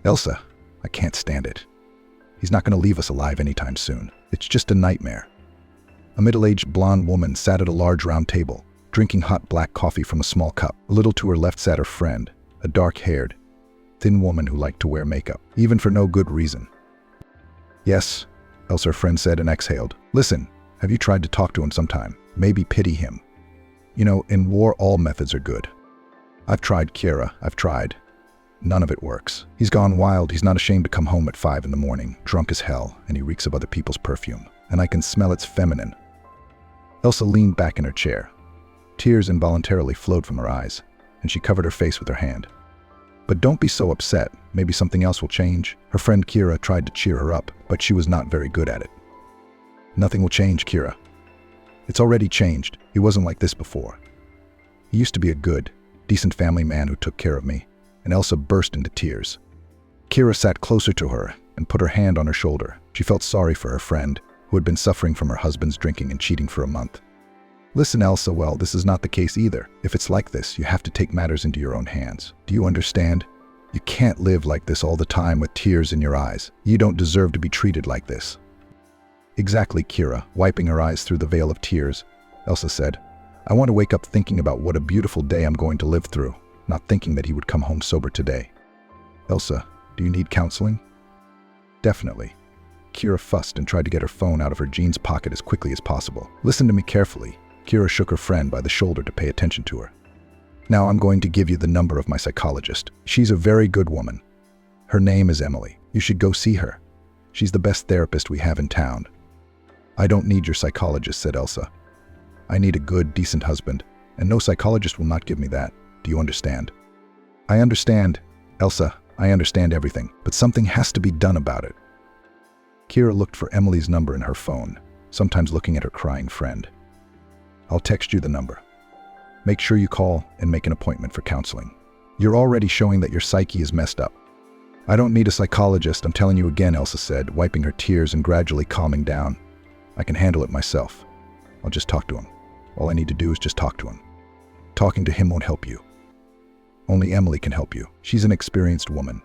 Elsa, I can't stand it. He's not going to leave us alive anytime soon. It's just a nightmare. A middle-aged blonde woman sat at a large round table, drinking hot black coffee from a small cup. A little to her left sat her friend, a dark-haired, thin woman who liked to wear makeup, even for no good reason. Yes, Elsa, her friend said and exhaled. Listen, have you tried to talk to him sometime? Maybe pity him. You know, in war all methods are good. I've tried, Kira, I've tried. None of it works. He's gone wild. He's not ashamed to come home at 5 in the morning, drunk as hell, and he reeks of other people's perfume. And I can smell it's feminine. Elsa leaned back in her chair. Tears involuntarily flowed from her eyes, and she covered her face with her hand. But don't be so upset. Maybe something else will change. Her friend Kira tried to cheer her up, but she was not very good at it. Nothing will change, Kira. It's already changed. He wasn't like this before. He used to be a good, decent family man who took care of me. And Elsa burst into tears. Kira sat closer to her and put her hand on her shoulder. She felt sorry for her friend, who had been suffering from her husband's drinking and cheating for a month. Listen, Elsa, well, this is not the case either. If it's like this, you have to take matters into your own hands. Do you understand? You can't live like this all the time with tears in your eyes. You don't deserve to be treated like this. Exactly, Kira, wiping her eyes through the veil of tears. Elsa said, I want to wake up thinking about what a beautiful day I'm going to live through, not thinking that he would come home sober today. Elsa, do you need counseling? Definitely. Kira fussed and tried to get her phone out of her jeans pocket as quickly as possible. Listen to me carefully. Kira shook her friend by the shoulder to pay attention to her. Now I'm going to give you the number of my psychologist. She's a very good woman. Her name is Emily. You should go see her. She's the best therapist we have in town. I don't need your psychologist, said Elsa. I need a good, decent husband, and no psychologist will not give me that. Do you understand? I understand, Elsa. I understand everything, but something has to be done about it. Kira looked for Emily's number in her phone, sometimes looking at her crying friend. I'll text you the number. Make sure you call and make an appointment for counseling. You're already showing that your psyche is messed up. I don't need a psychologist, I'm telling you again, Elsa said, wiping her tears and gradually calming down. I can handle it myself. I'll just talk to him. All I need to do is just talk to him. Talking to him won't help you. Only Emily can help you. She's an experienced woman.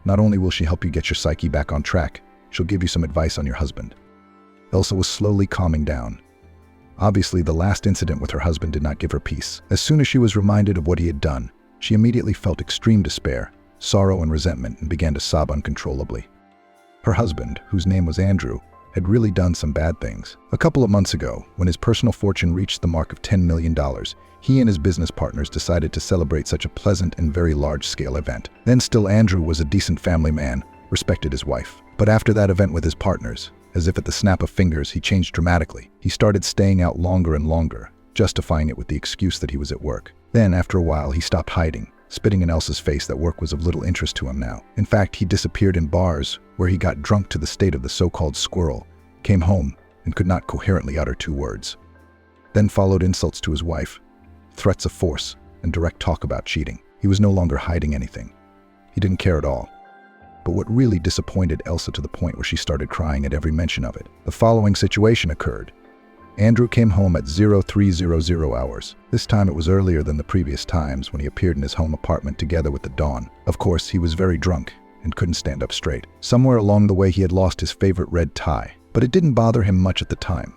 Not only will she help you get your psyche back on track, she'll give you some advice on your husband. Elsa was slowly calming down. Obviously, the last incident with her husband did not give her peace. As soon as she was reminded of what he had done, she immediately felt extreme despair, sorrow, and resentment and began to sob uncontrollably. Her husband, whose name was Andrew, had really done some bad things. A couple of months ago, when his personal fortune reached the mark of $10 million, he and his business partners decided to celebrate such a pleasant and very large-scale event. Then still, Andrew was a decent family man, respected his wife. But after that event with his partners, as if at the snap of fingers, he changed dramatically. He started staying out longer and longer, justifying it with the excuse that he was at work. Then, after a while, he stopped hiding, spitting in Elsa's face that work was of little interest to him now. In fact, he disappeared in bars, where he got drunk to the state of the so-called squirrel, came home, and could not coherently utter 2 words. Then followed insults to his wife, threats of force, and direct talk about cheating. He was no longer hiding anything. He didn't care at all. But what really disappointed Elsa to the point where she started crying at every mention of it. The following situation occurred. Andrew came home at 0300 hours. This time it was earlier than the previous times when he appeared in his home apartment together with the dawn. Of course, he was very drunk and couldn't stand up straight. Somewhere along the way he had lost his favorite red tie, but it didn't bother him much at the time.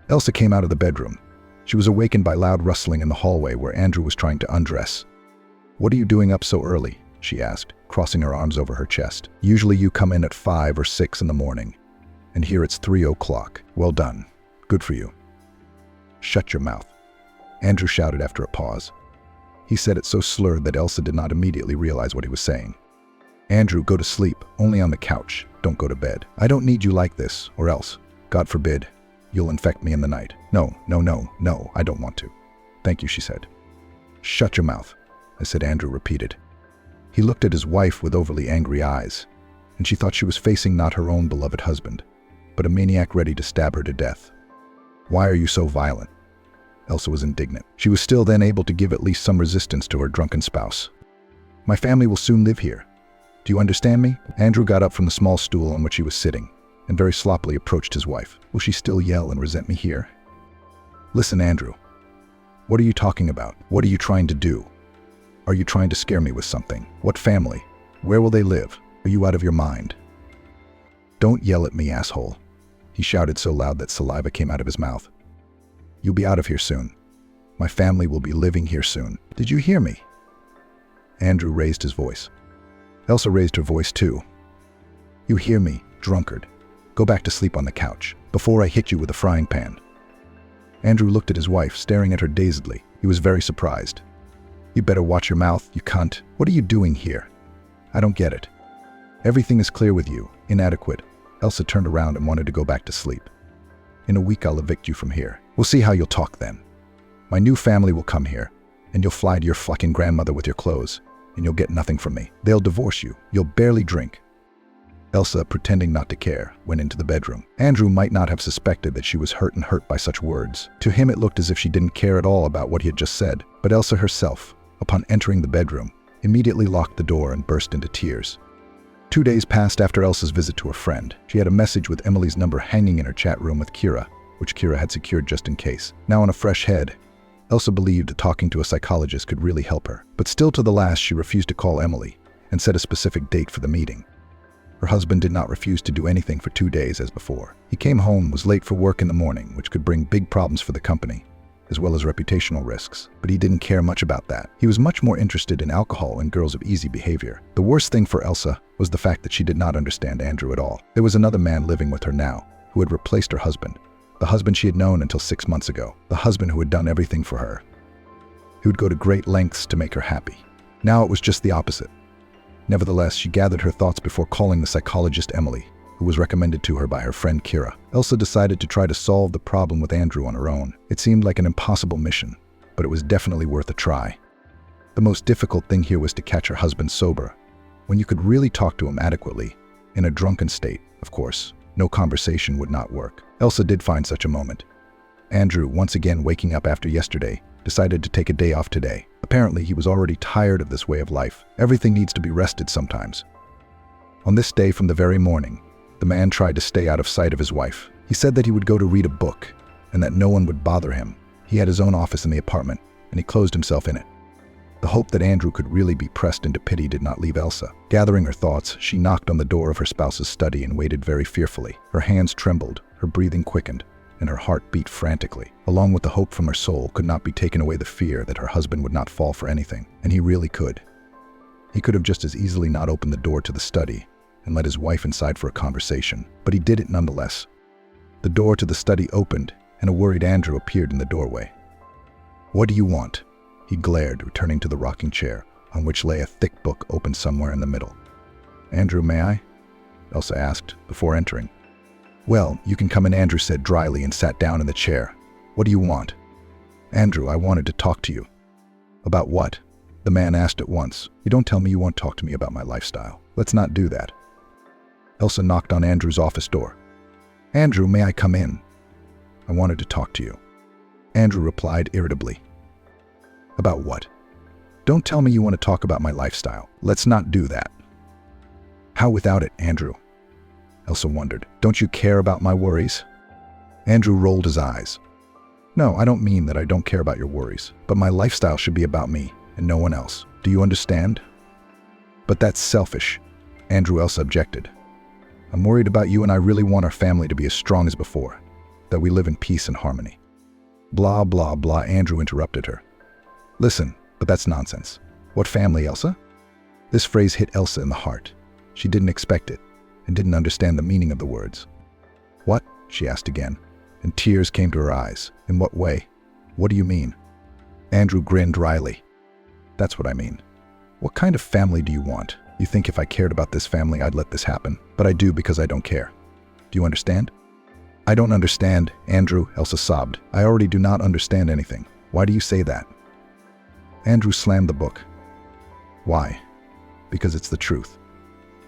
Elsa came out of the bedroom. She was awakened by loud rustling in the hallway where Andrew was trying to undress. "What are you doing up so early?" she asked, crossing her arms over her chest. "Usually you come in at 5 or 6 in the morning, and here it's 3 o'clock. Well done. Good for you." "Shut your mouth," Andrew shouted after a pause. He said it so slurred that Elsa did not immediately realize what he was saying. "Andrew, go to sleep, only on the couch. Don't go to bed. I don't need you like this, or else, God forbid, you'll infect me in the night." No, I don't want to. "Thank you," she said. "Shut your mouth," I said, Andrew repeated. He looked at his wife with overly angry eyes, and she thought she was facing not her own beloved husband, but a maniac ready to stab her to death. "Why are you so violent?" Elsa was indignant. She was still then able to give at least some resistance to her drunken spouse. "My family will soon live here. Do you understand me?" Andrew got up from the small stool on which he was sitting and very sloppily approached his wife. "Will she still yell and resent me here?" "Listen, Andrew. What are you talking about? What are you trying to do? Are you trying to scare me with something? What family? Where will they live? Are you out of your mind? Don't yell at me, asshole. He shouted so loud that saliva came out of his mouth. You'll be out of here soon. My family will be living here soon. Did you hear me? Andrew raised his voice. Elsa raised her voice too. You hear me, drunkard. Go back to sleep on the couch, before I hit you with a frying pan. Andrew looked at his wife, staring at her dazedly. He was very surprised. You better watch your mouth, you cunt. What are you doing here? I don't get it. Everything is clear with you. Inadequate. Elsa turned around and wanted to go back to sleep. In a week I'll evict you from here. We'll see how you'll talk then. My new family will come here, and you'll fly to your fucking grandmother with your clothes, and you'll get nothing from me. They'll divorce you. You'll barely drink. Elsa, pretending not to care, went into the bedroom. Andrew might not have suspected that she was hurt by such words. To him it looked as if she didn't care at all about what he had just said. But Elsa herself, upon entering the bedroom, immediately locked the door and burst into tears. 2 days passed after Elsa's visit to her friend. She had a message with Emily's number hanging in her chat room with Kira, which Kira had secured just in case. Now on a fresh head, Elsa believed that talking to a psychologist could really help her. But still to the last she refused to call Emily and set a specific date for the meeting. Her husband did not refuse to do anything for 2 days as before. He came home, was late for work in the morning, which could bring big problems for the company, as well as reputational risks. But he didn't care much about that. He was much more interested in alcohol and girls of easy behavior. The worst thing for Elsa was the fact that she did not understand Andrew at all. There was another man living with her now, who had replaced her husband. The husband she had known until 6 months ago. The husband who had done everything for her. Who would go to great lengths to make her happy. Now it was just the opposite. Nevertheless, she gathered her thoughts before calling the psychologist Emily, who was recommended to her by her friend Kira. Elsa decided to try to solve the problem with Andrew on her own. It seemed like an impossible mission, but it was definitely worth a try. The most difficult thing here was to catch her husband sober, when you could really talk to him adequately. In a drunken state, of course, no conversation would not work. Elsa did find such a moment. Andrew, once again waking up after yesterday, decided to take a day off today. Apparently, he was already tired of this way of life. Everything needs to be rested sometimes. On this day from the very morning, the man tried to stay out of sight of his wife. He said that he would go to read a book and that no one would bother him. He had his own office in the apartment and he closed himself in it. The hope that Andrew could really be pressed into pity did not leave Elsa. Gathering her thoughts, she knocked on the door of her spouse's study and waited very fearfully. Her hands trembled, her breathing quickened, and her heart beat frantically. Along with the hope from her soul could not be taken away the fear that her husband would not fall for anything. And he really could. He could have just as easily not opened the door to the study and let his wife inside for a conversation, but he did it nonetheless. The door to the study opened, and a worried Andrew appeared in the doorway. What do you want? He glared, returning to the rocking chair, on which lay a thick book open somewhere in the middle. Andrew, may I? Elsa asked, before entering. Well, you can come in, Andrew said dryly and sat down in the chair. What do you want? Andrew, I wanted to talk to you. About what? The man asked at once. You don't tell me you won't talk to me about my lifestyle. Let's not do that. Elsa knocked on Andrew's office door. Andrew, may I come in? I wanted to talk to you. Andrew replied irritably. About what? Don't tell me you want to talk about my lifestyle. Let's not do that. How without it, Andrew? Elsa wondered. Don't you care about my worries? Andrew rolled his eyes. No, I don't mean that I don't care about your worries, but my lifestyle should be about me and no one else. Do you understand? But that's selfish, Andrew. Elsa objected. I'm worried about you and I really want our family to be as strong as before, that we live in peace and harmony. Blah, blah, blah, Andrew interrupted her. Listen, but that's nonsense. What family, Elsa? This phrase hit Elsa in the heart. She didn't expect it and didn't understand the meaning of the words. What? She asked again, and tears came to her eyes. In what way? What do you mean? Andrew grinned wryly. That's what I mean. What kind of family do you want? You think if I cared about this family, I'd let this happen, but I do because I don't care. Do you understand? I don't understand, Andrew, Elsa sobbed. I already do not understand anything. Why do you say that? Andrew slammed the book. Why? Because it's the truth.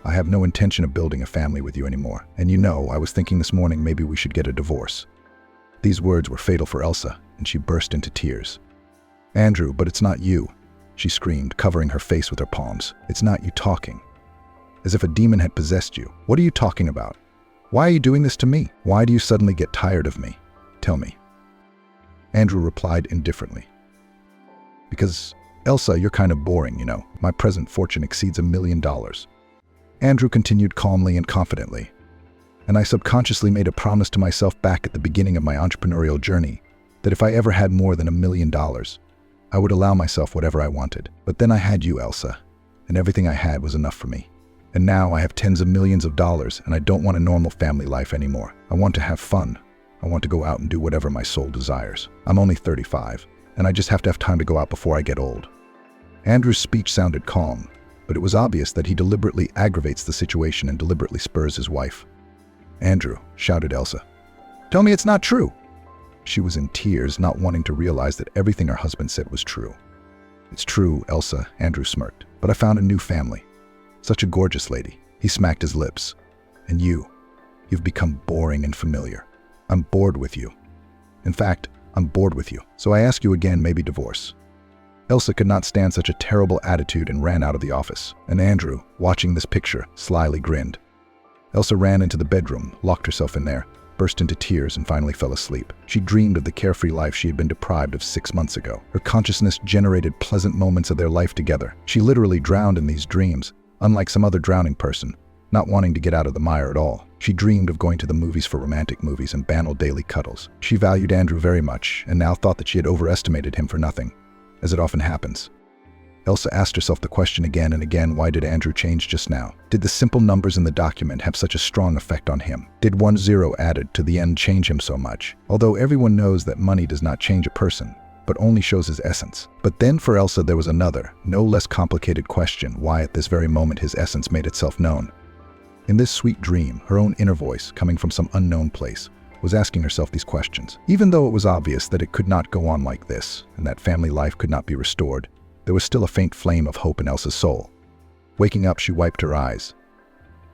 I have no intention of building a family with you anymore. And you know, I was thinking this morning maybe we should get a divorce. These words were fatal for Elsa, and she burst into tears. Andrew, but it's not you, she screamed, covering her face with her palms. It's not you talking. As if a demon had possessed you. What are you talking about? Why are you doing this to me? Why do you suddenly get tired of me? Tell me. Andrew replied indifferently. Because, Elsa, you're kind of boring, you know. My present fortune exceeds $1 million. Andrew continued calmly and confidently. And I subconsciously made a promise to myself back at the beginning of my entrepreneurial journey that if I ever had more than $1 million, I would allow myself whatever I wanted. But then I had you, Elsa, and everything I had was enough for me. And now I have tens of millions of dollars, and I don't want a normal family life anymore. I want to have fun. I want to go out and do whatever my soul desires. I'm only 35, and I just have to have time to go out before I get old. Andrew's speech sounded calm, but it was obvious that he deliberately aggravates the situation and deliberately spurs his wife. "Andrew," shouted Elsa, "tell me it's not true." She was in tears, not wanting to realize that everything her husband said was true. "It's true, Elsa," Andrew smirked, "but I found a new family. Such a gorgeous lady." He smacked his lips. "And you've become boring and familiar. I'm bored with you. In fact, I'm bored with you. So I ask you again, maybe divorce." Elsa could not stand such a terrible attitude and ran out of the office. And Andrew, watching this picture, slyly grinned. Elsa ran into the bedroom, locked herself in there, burst into tears, and finally fell asleep. She dreamed of the carefree life she had been deprived of 6 months ago. Her consciousness generated pleasant moments of their life together. She literally drowned in these dreams, unlike some other drowning person, not wanting to get out of the mire at all. She dreamed of going to the movies for romantic movies and banal daily cuddles. She valued Andrew very much, and now thought that she had overestimated him for nothing, as it often happens. Elsa asked herself the question again and again, why did Andrew change just now? Did the simple numbers in the document have such a strong effect on him? Did 1 0 added to the end change him so much? Although everyone knows that money does not change a person, but only shows his essence. But then for Elsa there was another, no less complicated question, why at this very moment his essence made itself known. In this sweet dream, her own inner voice, coming from some unknown place, was asking herself these questions. Even though it was obvious that it could not go on like this, and that family life could not be restored, there was still a faint flame of hope in Elsa's soul. Waking up, she wiped her eyes.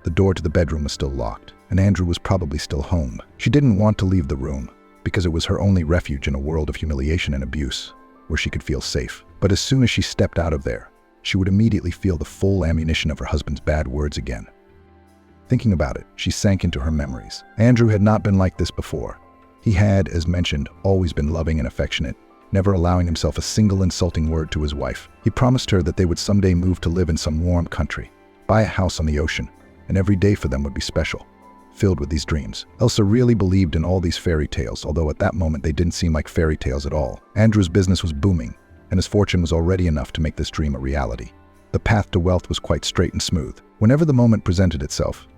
The door to the bedroom was still locked, and Andrew was probably still home. She didn't want to leave the room, because it was her only refuge in a world of humiliation and abuse, where she could feel safe. But as soon as she stepped out of there, she would immediately feel the full ammunition of her husband's bad words again. Thinking about it, she sank into her memories. Andrew had not been like this before. He had, as mentioned, always been loving and affectionate, never allowing himself a single insulting word to his wife. He promised her that they would someday move to live in some warm country, buy a house on the ocean, and every day for them would be special, filled with these dreams. Elsa really believed in all these fairy tales, although at that moment they didn't seem like fairy tales at all. Andrew's business was booming, and his fortune was already enough to make this dream a reality. The path to wealth was quite straight and smooth. Whenever the moment presented itself,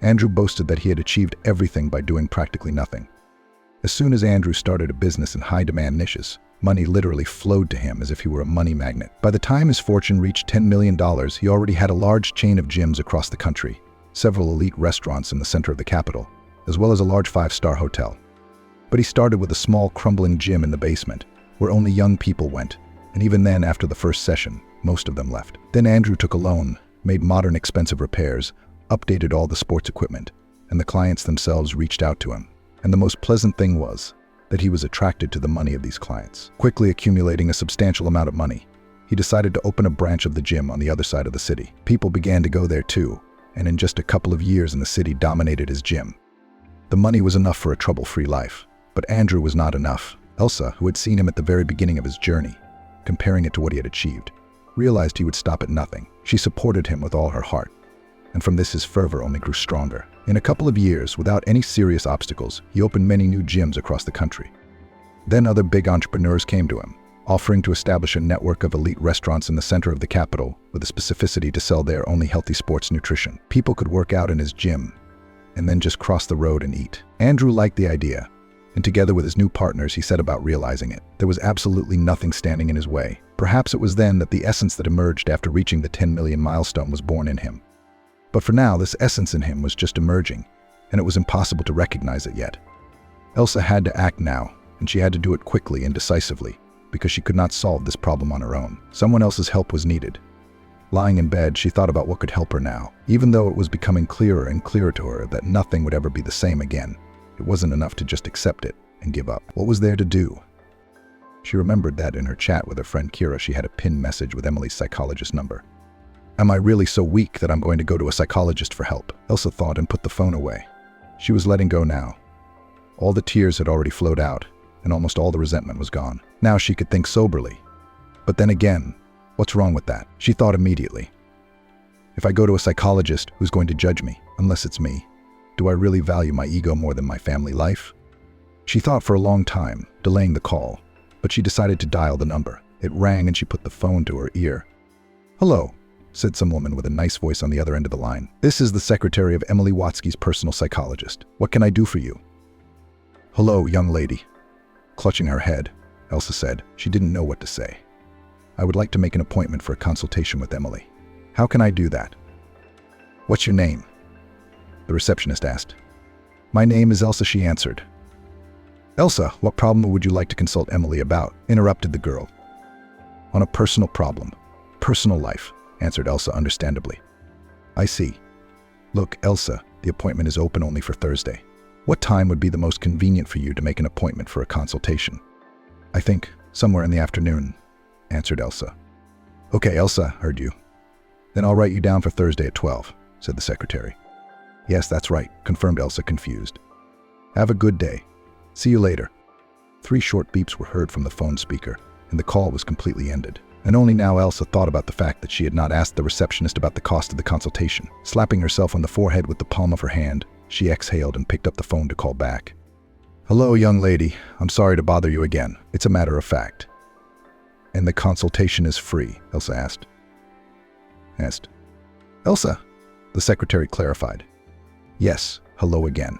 Andrew boasted that he had achieved everything by doing practically nothing. As soon as Andrew started a business in high-demand niches, money literally flowed to him as if he were a money magnet. By the time his fortune reached $10 million, he already had a large chain of gyms across the country, several elite restaurants in the center of the capital, as well as a large 5-star hotel. But he started with a small, crumbling gym in the basement, where only young people went, and even then, after the first session, most of them left. Then Andrew took a loan, made modern, expensive repairs, updated all the sports equipment, and the clients themselves reached out to him. And the most pleasant thing was that he was attracted to the money of these clients. Quickly accumulating a substantial amount of money, he decided to open a branch of the gym on the other side of the city. People began to go there too, and in just a couple of years in the city dominated his gym. The money was enough for a trouble-free life, but Andrew was not enough. Elsa, who had seen him at the very beginning of his journey, comparing it to what he had achieved, realized he would stop at nothing. She supported him with all her heart, and from this his fervor only grew stronger. In a couple of years, without any serious obstacles, he opened many new gyms across the country. Then other big entrepreneurs came to him, offering to establish a network of elite restaurants in the center of the capital with the specificity to sell there only healthy sports nutrition. People could work out in his gym and then just cross the road and eat. Andrew liked the idea, and together with his new partners, he set about realizing it. There was absolutely nothing standing in his way. Perhaps it was then that the essence that emerged after reaching the 10 million milestone was born in him. But for now, this essence in him was just emerging, and it was impossible to recognize it yet. Elsa had to act now, and she had to do it quickly and decisively, because she could not solve this problem on her own. Someone else's help was needed. Lying in bed, she thought about what could help her now. Even though it was becoming clearer and clearer to her that nothing would ever be the same again, it wasn't enough to just accept it and give up. What was there to do? She remembered that in her chat with her friend Kira, she had a pinned message with Emily's psychologist number. Am I really so weak that I'm going to go to a psychologist for help? Elsa thought and put the phone away. She was letting go now. All the tears had already flowed out, and almost all the resentment was gone. Now she could think soberly. But then again, What's wrong with that? She thought immediately. If I go to a psychologist, who's going to judge me, unless it's me? Do I really value my ego more than my family life? She thought for a long time, delaying the call, but she decided to dial the number. It rang and she put the phone to her ear. "Hello," said some woman with a nice voice on the other end of the line. "This is the secretary of Emily Watsky's personal psychologist. What can I do for you?" "Hello, young lady." Clutching her head, Elsa said. She didn't know what to say. "I would like to make an appointment for a consultation with Emily." "How can I do that?" "What's your name?" the receptionist asked. "My name is Elsa," she answered. "Elsa, what problem would you like to consult Emily about?" interrupted the girl. "On a personal problem. Personal life," answered Elsa understandably. "I see. Look, Elsa, the appointment is open only for Thursday. What time would be the most convenient for you to make an appointment for a consultation?" "I think somewhere in the afternoon," answered Elsa. "Okay, Elsa, heard you. Then I'll write you down for Thursday at 12, said the secretary. "Yes, that's right," confirmed Elsa, confused. "Have a good day. See you later." 3 short beeps were heard from the phone speaker, and the call was completely ended. And only now Elsa thought about the fact that she had not asked the receptionist about the cost of the consultation. Slapping herself on the forehead with the palm of her hand, she exhaled and picked up the phone to call back. "Hello, young lady. I'm sorry to bother you again. It's a matter of fact." "And the consultation is free?" Elsa asked. "Elsa," the secretary clarified. "Yes, hello again.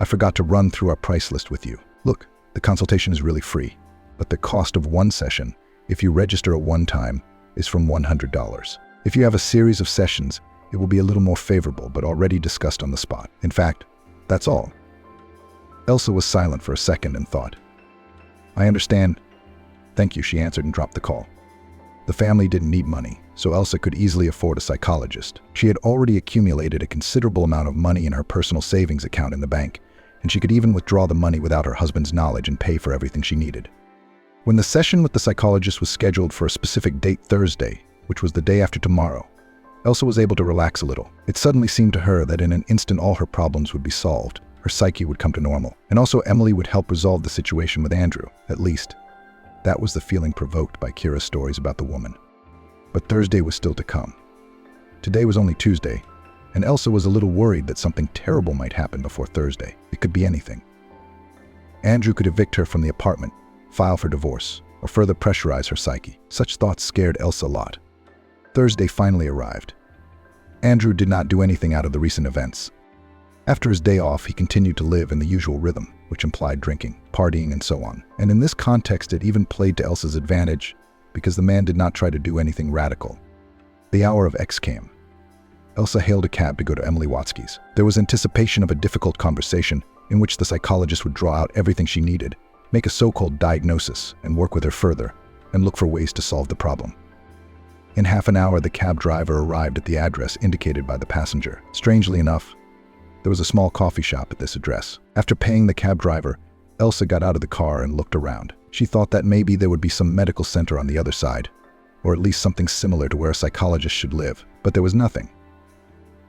I forgot to run through our price list with you. Look, the consultation is really free, but the cost of one session, if you register at one time, is from $100. If you have a series of sessions, it will be a little more favorable, but already discussed on the spot. In fact, that's all." Elsa was silent for a second and thought. "I understand. Thank you," she answered and dropped the call. The family didn't need money, so Elsa could easily afford a psychologist. She had already accumulated a considerable amount of money in her personal savings account in the bank, and she could even withdraw the money without her husband's knowledge and pay for everything she needed. When the session with the psychologist was scheduled for a specific date, Thursday, which was the day after tomorrow, Elsa was able to relax a little. It suddenly seemed to her that in an instant all her problems would be solved. Her psyche would come to normal, and also Emily would help resolve the situation with Andrew, at least. That was the feeling provoked by Kira's stories about the woman. But Thursday was still to come. Today was only Tuesday, and Elsa was a little worried that something terrible might happen before Thursday. It could be anything. Andrew could evict her from the apartment, file for divorce, or further pressurize her psyche. Such thoughts scared Elsa a lot. Thursday finally arrived. Andrew did not do anything out of the recent events. After his day off, he continued to live in the usual rhythm, which implied drinking, partying, and so on. And in this context, it even played to Elsa's advantage, because the man did not try to do anything radical. The hour of X came. Elsa hailed a cab to go to Emily Watsky's. There was anticipation of a difficult conversation in which the psychologist would draw out everything she needed, make a so-called diagnosis, and work with her further, and look for ways to solve the problem. In half an hour, the cab driver arrived at the address indicated by the passenger. Strangely enough, there was a small coffee shop at this address. After paying the cab driver, Elsa got out of the car and looked around. She thought that maybe there would be some medical center on the other side, or at least something similar to where a psychologist should live, but there was nothing.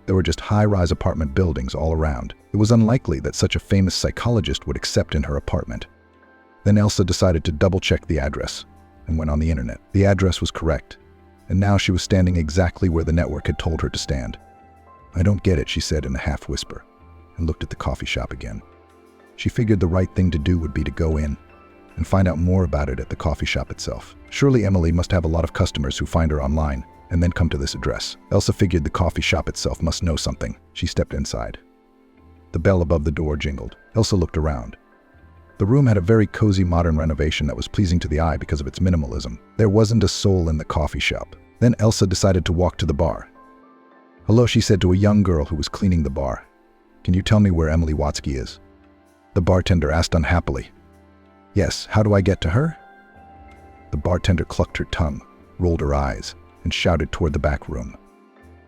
There were just high-rise apartment buildings all around. It was unlikely that such a famous psychologist would accept in her apartment. Then Elsa decided to double-check the address and went on the internet. The address was correct, and now she was standing exactly where the network had told her to stand. "I don't get it," she said in a half-whisper, and looked at the coffee shop again. She figured the right thing to do would be to go in and find out more about it at the coffee shop itself. Surely Emily must have a lot of customers who find her online and then come to this address. Elsa figured the coffee shop itself must know something. She stepped inside. The bell above the door jingled. Elsa looked around. The room had a very cozy modern renovation that was pleasing to the eye because of its minimalism. There wasn't a soul in the coffee shop. Then Elsa decided to walk to the bar. "Hello," she said to a young girl who was cleaning the bar. "Can you tell me where Emily Watsky is?" The bartender asked unhappily. "Yes, how do I get to her?" The bartender clucked her tongue, rolled her eyes, and shouted toward the back room.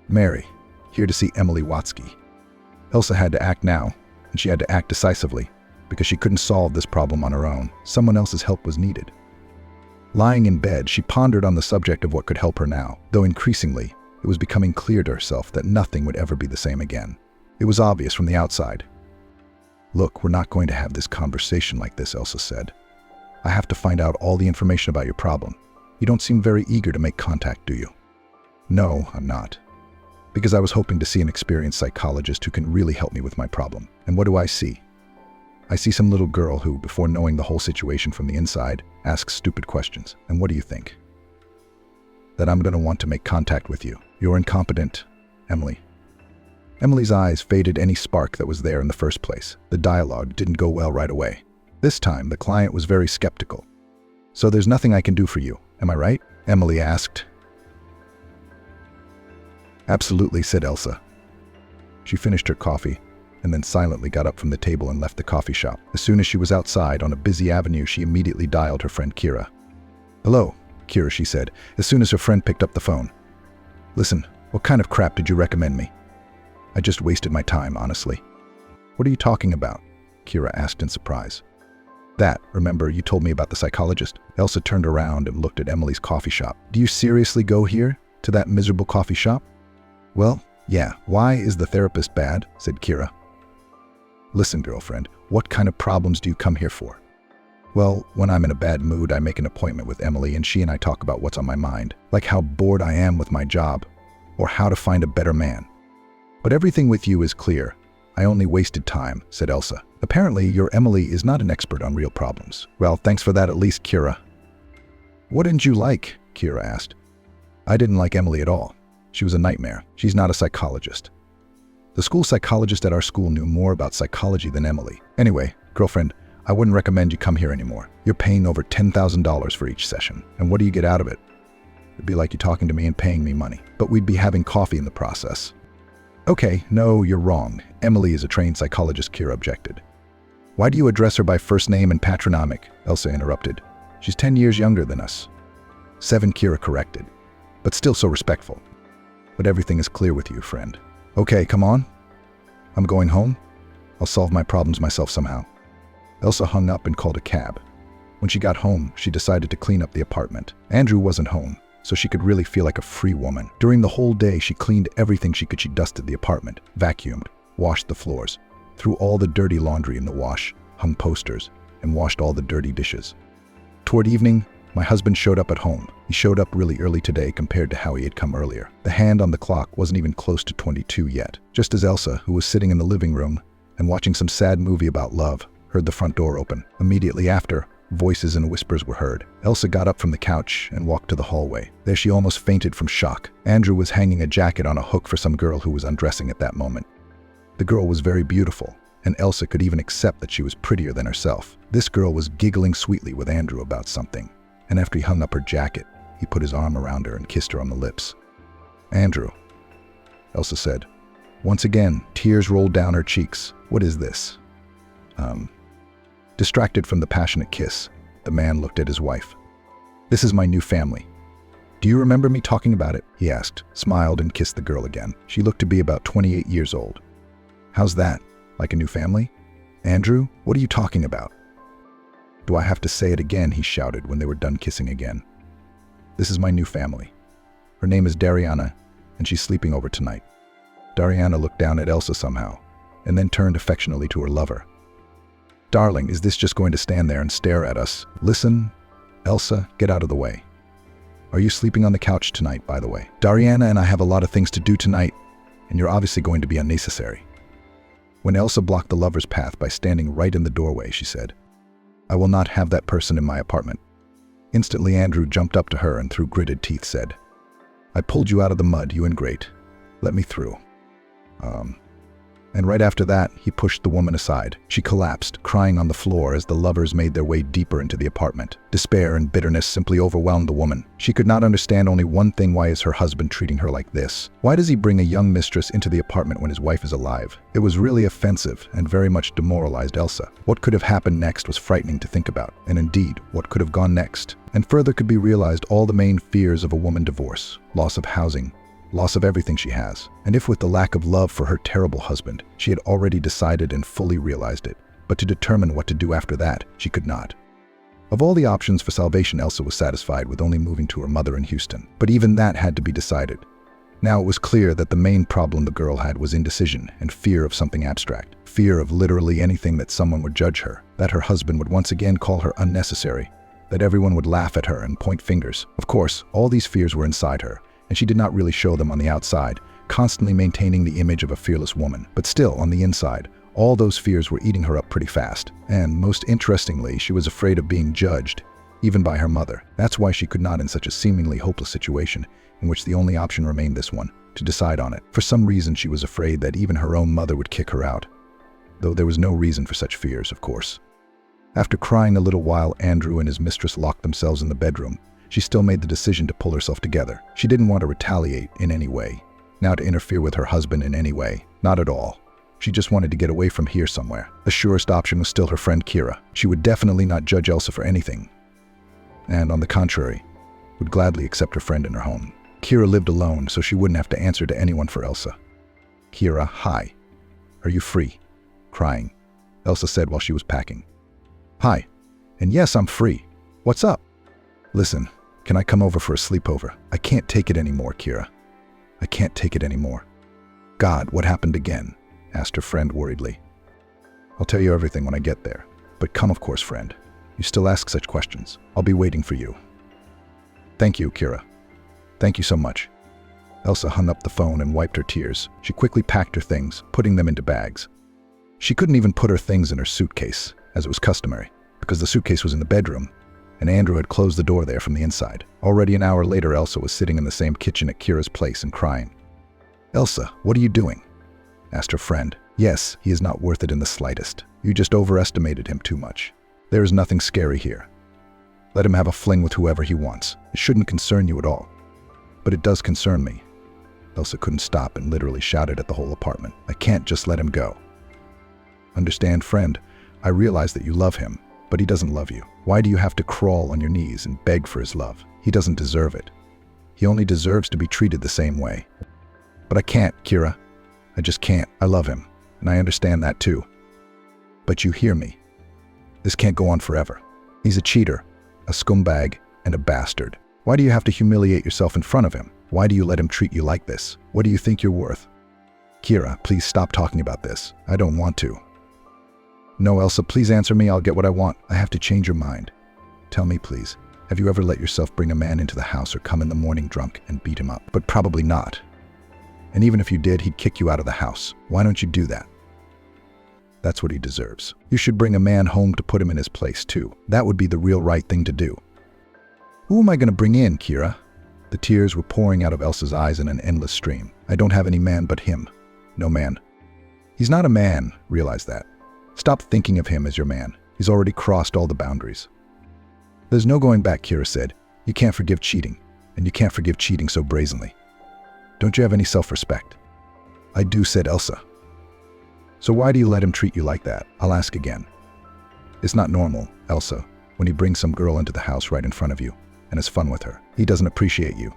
"Mary, here to see Emily Watsky." Elsa had to act now, and she had to act decisively, because she couldn't solve this problem on her own. Someone else's help was needed. Lying in bed, she pondered on the subject of what could help her now, though increasingly, it was becoming clear to herself that nothing would ever be the same again. It was obvious from the outside. "Look, we're not going to have this conversation like this," Elsa said. "I have to find out all the information about your problem. You don't seem very eager to make contact, do you? No, I'm not. Because I was hoping to see an experienced psychologist who can really help me with my problem. And what do I see? I see some little girl who, before knowing the whole situation from the inside, asks stupid questions. And what do you think? That I'm going to want to make contact with you. You're incompetent, Emily. Emily's eyes faded any spark that was there in the first place. The dialogue didn't go well right away. This time, the client was very skeptical. So there's nothing I can do for you, am I right? Emily asked. Absolutely, said Elsa. She finished her coffee and then silently got up from the table and left the coffee shop. As soon as she was outside on a busy avenue, she immediately dialed her friend Kira. Hello, Kira, she said, as soon as her friend picked up the phone. Listen, what kind of crap did you recommend me? I just wasted my time, honestly. What are you talking about? Kira asked in surprise. That, remember, you told me about the psychologist? Elsa turned around and looked at Emily's coffee shop. Do you seriously go here? To that miserable coffee shop? Well, yeah. Why is the therapist bad? Said Kira. Listen, girlfriend, what kind of problems do you come here for? Well, when I'm in a bad mood, I make an appointment with Emily and she and I talk about what's on my mind, like how bored I am with my job, or how to find a better man. But everything with you is clear. I only wasted time, said Elsa. Apparently, your Emily is not an expert on real problems. Well, thanks for that at least, Kira. What didn't you like? Kira asked. I didn't like Emily at all. She was a nightmare. She's not a psychologist. The school psychologist at our school knew more about psychology than Emily. Anyway, girlfriend, I wouldn't recommend you come here anymore. You're paying over $10,000 for each session. And what do you get out of it? It'd be like you talking to me and paying me money. But we'd be having coffee in the process. Okay, no, you're wrong. Emily is a trained psychologist, Kira objected. Why do you address her by first name and patronymic? Elsa interrupted. She's 10 years younger than us. 7, Kira corrected, but still so respectful. But everything is clear with you, friend. Okay, come on. I'm going home. I'll solve my problems myself somehow. Elsa hung up and called a cab. When she got home, she decided to clean up the apartment. Andrew wasn't home, so she could really feel like a free woman. During the whole day, she cleaned everything she could. She dusted the apartment, vacuumed, washed the floors, threw all the dirty laundry in the wash, hung posters, and washed all the dirty dishes. Toward evening, my husband showed up at home. He showed up really early today compared to how he had come earlier. The hand on the clock wasn't even close to 22 yet. Just as Elsa, who was sitting in the living room and watching some sad movie about love, heard the front door open. Immediately after, voices and whispers were heard. Elsa got up from the couch and walked to the hallway. There she almost fainted from shock. Andrew was hanging a jacket on a hook for some girl who was undressing at that moment. The girl was very beautiful, and Elsa could even accept that she was prettier than herself. This girl was giggling sweetly with Andrew about something, and after he hung up her jacket, he put his arm around her and kissed her on the lips. Andrew, Elsa said. Once again, tears rolled down her cheeks. What is this? Distracted from the passionate kiss, the man looked at his wife. This is my new family. Do you remember me talking about it? He asked, smiled and kissed the girl again. She looked to be about 28 years old. How's that? Like a new family? Andrew, what are you talking about? Do I have to say it again? He shouted when they were done kissing again. This is my new family. Her name is Dariana, and she's sleeping over tonight. Dariana looked down at Elsa somehow, and then turned affectionately to her lover. Darling, is this just going to stand there and stare at us? Listen, Elsa, get out of the way. Are you sleeping on the couch tonight, by the way? Dariana and I have a lot of things to do tonight, and you're obviously going to be unnecessary. When Elsa blocked the lover's path by standing right in the doorway, she said, I will not have that person in my apartment. Instantly, Andrew jumped up to her and through gritted teeth said, I pulled you out of the mud, you ingrate. Let me through. And right after that, he pushed the woman aside. She collapsed, crying on the floor as the lovers made their way deeper into the apartment. Despair and bitterness simply overwhelmed the woman. She could not understand only one thing: why is her husband treating her like this? Why does he bring a young mistress into the apartment when his wife is alive? It was really offensive and very much demoralized Elsa. What could have happened next was frightening to think about. And indeed, what could have gone next? And further could be realized all the main fears of a woman: divorce, loss of housing, loss of everything she has. And if with the lack of love for her terrible husband, she had already decided and fully realized it, but to determine what to do after that, she could not. Of all the options for salvation, Elsa was satisfied with only moving to her mother in Houston. But even that had to be decided. Now it was clear that the main problem the girl had was indecision and fear of something abstract. Fear of literally anything: that someone would judge her, that her husband would once again call her unnecessary, that everyone would laugh at her and point fingers. Of course, all these fears were inside her, and she did not really show them on the outside, constantly maintaining the image of a fearless woman. But still, on the inside, all those fears were eating her up pretty fast. And most interestingly, she was afraid of being judged, even by her mother. That's why she could not, in such a seemingly hopeless situation, in which the only option remained this one, to decide on it. For some reason, she was afraid that even her own mother would kick her out, though there was no reason for such fears, of course. After crying a little while, Andrew and his mistress locked themselves in the bedroom. She still made the decision to pull herself together. She didn't want to retaliate in any way, now to interfere with her husband in any way. Not at all. She just wanted to get away from here somewhere. The surest option was still her friend Kira. She would definitely not judge Elsa for anything, and on the contrary, would gladly accept her friend in her home. Kira lived alone, so she wouldn't have to answer to anyone for Elsa. "Kira, hi. Are you free?" Crying, Elsa said while she was packing. "Hi. And yes, I'm free. What's up?" "Listen, can I come over for a sleepover? I can't take it anymore, Kira. I can't take it anymore." "God, what happened again?" asked her friend worriedly. "I'll tell you everything when I get there. But come, of course, friend. You still ask such questions. I'll be waiting for you." "Thank you, Kira. Thank you so much." Elsa hung up the phone and wiped her tears. She quickly packed her things, putting them into bags. She couldn't even put her things in her suitcase, as it was customary, because the suitcase was in the bedroom, and Andrew had closed the door there from the inside. Already an hour later, Elsa was sitting in the same kitchen at Kira's place and crying. "Elsa, what are you doing?" asked her friend. "Yes, he is not worth it in the slightest. You just overestimated him too much. There is nothing scary here. Let him have a fling with whoever he wants. It shouldn't concern you at all." "But it does concern me." Elsa couldn't stop and literally shouted at the whole apartment. "I can't just let him go. Understand, friend, I realize that you love him, but he doesn't love you. Why do you have to crawl on your knees and beg for his love? He doesn't deserve it. He only deserves to be treated the same way." "But I can't, Kira. I just can't. I love him, and I understand that too. But you hear me. This can't go on forever. He's a cheater, a scumbag, and a bastard. Why do you have to humiliate yourself in front of him? Why do you let him treat you like this? What do you think you're worth?" "Kira, please stop talking about this. I don't want to." "No, Elsa, please answer me. I'll get what I want. I have to change your mind. Tell me, please, have you ever let yourself bring a man into the house or come in the morning drunk and beat him up? But probably not. And even if you did, he'd kick you out of the house. Why don't you do that? That's what he deserves. You should bring a man home to put him in his place, too. That would be the real right thing to do." "Who am I going to bring in, Kira?" The tears were pouring out of Elsa's eyes in an endless stream. "I don't have any man but him. No man." "He's not a man, realize that. Stop thinking of him as your man. He's already crossed all the boundaries." "There's no going back," Kira said. "You can't forgive cheating, and you can't forgive cheating so brazenly. Don't you have any self-respect?" "I do," said Elsa. "So why do you let him treat you like that? I'll ask again. It's not normal, Elsa, when he brings some girl into the house right in front of you and has fun with her. He doesn't appreciate you.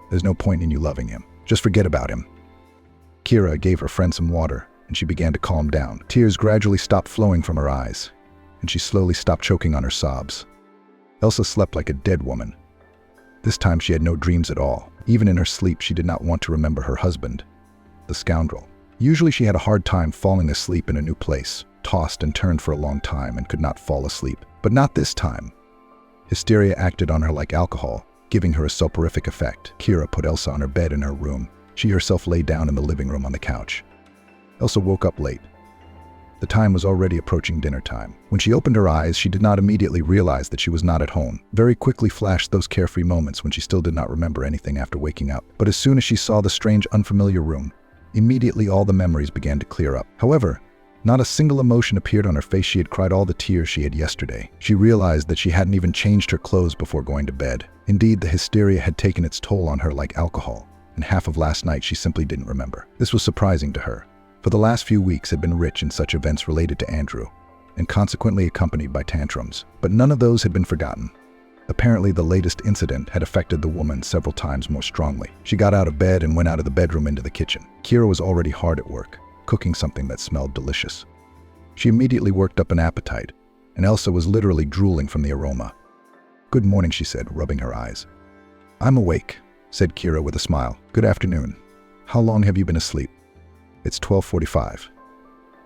There's no point in you loving him. Just forget about him." Kira gave her friend some water, and she began to calm down. Tears gradually stopped flowing from her eyes, and she slowly stopped choking on her sobs. Elsa slept like a dead woman. This time she had no dreams at all. Even in her sleep, she did not want to remember her husband, the scoundrel. Usually she had a hard time falling asleep in a new place, tossed and turned for a long time and could not fall asleep. But not this time. Hysteria acted on her like alcohol, giving her a soporific effect. Kira put Elsa on her bed in her room. She herself lay down in the living room on the couch. Elsa woke up late. The time was already approaching dinner time. When she opened her eyes, she did not immediately realize that she was not at home. Very quickly flashed those carefree moments when she still did not remember anything after waking up. But as soon as she saw the strange, unfamiliar room, immediately all the memories began to clear up. However, not a single emotion appeared on her face. She had cried all the tears she had yesterday. She realized that she hadn't even changed her clothes before going to bed. Indeed, the hysteria had taken its toll on her like alcohol, and half of last night she simply didn't remember. This was surprising to her, for the last few weeks had been rich in such events related to Andrew, and consequently accompanied by tantrums. But none of those had been forgotten. Apparently, the latest incident had affected the woman several times more strongly. She got out of bed and went out of the bedroom into the kitchen. Kira was already hard at work, cooking something that smelled delicious. She immediately worked up an appetite, and Elsa was literally drooling from the aroma. "Good morning," she said, rubbing her eyes. "I'm awake," said Kira with a smile. "Good afternoon. How long have you been asleep?" "It's 12:45.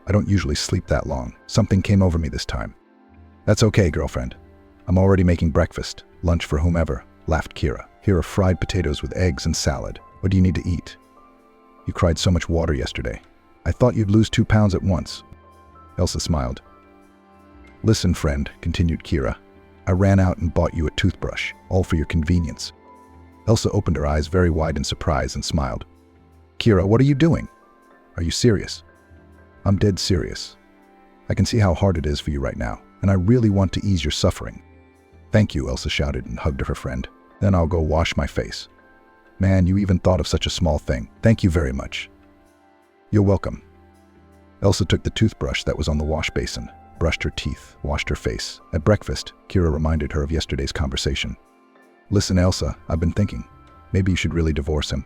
I don't usually sleep that long. Something came over me this time." "That's okay, girlfriend. I'm already making breakfast, lunch for whomever, laughed Kira. Here are fried potatoes with eggs and salad. What do you need to eat? You cried so much water yesterday. I thought you'd lose 2 pounds at once. Elsa smiled. Listen, friend, continued Kira. I ran out and bought you a toothbrush, all for your convenience. Elsa opened her eyes very wide in surprise and smiled. Kira, what are you doing? Are you serious? I'm dead serious. I can see how hard it is for you right now, and I really want to ease your suffering. Thank you, Elsa shouted and hugged her friend. Then I'll go wash my face. Man, you even thought of such a small thing. Thank you very much. You're welcome. Elsa took the toothbrush that was on the wash basin, brushed her teeth, washed her face. At breakfast, Kira reminded her of yesterday's conversation. Listen, Elsa, I've been thinking. Maybe you should really divorce him.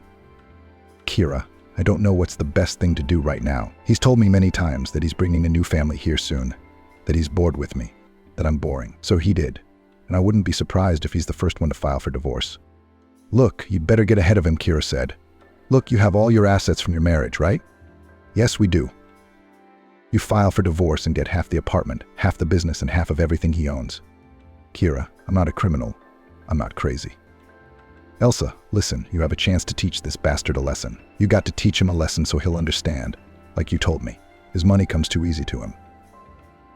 Kira, I don't know what's the best thing to do right now. He's told me many times that he's bringing a new family here soon, that he's bored with me, that I'm boring. So he did. And I wouldn't be surprised if he's the first one to file for divorce. Look, you'd better get ahead of him, Kira said. Look, you have all your assets from your marriage, right? Yes, we do. You file for divorce and get half the apartment, half the business, and half of everything he owns. Kira, I'm not a criminal. I'm not crazy. Elsa, listen, you have a chance to teach this bastard a lesson. You got to teach him a lesson so he'll understand. Like you told me, his money comes too easy to him.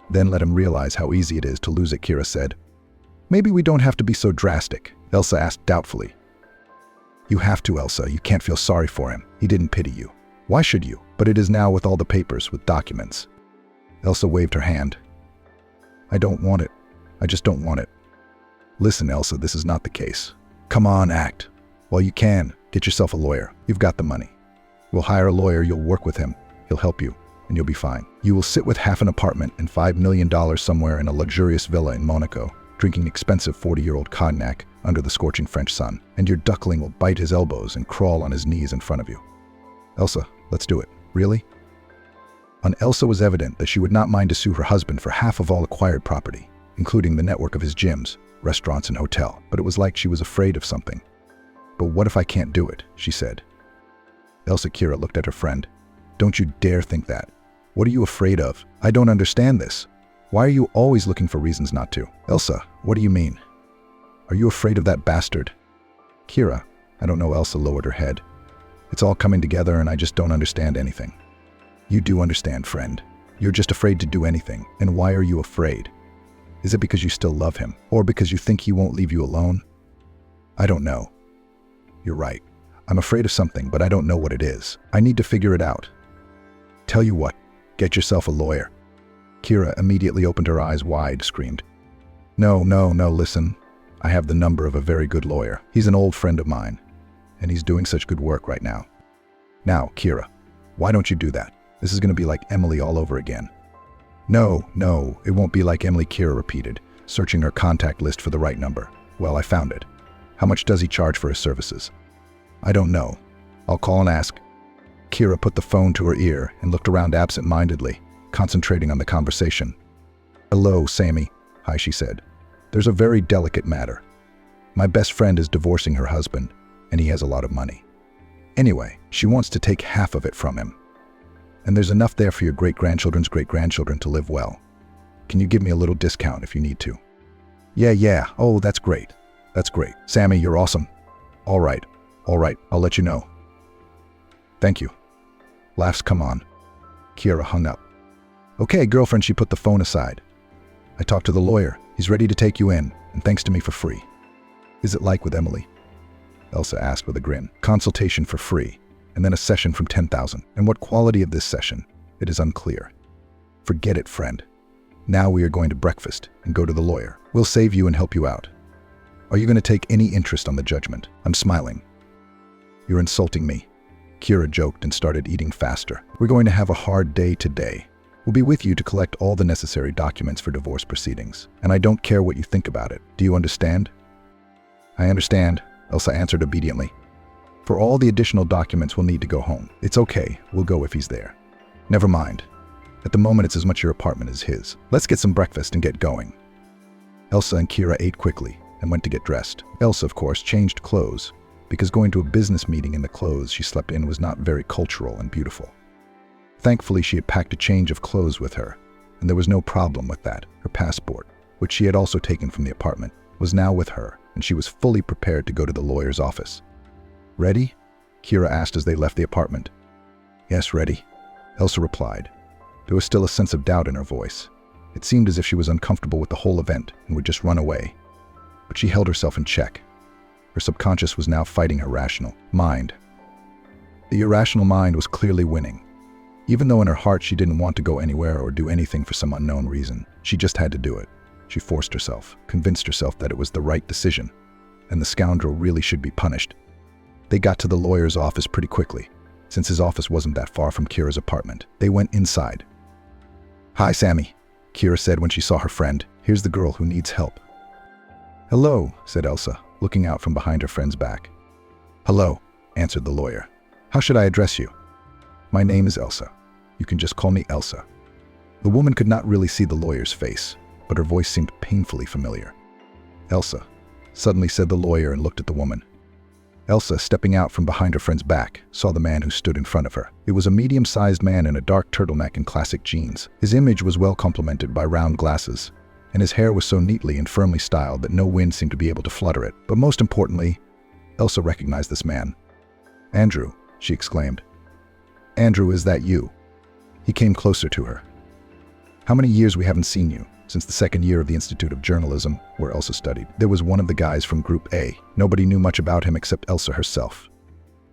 Then let him realize how easy it is to lose it, Kira said. Maybe we don't have to be so drastic, Elsa asked doubtfully. You have to, Elsa. You can't feel sorry for him. He didn't pity you. Why should you? But it is now with all the papers, with documents. Elsa waved her hand. I don't want it. I just don't want it. Listen, Elsa, this is not the case. Come on, act. While you can, get yourself a lawyer. You've got the money. We'll hire a lawyer, you'll work with him. He'll help you, and you'll be fine. You will sit with half an apartment and $5 million somewhere in a luxurious villa in Monaco, drinking expensive 40-year-old cognac under the scorching French sun, and your duckling will bite his elbows and crawl on his knees in front of you. Elsa, let's do it. Really? On Elsa was evident that she would not mind to sue her husband for half of all acquired property, including the network of his gyms, restaurants, and hotel, but it was like she was afraid of something. But what if I can't do it? She said. Elsa Kira looked at her friend. Don't you dare think that. What are you afraid of? I don't understand this. Why are you always looking for reasons not to? Elsa, what do you mean? Are you afraid of that bastard? Kira, I don't know. Elsa lowered her head. It's all coming together and I just don't understand anything. You do understand, friend. You're just afraid to do anything. And why are you afraid? Is it because you still love him? Or because you think he won't leave you alone? I don't know. You're right. I'm afraid of something, but I don't know what it is. I need to figure it out. Tell you what, get yourself a lawyer. Kira immediately opened her eyes wide, screamed. No, listen. I have the number of a very good lawyer. He's an old friend of mine, and he's doing such good work right now. Now, Kira, why don't you do that? This is going to be like Emily all over again. No, it won't be like Emily, Kira repeated, searching her contact list for the right number. Well, I found it. How much does he charge for his services? I don't know. I'll call and ask. Kira put the phone to her ear and looked around absent-mindedly, concentrating on the conversation. Hello, Sammy. Hi, she said. There's a very delicate matter. My best friend is divorcing her husband, and he has a lot of money. Anyway, she wants to take half of it from him. And there's enough there for your great-grandchildren's great-grandchildren to live well. Can you give me a little discount if you need to? Yeah. Oh, that's great. That's great. Sammy, you're awesome. All right. I'll let you know. Thank you. Laughs come on. Kira hung up. Okay, girlfriend, she put the phone aside. I talked to the lawyer. He's ready to take you in, and thanks to me for free. Is it like with Emily? Elsa asked with a grin. Consultation for free, and then a session from 10,000. And what quality of this session? It is unclear. Forget it, friend. Now we are going to breakfast and go to the lawyer. We'll save you and help you out. Are you going to take any interest on the judgment? I'm smiling. You're insulting me. Kira joked and started eating faster. We're going to have a hard day today. We'll be with you to collect all the necessary documents for divorce proceedings. And I don't care what you think about it. Do you understand? I understand, Elsa answered obediently. For all the additional documents, we'll need to go home. It's okay. We'll go if he's there. Never mind. At the moment, it's as much your apartment as his. Let's get some breakfast and get going. Elsa and Kira ate quickly and went to get dressed. Elsa, of course, changed clothes, because going to a business meeting in the clothes she slept in was not very cultural and beautiful. Thankfully, she had packed a change of clothes with her, and there was no problem with that. Her passport, which she had also taken from the apartment, was now with her, and she was fully prepared to go to the lawyer's office. "Ready?" Kira asked as they left the apartment. "Yes, ready," Elsa replied. There was still a sense of doubt in her voice. It seemed as if she was uncomfortable with the whole event and would just run away. But she held herself in check. Her subconscious was now fighting her rational mind. The irrational mind was clearly winning. Even though in her heart she didn't want to go anywhere or do anything for some unknown reason, she just had to do it. She forced herself, convinced herself that it was the right decision, and the scoundrel really should be punished. They got to the lawyer's office pretty quickly, since his office wasn't that far from Kira's apartment. They went inside. "Hi, Sammy," Kira said when she saw her friend. "Here's the girl who needs help." "Hello," said Elsa, looking out from behind her friend's back. "Hello," answered the lawyer. "How should I address you?" "My name is Elsa. You can just call me Elsa." The woman could not really see the lawyer's face, but her voice seemed painfully familiar. "Elsa," suddenly said the lawyer and looked at the woman. Elsa, stepping out from behind her friend's back, saw the man who stood in front of her. It was a medium-sized man in a dark turtleneck and classic jeans. His image was well complemented by round glasses, and his hair was so neatly and firmly styled that no wind seemed to be able to flutter it. But most importantly, Elsa recognized this man. "Andrew," she exclaimed. "Andrew, is that you?" He came closer to her. "How many years we haven't seen you?" Since the second year of the Institute of Journalism, where Elsa studied. There was one of the guys from Group A. Nobody knew much about him except Elsa herself.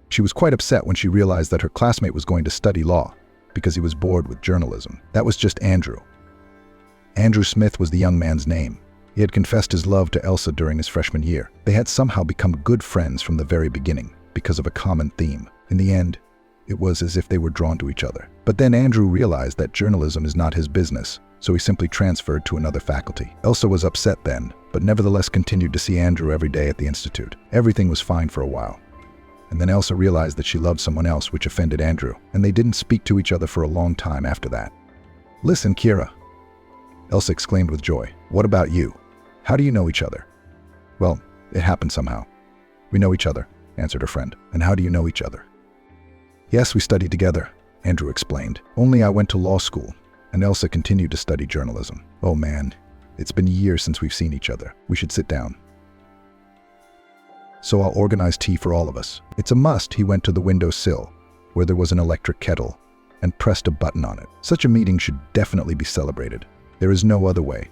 She was quite upset when she realized that her classmate was going to study law because he was bored with journalism. That was just Andrew. Andrew Smith was the young man's name. He had confessed his love to Elsa during his freshman year. They had somehow become good friends from the very beginning because of a common theme. In the end, it was as if they were drawn to each other. But then Andrew realized that journalism is not his business, so he simply transferred to another faculty. Elsa was upset then, but nevertheless continued to see Andrew every day at the institute. Everything was fine for a while. And then Elsa realized that she loved someone else, which offended Andrew, and they didn't speak to each other for a long time after that. "Listen, Kira," Elsa exclaimed with joy. "What about you? How do you know each other?" "Well, it happened somehow. We know each other," answered her friend. "And how do you know each other?" "Yes, we studied together," Andrew explained. "Only I went to law school, and Elsa continued to study journalism. Oh man, it's been years since we've seen each other. We should sit down. So I'll organize tea for all of us." It's a must. He went to the windowsill, where there was an electric kettle, and pressed a button on it. Such a meeting should definitely be celebrated. There is no other way.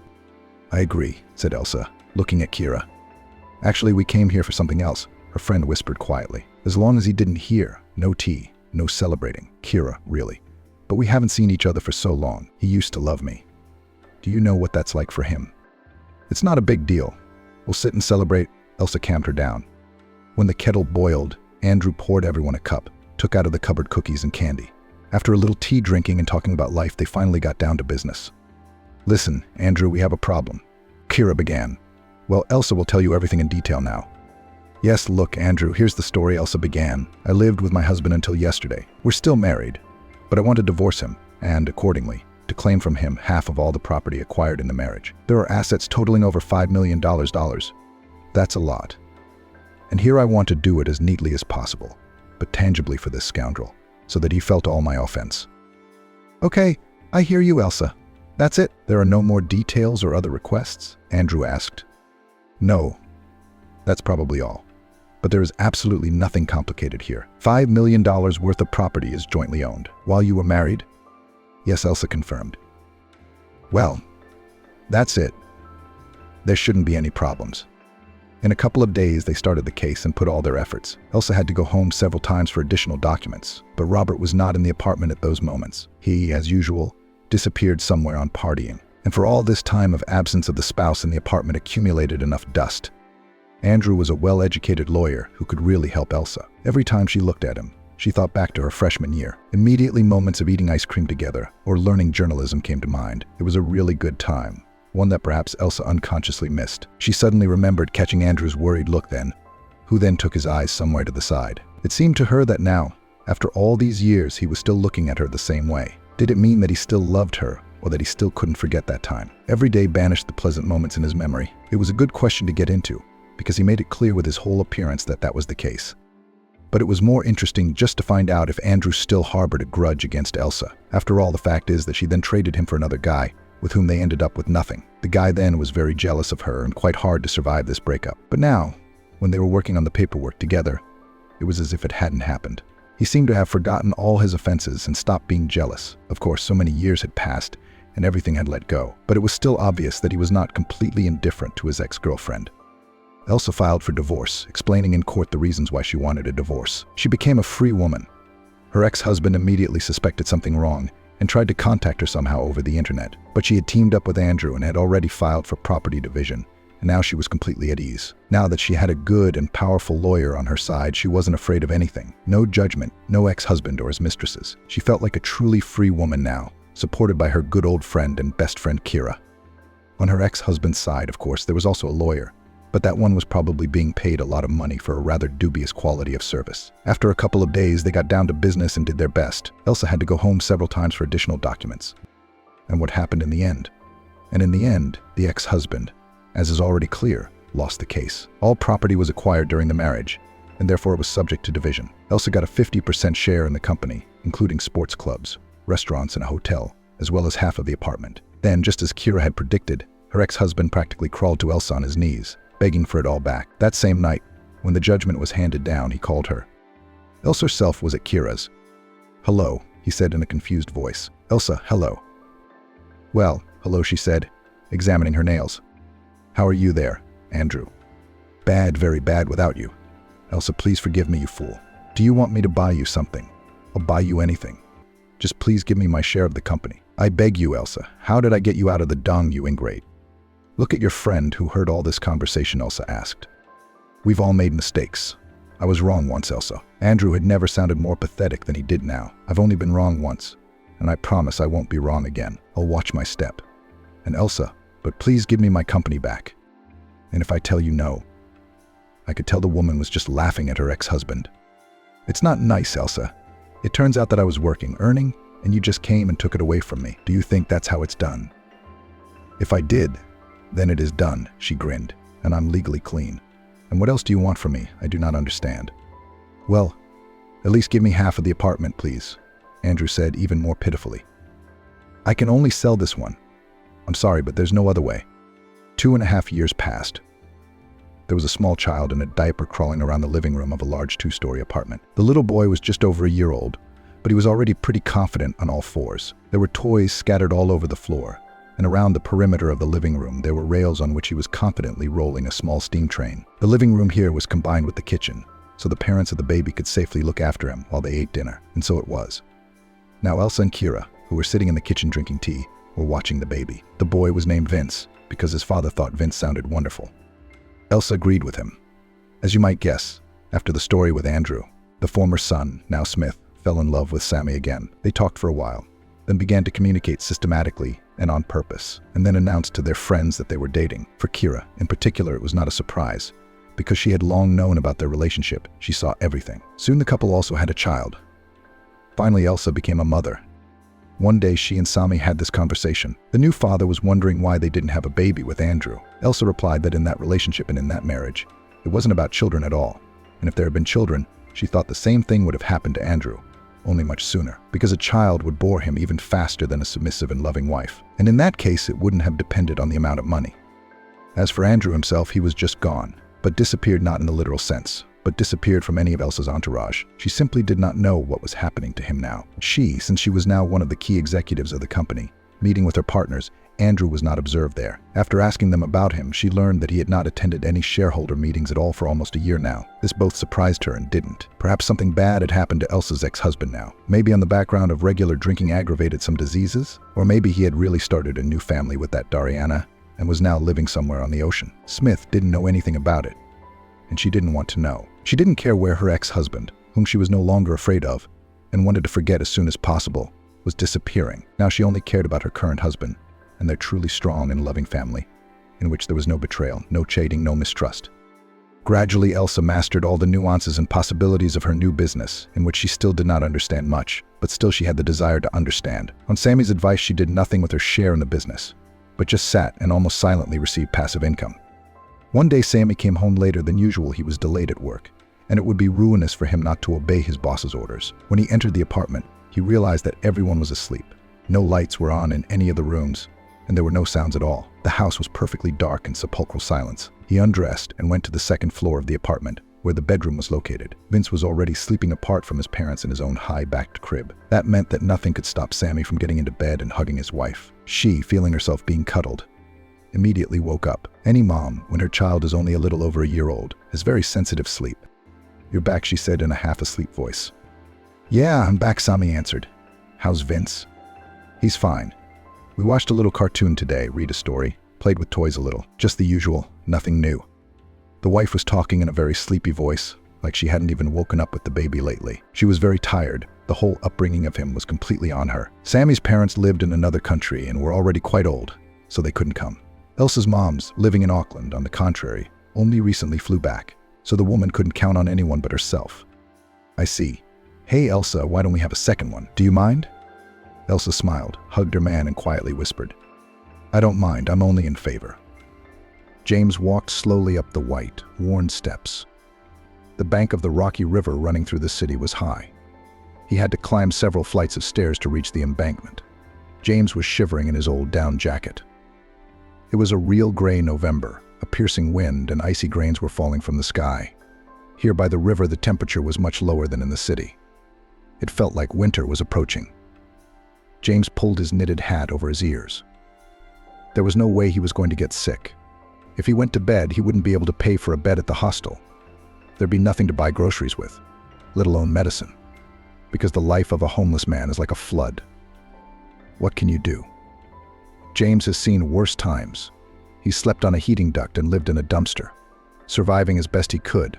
"I agree," said Elsa, looking at Kira. "Actually, we came here for something else," her friend whispered quietly. As long as he didn't hear, no tea, no celebrating. Kira, really. "But we haven't seen each other for so long. He used to love me. Do you know what that's like for him?" "It's not a big deal. We'll sit and celebrate." Elsa calmed her down. When the kettle boiled, Andrew poured everyone a cup, took out of the cupboard cookies and candy. After a little tea drinking and talking about life, they finally got down to business. "Listen, Andrew, we have a problem," Kira began. "Well, Elsa will tell you everything in detail now." "Yes, look, Andrew, here's the story," Elsa began. "I lived with my husband until yesterday. We're still married, but I want to divorce him, and, accordingly, to claim from him half of all the property acquired in the marriage. There are assets totaling over $5 million. That's a lot. And here I want to do it as neatly as possible, but tangibly for this scoundrel, so that he felt all my offense." "Okay, I hear you, Elsa. That's it? There are no more details or other requests?" Andrew asked. "No, that's probably all. But there is absolutely nothing complicated here. $5 million worth of property is jointly owned. While you were married?" "Yes," Elsa confirmed. "Well, that's it. There shouldn't be any problems." In a couple of days, they started the case and put all their efforts. Elsa had to go home several times for additional documents, but Robert was not in the apartment at those moments. He, as usual, disappeared somewhere on partying. And for all this time of absence of the spouse in the apartment accumulated enough dust. Andrew was a well-educated lawyer who could really help Elsa. Every time she looked at him, she thought back to her freshman year. Immediately, moments of eating ice cream together or learning journalism came to mind. It was a really good time, one that perhaps Elsa unconsciously missed. She suddenly remembered catching Andrew's worried look then, who then took his eyes somewhere to the side. It seemed to her that now, after all these years, he was still looking at her the same way. Did it mean that he still loved her, or that he still couldn't forget that time? Every day banished the pleasant moments in his memory. It was a good question to get into, because he made it clear with his whole appearance that that was the case. But it was more interesting just to find out if Andrew still harbored a grudge against Elsa. After all, the fact is that she then traded him for another guy, with whom they ended up with nothing. The guy then was very jealous of her and quite hard to survive this breakup. But now, when they were working on the paperwork together, it was as if it hadn't happened. He seemed to have forgotten all his offenses and stopped being jealous. Of course, so many years had passed and everything had let go, but it was still obvious that he was not completely indifferent to his ex-girlfriend. Elsa filed for divorce, explaining in court the reasons why she wanted a divorce. She became a free woman. Her ex-husband immediately suspected something wrong and tried to contact her somehow over the internet. But she had teamed up with Andrew and had already filed for property division, and now she was completely at ease. Now that she had a good and powerful lawyer on her side, she wasn't afraid of anything. No judgment, no ex-husband or his mistresses. She felt like a truly free woman now, supported by her good old friend and best friend Kira. On her ex-husband's side, of course, there was also a lawyer, but that one was probably being paid a lot of money for a rather dubious quality of service. After a couple of days, they got down to business and did their best. Elsa had to go home several times for additional documents. And what happened in the end? And in the end, the ex-husband, as is already clear, lost the case. All property was acquired during the marriage, and therefore it was subject to division. Elsa got a 50% share in the company, including sports clubs, restaurants, and a hotel, as well as half of the apartment. Then, just as Kira had predicted, her ex-husband practically crawled to Elsa on his knees, begging for it all back. That same night, when the judgment was handed down, he called her. Elsa herself was at Kira's. "Hello," he said in a confused voice. "Elsa, hello." "Well, hello," she said, examining her nails. "How are you there, Andrew?" "Bad, very bad without you." "Elsa, please forgive me, you fool. Do you want me to buy you something? I'll buy you anything. Just please give me my share of the company. I beg you, Elsa. How did I get you out of the dung, you ingrate?" "Look at your friend who heard all this conversation," Elsa asked. "We've all made mistakes. I was wrong once, Elsa." Andrew had never sounded more pathetic than he did now. "I've only been wrong once, and I promise I won't be wrong again. I'll watch my step. And Elsa, but please give me my company back. And if I tell you no," I could tell the woman was just laughing at her ex-husband. "It's not nice, Elsa. It turns out that I was working, earning, and you just came and took it away from me. Do you think that's how it's done?" "If I did, then it is done," she grinned, "and I'm legally clean. And what else do you want from me? I do not understand." "Well, at least give me half of the apartment, please," Andrew said even more pitifully. "I can only sell this one. I'm sorry, but there's no other way." 2.5 years passed. There was a small child in a diaper crawling around the living room of a large 2-story apartment. The little boy was just over a year old, but he was already pretty confident on all fours. There were toys scattered all over the floor, and around the perimeter of the living room there were rails on which he was confidently rolling a small steam train. The living room here was combined with the kitchen, so the parents of the baby could safely look after him while they ate dinner, and so it was. Now Elsa and Kira, who were sitting in the kitchen drinking tea, were watching the baby. The boy was named Vince, because his father thought Vince sounded wonderful. Elsa agreed with him. As you might guess, after the story with Andrew, the former son, now Smith, fell in love with Sammy again. They talked for a while, then began to communicate systematically and on purpose, and then announced to their friends that they were dating. For Kira, in particular, it was not a surprise. Because she had long known about their relationship, she saw everything. Soon the couple also had a child. Finally, Elsa became a mother. One day, she and Sami had this conversation. The new father was wondering why they didn't have a baby with Andrew. Elsa replied that in that relationship and in that marriage, it wasn't about children at all. And if there had been children, she thought the same thing would have happened to Andrew, only much sooner, because a child would bore him even faster than a submissive and loving wife. And in that case, it wouldn't have depended on the amount of money. As for Andrew himself, he was just gone, but disappeared not in the literal sense, but disappeared from any of Elsa's entourage. She simply did not know what was happening to him now. She, since she was now one of the key executives of the company, meeting with her partners, Andrew was not observed there. After asking them about him, she learned that he had not attended any shareholder meetings at all for almost a year now. This both surprised her and didn't. Perhaps something bad had happened to Elsa's ex-husband now. Maybe on the background of regular drinking aggravated some diseases? Or maybe he had really started a new family with that Dariana and was now living somewhere on the ocean. Smith didn't know anything about it, and she didn't want to know. She didn't care where her ex-husband, whom she was no longer afraid of and wanted to forget as soon as possible, was disappearing. Now she only cared about her current husband and their truly strong and loving family, in which there was no betrayal, no cheating, no mistrust. Gradually, Elsa mastered all the nuances and possibilities of her new business, in which she still did not understand much, but still she had the desire to understand. On Sammy's advice, she did nothing with her share in the business, but just sat and almost silently received passive income. One day, Sammy came home later than usual. He was delayed at work, and it would be ruinous for him not to obey his boss's orders. When he entered the apartment, he realized that everyone was asleep. No lights were on in any of the rooms, and there were no sounds at all. The house was perfectly dark in sepulchral silence. He undressed and went to the second floor of the apartment, where the bedroom was located. Vince was already sleeping apart from his parents in his own high-backed crib. That meant that nothing could stop Sammy from getting into bed and hugging his wife. She, feeling herself being cuddled, immediately woke up. Any mom, when her child is only a little over a year old, has very sensitive sleep. "You're back," she said in a half-asleep voice. "Yeah, I'm back," Sammy answered. "How's Vince?" "He's fine. We watched a little cartoon today, read a story, played with toys a little. Just the usual, nothing new." The wife was talking in a very sleepy voice, like she hadn't even woken up with the baby lately. She was very tired. The whole upbringing of him was completely on her. Sammy's parents lived in another country and were already quite old, so they couldn't come. Elsa's moms, living in Auckland, on the contrary, only recently flew back, so the woman couldn't count on anyone but herself. "I see. Hey Elsa, why don't we have a second one? Do you mind?" Elsa smiled, hugged her man, and quietly whispered, "I don't mind, I'm only in favor." James walked slowly up the white, worn steps. The bank of the rocky river running through the city was high. He had to climb several flights of stairs to reach the embankment. James was shivering in his old down jacket. It was a real gray November. A piercing wind and icy grains were falling from the sky. Here by the river, the temperature was much lower than in the city. It felt like winter was approaching. James pulled his knitted hat over his ears. There was no way he was going to get sick. If he went to bed, he wouldn't be able to pay for a bed at the hostel. There'd be nothing to buy groceries with, let alone medicine, because the life of a homeless man is like a flood. What can you do? James has seen worse times. He slept on a heating duct and lived in a dumpster, surviving as best he could,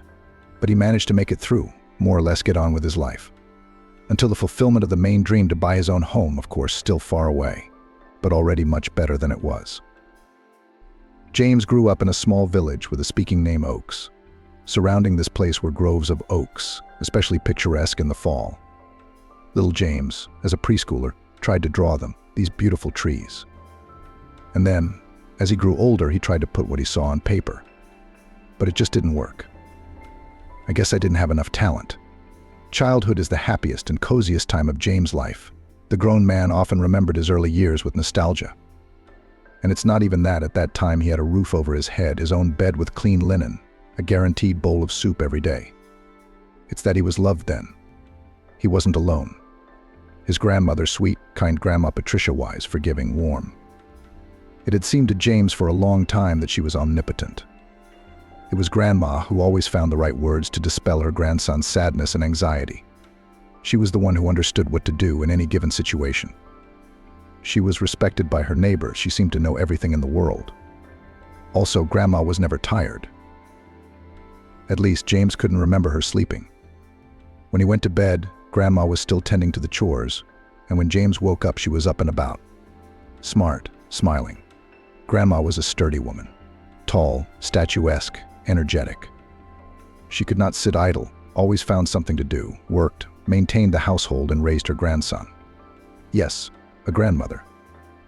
but he managed to make it through, more or less get on with his life. Until the fulfillment of the main dream to buy his own home, of course, still far away, but already much better than it was. James grew up in a small village with a speaking name Oaks. Surrounding this place were groves of oaks, especially picturesque in the fall. Little James, as a preschooler, tried to draw them, these beautiful trees. And then, as he grew older, he tried to put what he saw on paper. But it just didn't work. I guess I didn't have enough talent. Childhood is the happiest and coziest time of James' life. The grown man often remembered his early years with nostalgia. And it's not even that. At that time he had a roof over his head, his own bed with clean linen, a guaranteed bowl of soup every day. It's that he was loved then. He wasn't alone. His grandmother, sweet, kind Grandma Patricia, wise, forgiving, warm. It had seemed to James for a long time that she was omnipotent. It was Grandma who always found the right words to dispel her grandson's sadness and anxiety. She was the one who understood what to do in any given situation. She was respected by her neighbors. She seemed to know everything in the world. Also, Grandma was never tired. At least, James couldn't remember her sleeping. When he went to bed, Grandma was still tending to the chores, and when James woke up, she was up and about. Smart, smiling. Grandma was a sturdy woman. Tall, statuesque, energetic. She could not sit idle, always found something to do, worked, maintained the household, and raised her grandson. Yes, a grandmother.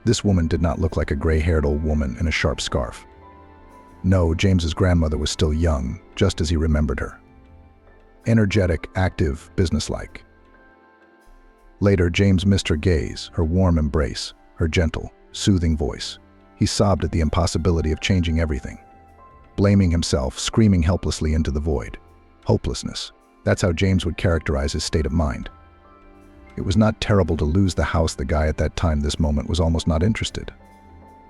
This woman did not look like a gray-haired old woman in a sharp scarf. No, James's grandmother was still young, just as he remembered her. Energetic, active, businesslike. Later, James missed her gaze, her warm embrace, her gentle, soothing voice. He sobbed at the impossibility of changing everything. Blaming himself, screaming helplessly into the void. Hopelessness. That's how James would characterize his state of mind. It was not terrible to lose the house. The guy at that time, this moment, was almost not interested.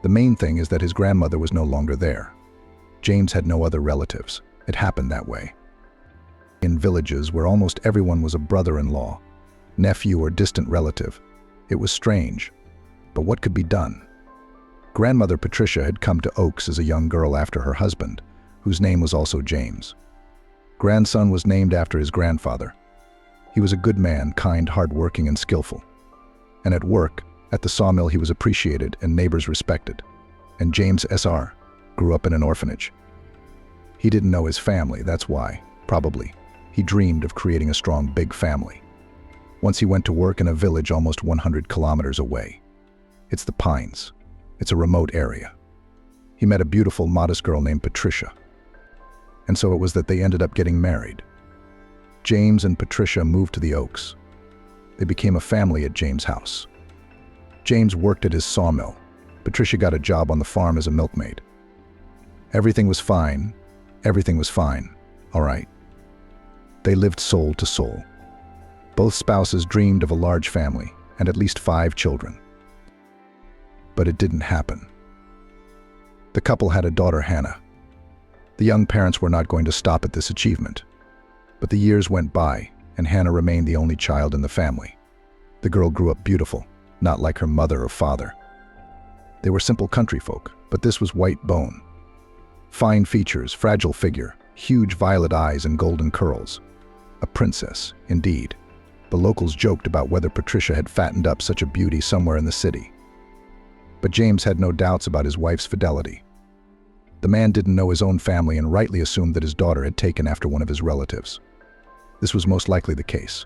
The main thing is that his grandmother was no longer there. James had no other relatives. It happened that way. In villages where almost everyone was a brother-in-law, nephew, or distant relative, it was strange. But what could be done? Grandmother Patricia had come to Oaks as a young girl after her husband, whose name was also James. Grandson was named after his grandfather. He was a good man, kind, hard-working, and skillful. And at work, at the sawmill, he was appreciated and neighbors respected. And James S.R. grew up in an orphanage. He didn't know his family, that's why, probably, he dreamed of creating a strong, big family. Once he went to work in a village almost 100 kilometers away. It's the Pines. It's a remote area. He met a beautiful, modest girl named Patricia. And so it was that they ended up getting married. James and Patricia moved to the Oaks. They became a family at James' house. James worked at his sawmill, Patricia got a job on the farm as a milkmaid. Everything was fine. Everything was fine. All right. They lived soul to soul. Both spouses dreamed of a large family and at least 5 children. But it didn't happen. The couple had a daughter, Hannah. The young parents were not going to stop at this achievement. But the years went by, and Hannah remained the only child in the family. The girl grew up beautiful, not like her mother or father. They were simple country folk, but this was white bone. Fine features, fragile figure, huge violet eyes and golden curls. A princess, indeed. The locals joked about whether Patricia had fattened up such a beauty somewhere in the city. But James had no doubts about his wife's fidelity. The man didn't know his own family and rightly assumed that his daughter had taken after one of his relatives. This was most likely the case.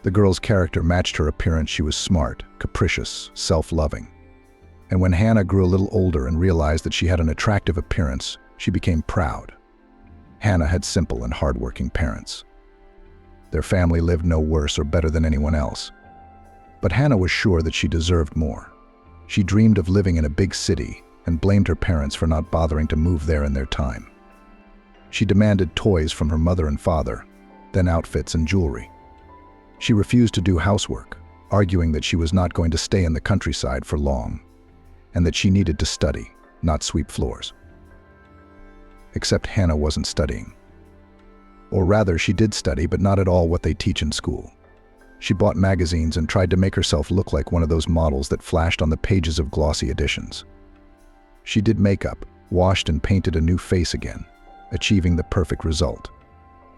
The girl's character matched her appearance. She was smart, capricious, self-loving. And when Hannah grew a little older and realized that she had an attractive appearance, she became proud. Hannah had simple and hardworking parents. Their family lived no worse or better than anyone else. But Hannah was sure that she deserved more. She dreamed of living in a big city and blamed her parents for not bothering to move there in their time. She demanded toys from her mother and father, then outfits and jewelry. She refused to do housework, arguing that she was not going to stay in the countryside for long, and that she needed to study, not sweep floors. Except Hannah wasn't studying. Or rather, she did study, but not at all what they teach in school. She bought magazines and tried to make herself look like one of those models that flashed on the pages of glossy editions. She did makeup, washed and painted a new face again, achieving the perfect result.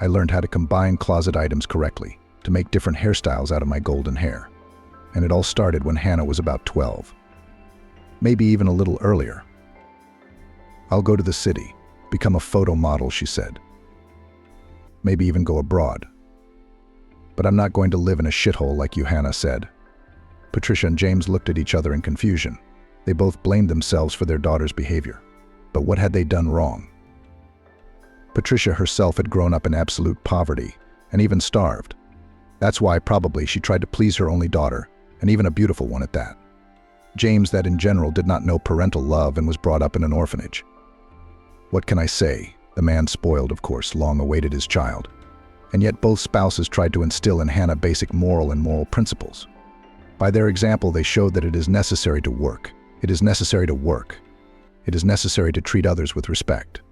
I learned how to combine closet items correctly, to make different hairstyles out of my golden hair. And it all started when Hannah was about 12. Maybe even a little earlier. I'll go to the city, become a photo model, she said. Maybe even go abroad. But I'm not going to live in a shithole like you, Hannah said. Patricia and James looked at each other in confusion. They both blamed themselves for their daughter's behavior. But what had they done wrong? Patricia herself had grown up in absolute poverty, and even starved. That's why probably she tried to please her only daughter, and even a beautiful one at that. James, that in general did not know parental love and was brought up in an orphanage. What can I say? The man, spoiled, of course, long awaited his child. And yet both spouses tried to instill in Hannah basic moral principles. By their example, they showed that it is necessary to work. It is necessary to work. It is necessary to treat others with respect.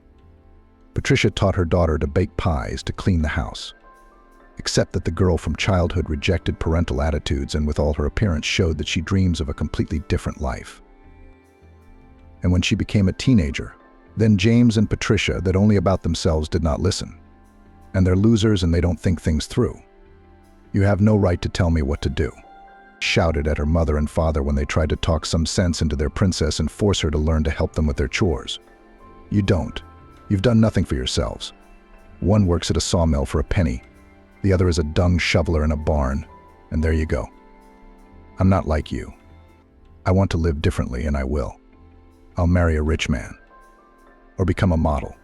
Patricia taught her daughter to bake pies, to clean the house. Except that the girl from childhood rejected parental attitudes and with all her appearance showed that she dreams of a completely different life. And when she became a teenager, then James and Patricia, that only about themselves, did not listen. And they're losers and they don't think things through. You have no right to tell me what to do. Shouted at her mother and father when they tried to talk some sense into their princess and force her to learn to help them with their chores. You don't. You've done nothing for yourselves. One works at a sawmill for a penny. The other is a dung shoveler in a barn. And there you go. I'm not like you. I want to live differently, and I will. I'll marry a rich man. Or become a model.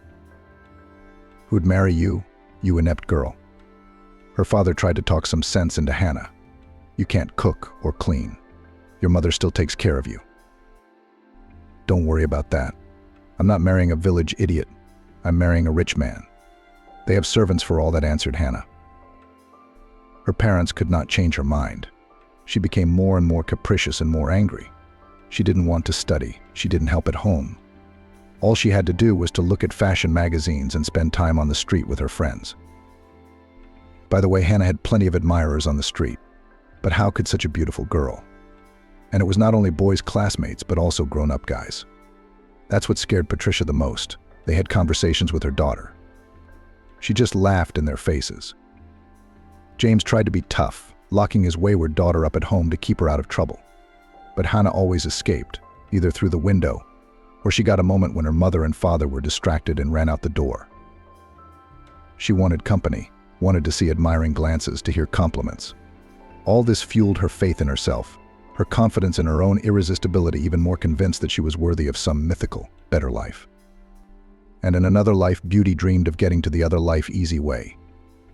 Who'd marry you, you inept girl? Her father tried to talk some sense into Hannah. You can't cook or clean. Your mother still takes care of you. Don't worry about that. I'm not marrying a village idiot. I'm marrying a rich man. They have servants for all that, answered Hannah. Her parents could not change her mind. She became more and more capricious and more angry. She didn't want to study. She didn't help at home. All she had to do was to look at fashion magazines and spend time on the street with her friends. By the way, Hannah had plenty of admirers on the street. But how could such a beautiful girl? And it was not only boys' classmates, but also grown-up guys. That's what scared Patricia the most. They had conversations with her daughter. She just laughed in their faces. James tried to be tough, locking his wayward daughter up at home to keep her out of trouble. But Hannah always escaped, either through the window, or she got a moment when her mother and father were distracted and ran out the door. She wanted company, wanted to see admiring glances, to hear compliments. All this fueled her faith in herself, her confidence in her own irresistibility, even more convinced that she was worthy of some mythical, better life. And in another life, Beauty dreamed of getting to the other life easy way.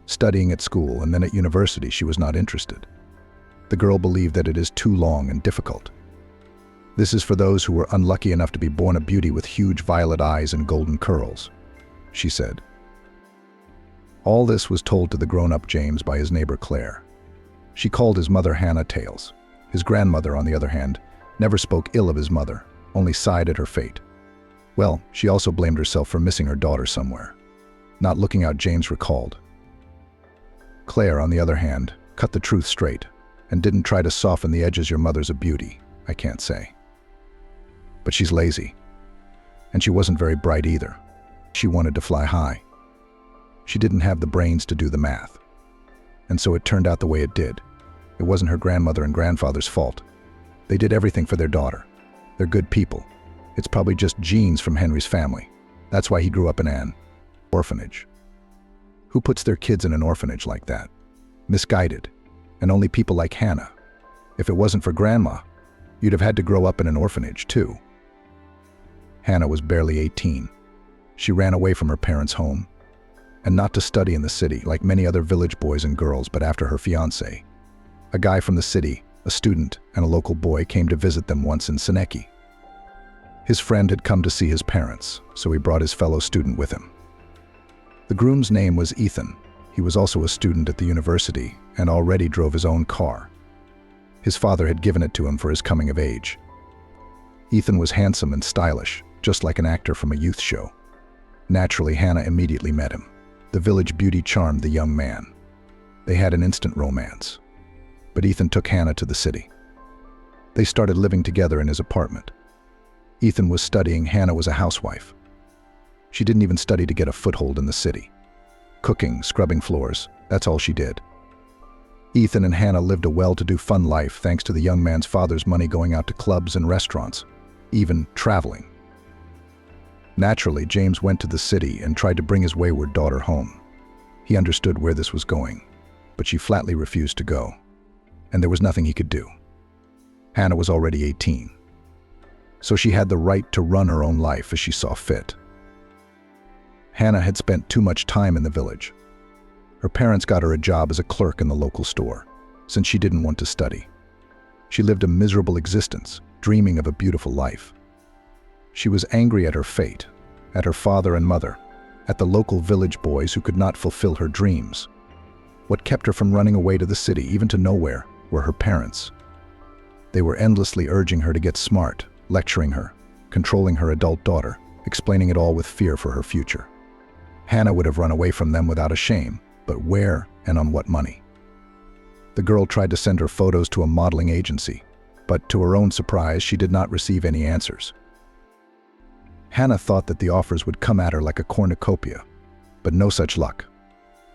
Studying at school and then at university, she was not interested. The girl believed that it is too long and difficult. This is for those who were unlucky enough to be born a beauty with huge violet eyes and golden curls," she said. All this was told to the grown-up James by his neighbor Claire. She called his mother Hannah tales. His grandmother, on the other hand, never spoke ill of his mother, only sighed at her fate. Well, she also blamed herself for missing her daughter somewhere. Not looking out, James recalled. Claire, on the other hand, cut the truth straight and didn't try to soften the edges. "Your mother's a beauty, I can't say. But she's lazy. And she wasn't very bright either. She wanted to fly high. She didn't have the brains to do the math. And so it turned out the way it did. It wasn't her grandmother and grandfather's fault. They did everything for their daughter. They're good people. It's probably just genes from Henry's family. That's why he grew up in an orphanage." Who puts their kids in an orphanage like that? Misguided. And only people like Hannah. If it wasn't for Grandma, you'd have had to grow up in an orphanage too. Hannah was barely 18. She ran away from her parents' home. And not to study in the city, like many other village boys and girls, but after her fiancé. A guy from the city, a student, and a local boy came to visit them once in Seneki. His friend had come to see his parents, so he brought his fellow student with him. The groom's name was Ethan. He was also a student at the university and already drove his own car. His father had given it to him for his coming of age. Ethan was handsome and stylish, just like an actor from a youth show. Naturally, Hannah immediately met him. The village beauty charmed the young man. They had an instant romance. But Ethan took Hannah to the city. They started living together in his apartment. Ethan was studying, Hannah was a housewife. She didn't even study to get a foothold in the city. Cooking, scrubbing floors, that's all she did. Ethan and Hannah lived a well-to-do fun life thanks to the young man's father's money going out to clubs and restaurants, even traveling. Naturally, James went to the city and tried to bring his wayward daughter home. He understood where this was going, but she flatly refused to go, and there was nothing he could do. Hannah was already 18, so she had the right to run her own life as she saw fit. Hannah had spent too much time in the village. Her parents got her a job as a clerk in the local store, since she didn't want to study. She lived a miserable existence, dreaming of a beautiful life. She was angry at her fate, at her father and mother, at the local village boys who could not fulfill her dreams. What kept her from running away to the city, even to nowhere, were her parents. They were endlessly urging her to get smart, lecturing her, controlling her adult daughter, explaining it all with fear for her future. Hannah would have run away from them without a shame, but where and on what money? The girl tried to send her photos to a modeling agency, but to her own surprise, she did not receive any answers. Hannah thought that the offers would come at her like a cornucopia, but no such luck.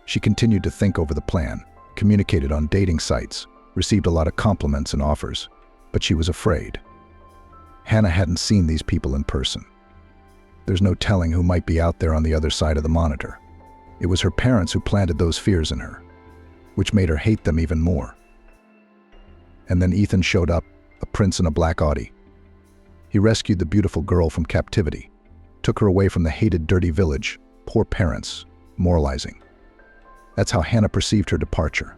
She continued to think over the plan, communicated on dating sites, received a lot of compliments and offers, but she was afraid. Hannah hadn't seen these people in person. There's no telling who might be out there on the other side of the monitor. It was her parents who planted those fears in her, which made her hate them even more. And then Ethan showed up, a prince in a black Audi. He rescued the beautiful girl from captivity, took her away from the hated, dirty village, poor parents, moralizing. That's how Hannah perceived her departure.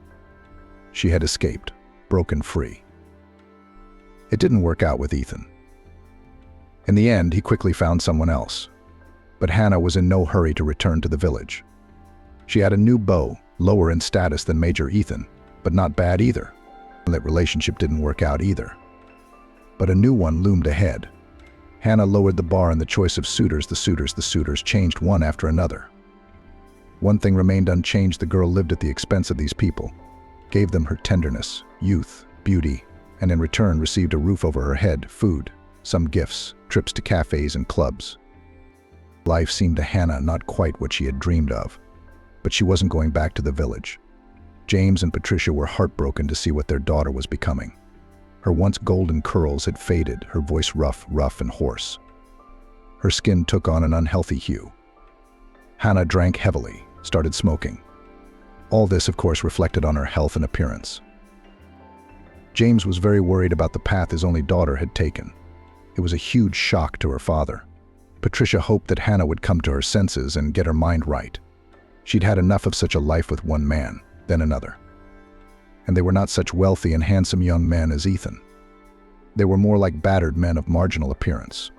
She had escaped, broken free. It didn't work out with Ethan. In the end, he quickly found someone else. But Hannah was in no hurry to return to the village. She had a new beau, lower in status than Major Ethan, but not bad either. That relationship didn't work out either. But a new one loomed ahead. Hannah lowered the bar in the choice of suitors. The suitors changed one after another. One thing remained unchanged: the girl lived at the expense of these people, gave them her tenderness, youth, beauty, and in return received a roof over her head, food, some gifts, trips to cafes and clubs. Life seemed to Hannah not quite what she had dreamed of, but she wasn't going back to the village. James and Patricia were heartbroken to see what their daughter was becoming. Her once golden curls had faded, her voice rough and hoarse. Her skin took on an unhealthy hue. Hannah drank heavily, started smoking. All this, of course, reflected on her health and appearance. James was very worried about the path his only daughter had taken. It was a huge shock to her father. Patricia hoped that Hannah would come to her senses and get her mind right. She'd had enough of such a life with one man, then another. And they were not such wealthy and handsome young men as Ethan. They were more like battered men of marginal appearance.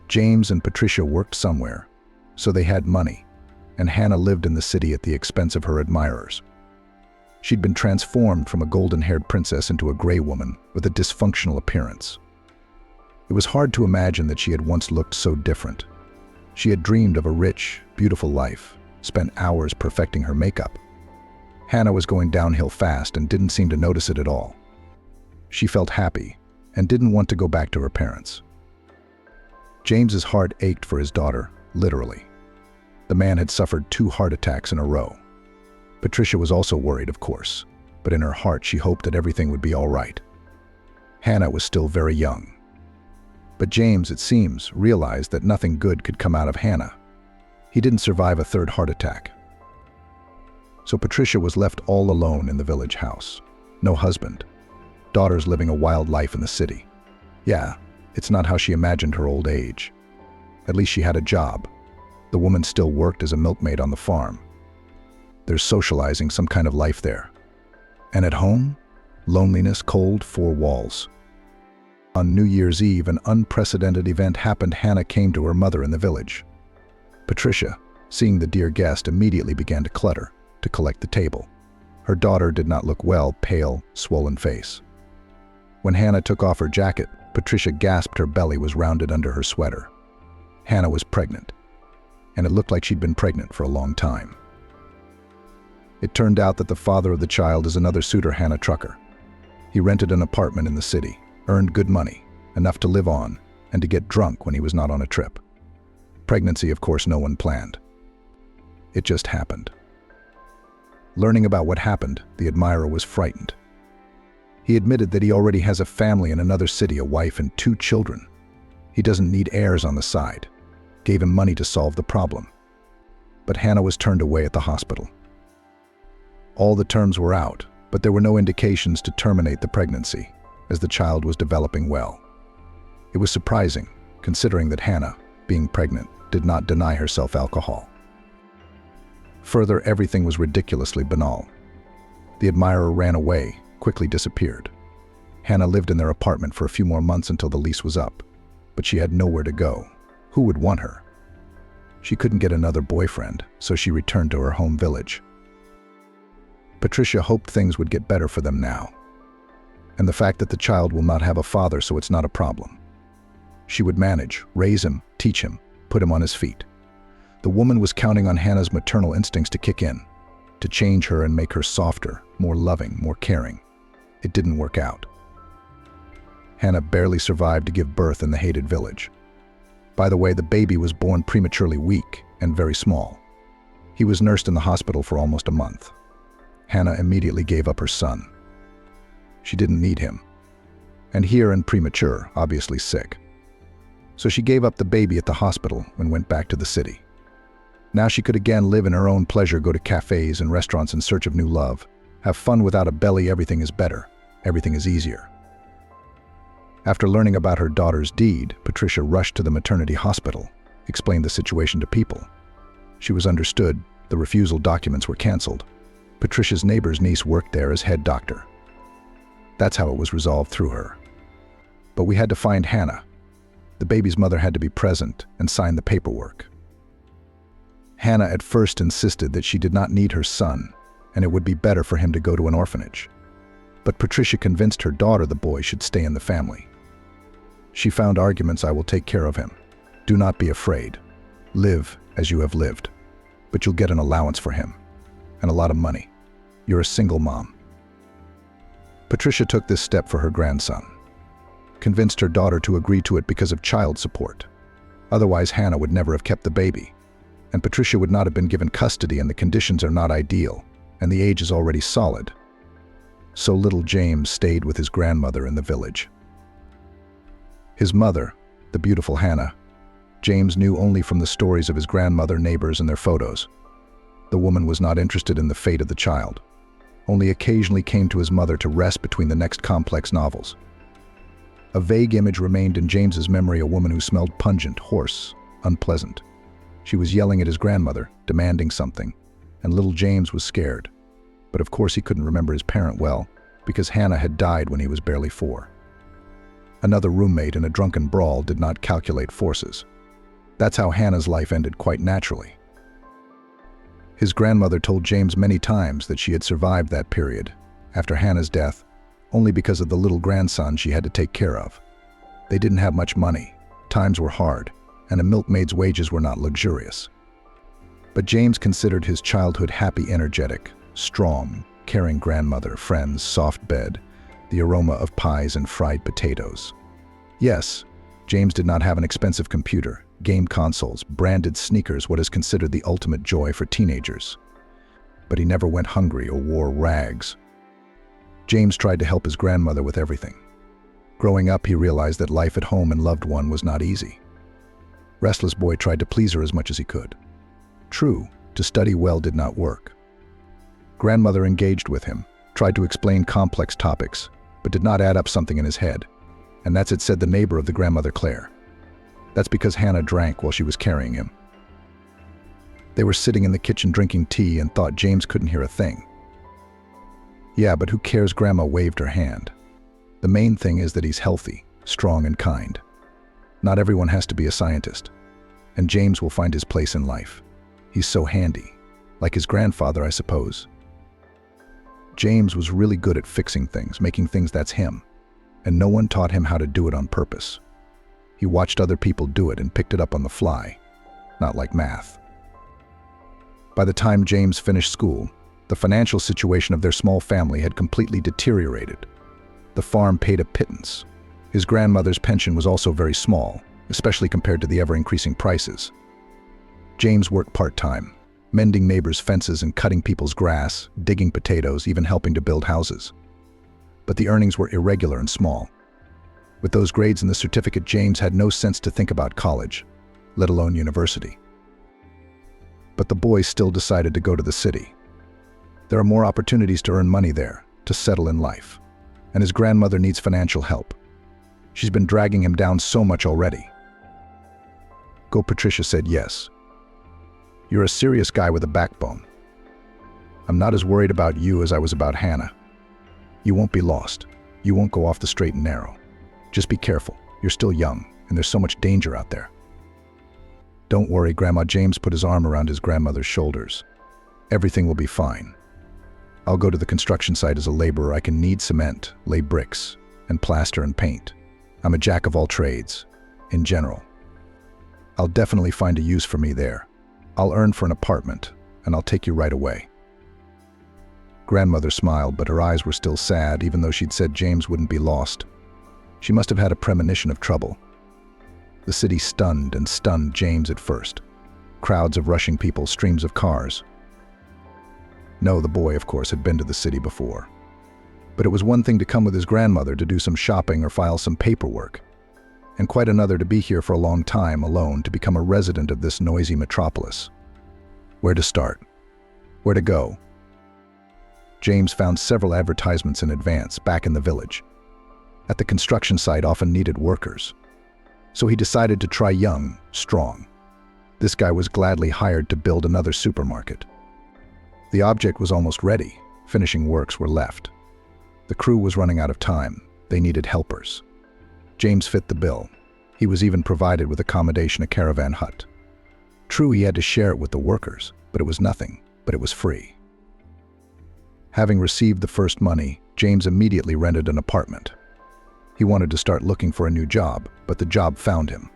James and Patricia worked somewhere, so they had money, and Hannah lived in the city at the expense of her admirers. She'd been transformed from a golden-haired princess into a gray woman with a dysfunctional appearance. It was hard to imagine that she had once looked so different. She had dreamed of a rich, beautiful life, spent hours perfecting her makeup. Hannah was going downhill fast and didn't seem to notice it at all. She felt happy and didn't want to go back to her parents. James's heart ached for his daughter, literally. The man had suffered 2 heart attacks in a row. Patricia was also worried, of course, but in her heart she hoped that everything would be all right. Hannah was still very young. But James, it seems, realized that nothing good could come out of Hannah. He didn't survive a 3rd heart attack. So Patricia was left all alone in the village house. No husband. Daughters living a wild life in the city. Yeah, it's not how she imagined her old age. At least she had a job. The woman still worked as a milkmaid on the farm. There's socializing, some kind of life there. And at home? Loneliness, cold, 4 walls. On New Year's Eve, an unprecedented event happened. Hannah came to her mother in the village. Patricia, seeing the dear guest, immediately began to clutter, to collect the table. Her daughter did not look well, pale, swollen face. When Hannah took off her jacket, Patricia gasped. Her belly was rounded under her sweater. Hannah was pregnant, and it looked like she'd been pregnant for a long time. It turned out that the father of the child is another suitor, Hannah Trucker. He rented an apartment in the city, earned good money, enough to live on, and to get drunk when he was not on a trip. Pregnancy, of course, no one planned. It just happened. Learning about what happened, the admirer was frightened. He admitted that he already has a family in another city, a wife and 2 children. He doesn't need heirs on the side. Gave him money to solve the problem. But Hannah was turned away at the hospital. All the terms were out, but there were no indications to terminate the pregnancy, as the child was developing well. It was surprising, considering that Hannah, being pregnant, did not deny herself alcohol. Further, everything was ridiculously banal. The admirer ran away, quickly disappeared. Hannah lived in their apartment for a few more months until the lease was up, but she had nowhere to go. Who would want her? She couldn't get another boyfriend, so she returned to her home village. Patricia hoped things would get better for them now, and the fact that the child will not have a father, so it's not a problem. She would manage, raise him, teach him, put him on his feet. The woman was counting on Hannah's maternal instincts to kick in, to change her and make her softer, more loving, more caring. It didn't work out. Hannah barely survived to give birth in the hated village. By the way, the baby was born prematurely weak and very small. He was nursed in the hospital for almost a month. Hannah immediately gave up her son. She didn't need him. And here and premature, obviously sick. So she gave up the baby at the hospital and went back to the city. Now she could again live in her own pleasure, go to cafes and restaurants in search of new love, have fun without a belly. Everything is better. Everything is easier. After learning about her daughter's deed, Patricia rushed to the maternity hospital, explained the situation to people. She was understood. The refusal documents were canceled. Patricia's neighbor's niece worked there as head doctor. That's how it was resolved through her. But we had to find Hannah. The baby's mother had to be present and sign the paperwork. Hannah at first insisted that she did not need her son, and it would be better for him to go to an orphanage. But Patricia convinced her daughter the boy should stay in the family. She found arguments. I will take care of him. Do not be afraid. Live as you have lived. But you'll get an allowance for him, and a lot of money. You're a single mom. Patricia took this step for her grandson. Convinced her daughter to agree to it because of child support. Otherwise, Hannah would never have kept the baby. And Patricia would not have been given custody, and the conditions are not ideal, and the age is already solid. So little James stayed with his grandmother in the village. His mother, the beautiful Hannah, James knew only from the stories of his grandmother, neighbors, and their photos. The woman was not interested in the fate of the child, only occasionally came to his mother to rest between the next complex novels. A vague image remained in James's memory, a woman who smelled pungent, hoarse, unpleasant. She was yelling at his grandmother, demanding something, and little James was scared. But of course he couldn't remember his parent well, because Hannah had died when he was barely 4. Another roommate in a drunken brawl did not calculate forces. That's how Hannah's life ended quite naturally. His grandmother told James many times that she had survived that period, after Hannah's death, only because of the little grandson she had to take care of. They didn't have much money, times were hard, and a milkmaid's wages were not luxurious. But James considered his childhood happy, energetic, strong, caring grandmother, friends, soft bed, the aroma of pies and fried potatoes. Yes, James did not have an expensive computer, game consoles, branded sneakers, what is considered the ultimate joy for teenagers. But he never went hungry or wore rags. James tried to help his grandmother with everything. Growing up, he realized that life at home and loved one was not easy. Restless boy tried to please her as much as he could. True, to study well did not work. Grandmother engaged with him, tried to explain complex topics, but did not add up something in his head. And that's it, said the neighbor of the grandmother, Claire. That's because Hannah drank while she was carrying him. They were sitting in the kitchen drinking tea and thought James couldn't hear a thing. Yeah, but who cares? Grandma waved her hand. The main thing is that he's healthy, strong and kind. Not everyone has to be a scientist. And James will find his place in life. He's so handy. Like his grandfather, I suppose. James was really good at fixing things, making things, that's him. And no one taught him how to do it on purpose. He watched other people do it and picked it up on the fly. Not like math. By the time James finished school, the financial situation of their small family had completely deteriorated. The farm paid a pittance. His grandmother's pension was also very small, especially compared to the ever-increasing prices. James worked part-time, mending neighbors' fences and cutting people's grass, digging potatoes, even helping to build houses. But the earnings were irregular and small. With those grades and the certificate, James had no sense to think about college, let alone university. But the boy still decided to go to the city. There are more opportunities to earn money there, to settle in life. And his grandmother needs financial help. She's been dragging him down so much already. Go, Patricia said yes. You're a serious guy with a backbone. I'm not as worried about you as I was about Hannah. You won't be lost. You won't go off the straight and narrow. Just be careful. You're still young, and there's so much danger out there. Don't worry, Grandma. James put his arm around his grandmother's shoulders. Everything will be fine. I'll go to the construction site as a laborer. I can knead cement, lay bricks, and plaster and paint. I'm a jack of all trades, in general. I'll definitely find a use for me there. I'll earn for an apartment, and I'll take you right away. Grandmother smiled, but her eyes were still sad, even though she'd said James wouldn't be lost. She must have had a premonition of trouble. The city stunned James at first. Crowds of rushing people, streams of cars. No, the boy, of course, had been to the city before. But it was one thing to come with his grandmother to do some shopping or file some paperwork, and quite another to be here for a long time alone, to become a resident of this noisy metropolis. Where to start? Where to go? James found several advertisements in advance back in the village. At the construction site often needed workers. So he decided to try young, strong. This guy was gladly hired to build another supermarket. The object was almost ready. Finishing works were left. The crew was running out of time. They needed helpers. James fit the bill. He was even provided with accommodation, a caravan hut. True, he had to share it with the workers, but it was nothing, but it was free. Having received the first money, James immediately rented an apartment. He wanted to start looking for a new job, but the job found him.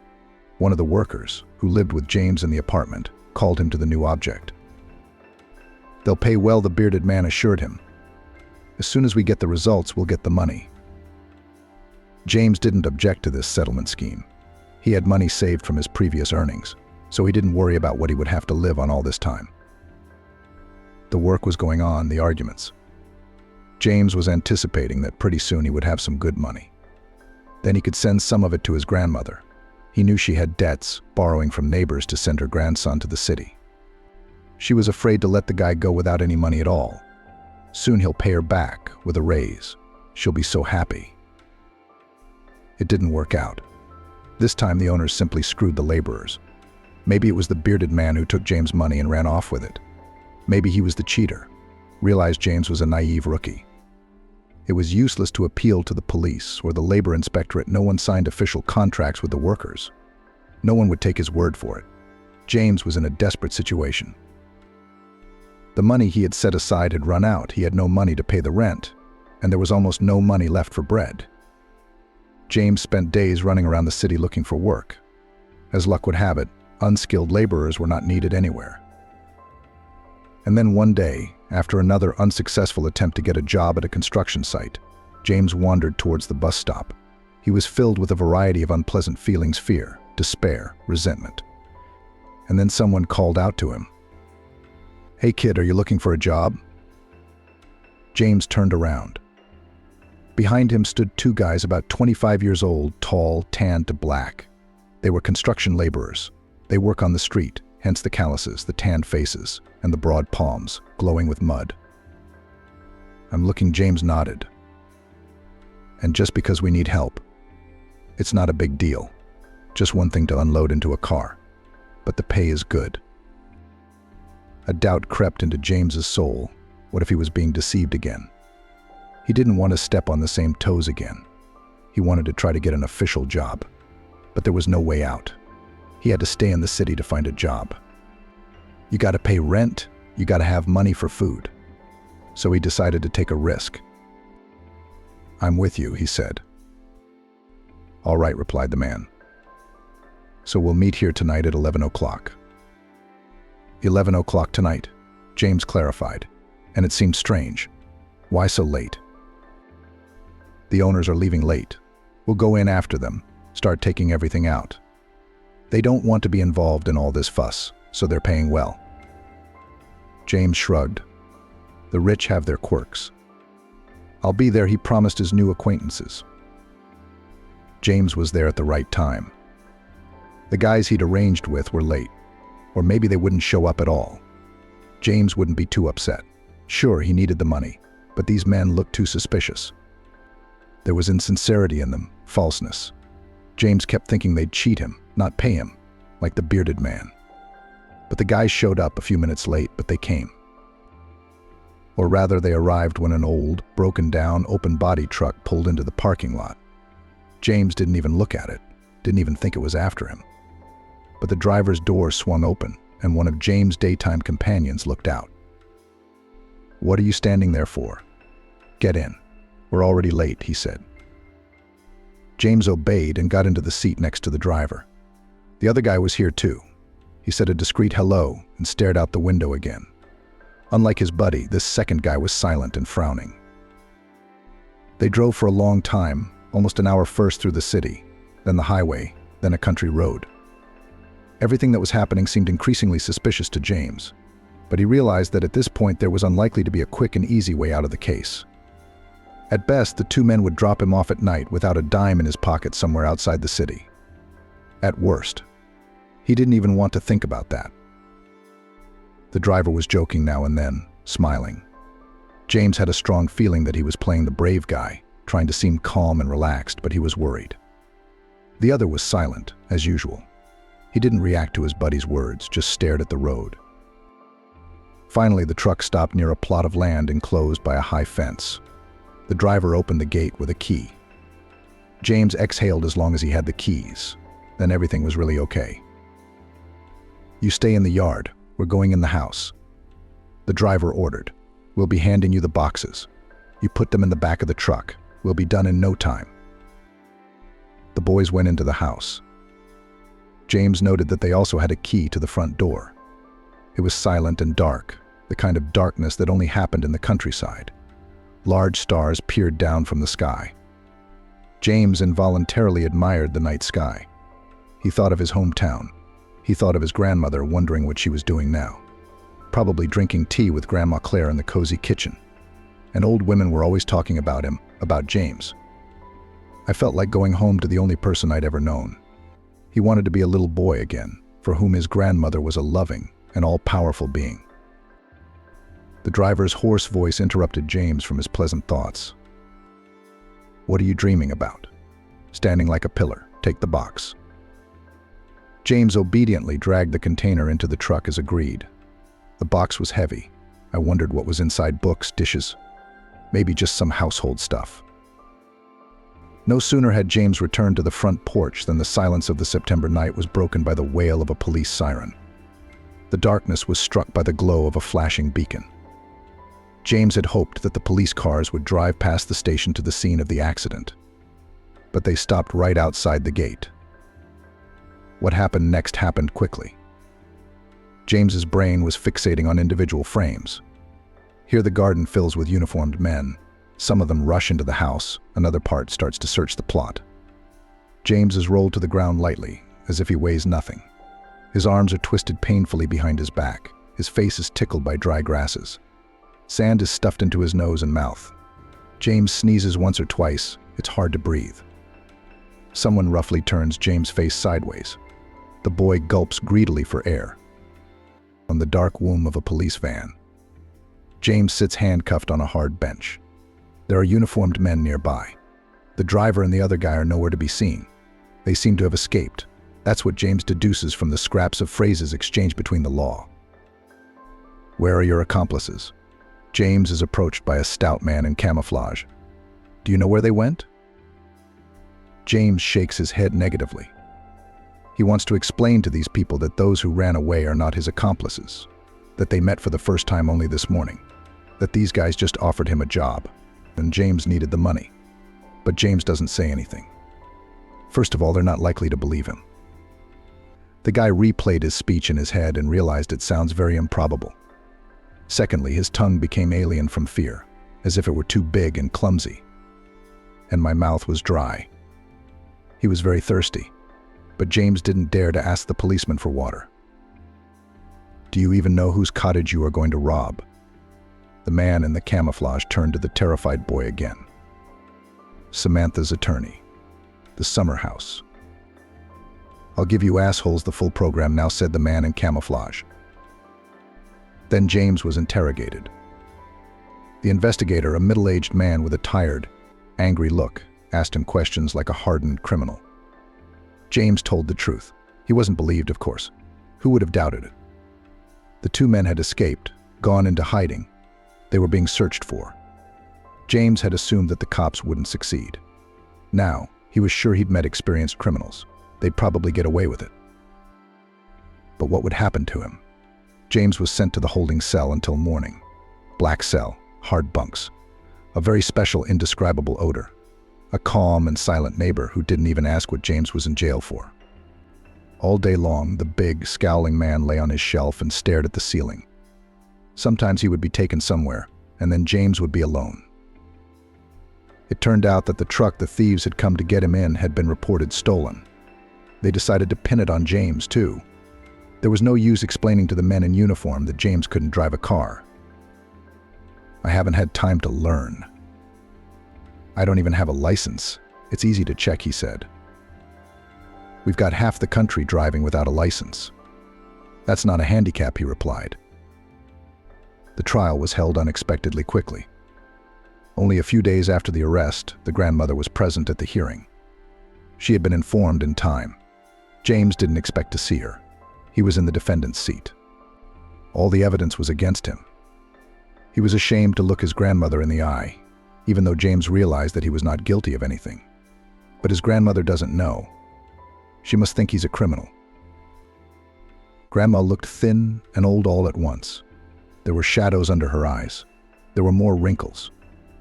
One of the workers, who lived with James in the apartment, called him to the new object. They'll pay well, the bearded man assured him. As soon as we get the results, we'll get the money. James didn't object to this settlement scheme. He had money saved from his previous earnings, so he didn't worry about what he would have to live on all this time. The work was going on, the arguments. James was anticipating that pretty soon he would have some good money. Then he could send some of it to his grandmother. He knew she had debts, borrowing from neighbors to send her grandson to the city. She was afraid to let the guy go without any money at all. Soon he'll pay her back with a raise. She'll be so happy. It didn't work out. This time the owners simply screwed the laborers. Maybe it was the bearded man who took James' money and ran off with it. Maybe he was the cheater, realized James was a naive rookie. It was useless to appeal to the police or the labor inspectorate. No one signed official contracts with the workers. No one would take his word for it. James was in a desperate situation. The money he had set aside had run out. He had no money to pay the rent, and there was almost no money left for bread. James spent days running around the city looking for work. As luck would have it, unskilled laborers were not needed anywhere. And then one day, after another unsuccessful attempt to get a job at a construction site, James wandered towards the bus stop. He was filled with a variety of unpleasant feelings: fear, despair, resentment. And then someone called out to him. "Hey kid, are you looking for a job?" James turned around. Behind him stood two guys about 25 years old, tall, tanned to black. They were construction laborers. They work on the street, hence the calluses, the tanned faces, and the broad palms, glowing with mud. "I'm looking," James nodded. "And just because we need help. It's not a big deal. Just one thing to unload into a car. But the pay is good." A doubt crept into James's soul. What if he was being deceived again? He didn't want to step on the same toes again. He wanted to try to get an official job. But there was no way out. He had to stay in the city to find a job. You got to pay rent, you got to have money for food. So he decided to take a risk. "I'm with you," he said. "All right," replied the man. "So we'll meet here tonight at 11 o'clock. 11 o'clock tonight, James clarified, and it seemed strange. Why so late? "The owners are leaving late. We'll go in after them, start taking everything out. They don't want to be involved in all this fuss, so they're paying well." James shrugged. The rich have their quirks. "I'll be there," he promised his new acquaintances. James was there at the right time. The guys he'd arranged with were late, or maybe they wouldn't show up at all. James wouldn't be too upset. Sure, he needed the money, but these men looked too suspicious. There was insincerity in them, falseness. James kept thinking they'd cheat him, not pay him, like the bearded man. But the guys showed up a few minutes late, but they came. Or rather, they arrived when an old, broken-down, open-body truck pulled into the parking lot. James didn't even look at it, didn't even think it was after him. But the driver's door swung open, and one of James' daytime companions looked out. "What are you standing there for? Get in. We're already late," he said. James obeyed and got into the seat next to the driver. The other guy was here too. He said a discreet hello and stared out the window again. Unlike his buddy, this second guy was silent and frowning. They drove for a long time, almost an hour, first through the city, then the highway, then a country road. Everything that was happening seemed increasingly suspicious to James, but he realized that at this point there was unlikely to be a quick and easy way out of the case. At best, the two men would drop him off at night without a dime in his pocket somewhere outside the city. At worst. He didn't even want to think about that. The driver was joking now and then, smiling. James had a strong feeling that he was playing the brave guy, trying to seem calm and relaxed, but he was worried. The other was silent, as usual. He didn't react to his buddy's words, just stared at the road. Finally, the truck stopped near a plot of land enclosed by a high fence. The driver opened the gate with a key. James exhaled as long as he had the keys. Then everything was really okay. "You stay in the yard. We're going in the house." The driver ordered. "We'll be handing you the boxes. You put them in the back of the truck. We'll be done in no time." The boys went into the house. James noted that they also had a key to the front door. It was silent and dark, the kind of darkness that only happened in the countryside. Large stars peered down from the sky. James involuntarily admired the night sky. He thought of his hometown. He thought of his grandmother, wondering what she was doing now. Probably drinking tea with Grandma Claire in the cozy kitchen. And old women were always talking about him, about James. I felt like going home to the only person I'd ever known. He wanted to be a little boy again, for whom his grandmother was a loving and all-powerful being. The driver's hoarse voice interrupted James from his pleasant thoughts. "What are you dreaming about?" "Standing like a pillar. Take the box." James obediently dragged the container into the truck as agreed. The box was heavy. I wondered what was inside: books, dishes. Maybe just some household stuff. No sooner had James returned to the front porch than the silence of the September night was broken by the wail of a police siren. The darkness was struck by the glow of a flashing beacon. James had hoped that the police cars would drive past the station to the scene of the accident, but they stopped right outside the gate. What happened next happened quickly. James's brain was fixating on individual frames. Here the garden fills with uniformed men. Some of them rush into the house, another part starts to search the plot. James is rolled to the ground lightly, as if he weighs nothing. His arms are twisted painfully behind his back. His face is tickled by dry grasses. Sand is stuffed into his nose and mouth. James sneezes once or twice. It's hard to breathe. Someone roughly turns James' face sideways. The boy gulps greedily for air. On the dark womb of a police van, James sits handcuffed on a hard bench. There are uniformed men nearby. The driver and the other guy are nowhere to be seen. They seem to have escaped. That's what James deduces from the scraps of phrases exchanged between the law. Where are your accomplices? James is approached by a stout man in camouflage. Do you know where they went? James shakes his head negatively. He wants to explain to these people that those who ran away are not his accomplices, that they met for the first time only this morning, that these guys just offered him a job, and James needed the money. But James doesn't say anything. First of all, they're not likely to believe him. The guy replayed his speech in his head and realized it sounds very improbable. Secondly, his tongue became alien from fear, as if it were too big and clumsy. And my mouth was dry. He was very thirsty, but James didn't dare to ask the policeman for water. Do you even know whose cottage you are going to rob? The man in the camouflage turned to the terrified boy again. Samantha's attorney. The summer house. I'll give you assholes the full program now, said the man in camouflage. Then James was interrogated. The investigator, a middle-aged man with a tired, angry look, asked him questions like a hardened criminal. James told the truth. He wasn't believed, of course. Who would have doubted it? The two men had escaped, gone into hiding. They were being searched for. James had assumed that the cops wouldn't succeed. Now, he was sure he'd met experienced criminals. They'd probably get away with it. But what would happen to him? James was sent to the holding cell until morning. Black cell, hard bunks. A very special, indescribable odor. A calm and silent neighbor who didn't even ask what James was in jail for. All day long, the big, scowling man lay on his shelf and stared at the ceiling. Sometimes he would be taken somewhere, and then James would be alone. It turned out that the truck the thieves had come to get him in had been reported stolen. They decided to pin it on James, too. There was no use explaining to the men in uniform that James couldn't drive a car. I haven't had time to learn. I don't even have a license. It's easy to check, he said. We've got half the country driving without a license. That's not a handicap, he replied. The trial was held unexpectedly quickly. Only a few days after the arrest, the grandmother was present at the hearing. She had been informed in time. James didn't expect to see her. He was in the defendant's seat. All the evidence was against him. He was ashamed to look his grandmother in the eye, even though James realized that he was not guilty of anything. But his grandmother doesn't know. She must think he's a criminal. Grandma looked thin and old all at once. There were shadows under her eyes. There were more wrinkles.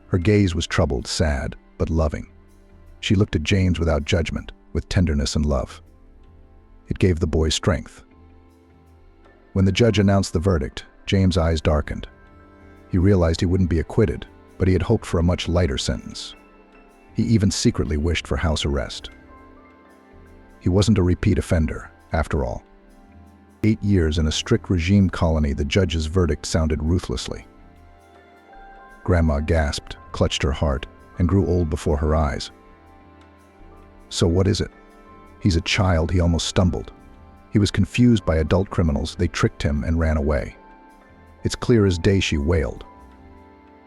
Her gaze was troubled, sad, but loving. She looked at James without judgment, with tenderness and love. It gave the boy strength. When the judge announced the verdict, James' eyes darkened. He realized he wouldn't be acquitted, but he had hoped for a much lighter sentence. He even secretly wished for house arrest. He wasn't a repeat offender, after all. 8 years in a strict regime colony, the judge's verdict sounded ruthlessly. Grandma gasped, clutched her heart, and grew old before her eyes. So what is it? He's a child, he almost stumbled. He was confused by adult criminals. They tricked him and ran away. It's clear as day, she wailed.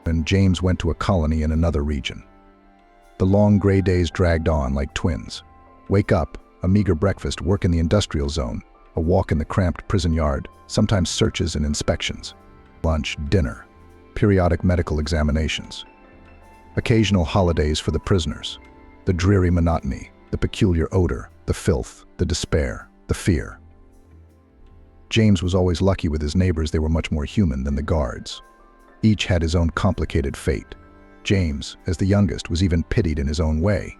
And James went to a colony in another region. The long gray days dragged on like twins. Wake up, a meager breakfast, work in the industrial zone, a walk in the cramped prison yard, sometimes searches and inspections. Lunch, dinner, periodic medical examinations. Occasional holidays for the prisoners. The dreary monotony, the peculiar odor, the filth, the despair, the fear. James was always lucky with his neighbors. They were much more human than the guards. Each had his own complicated fate. James, as the youngest, was even pitied in his own way.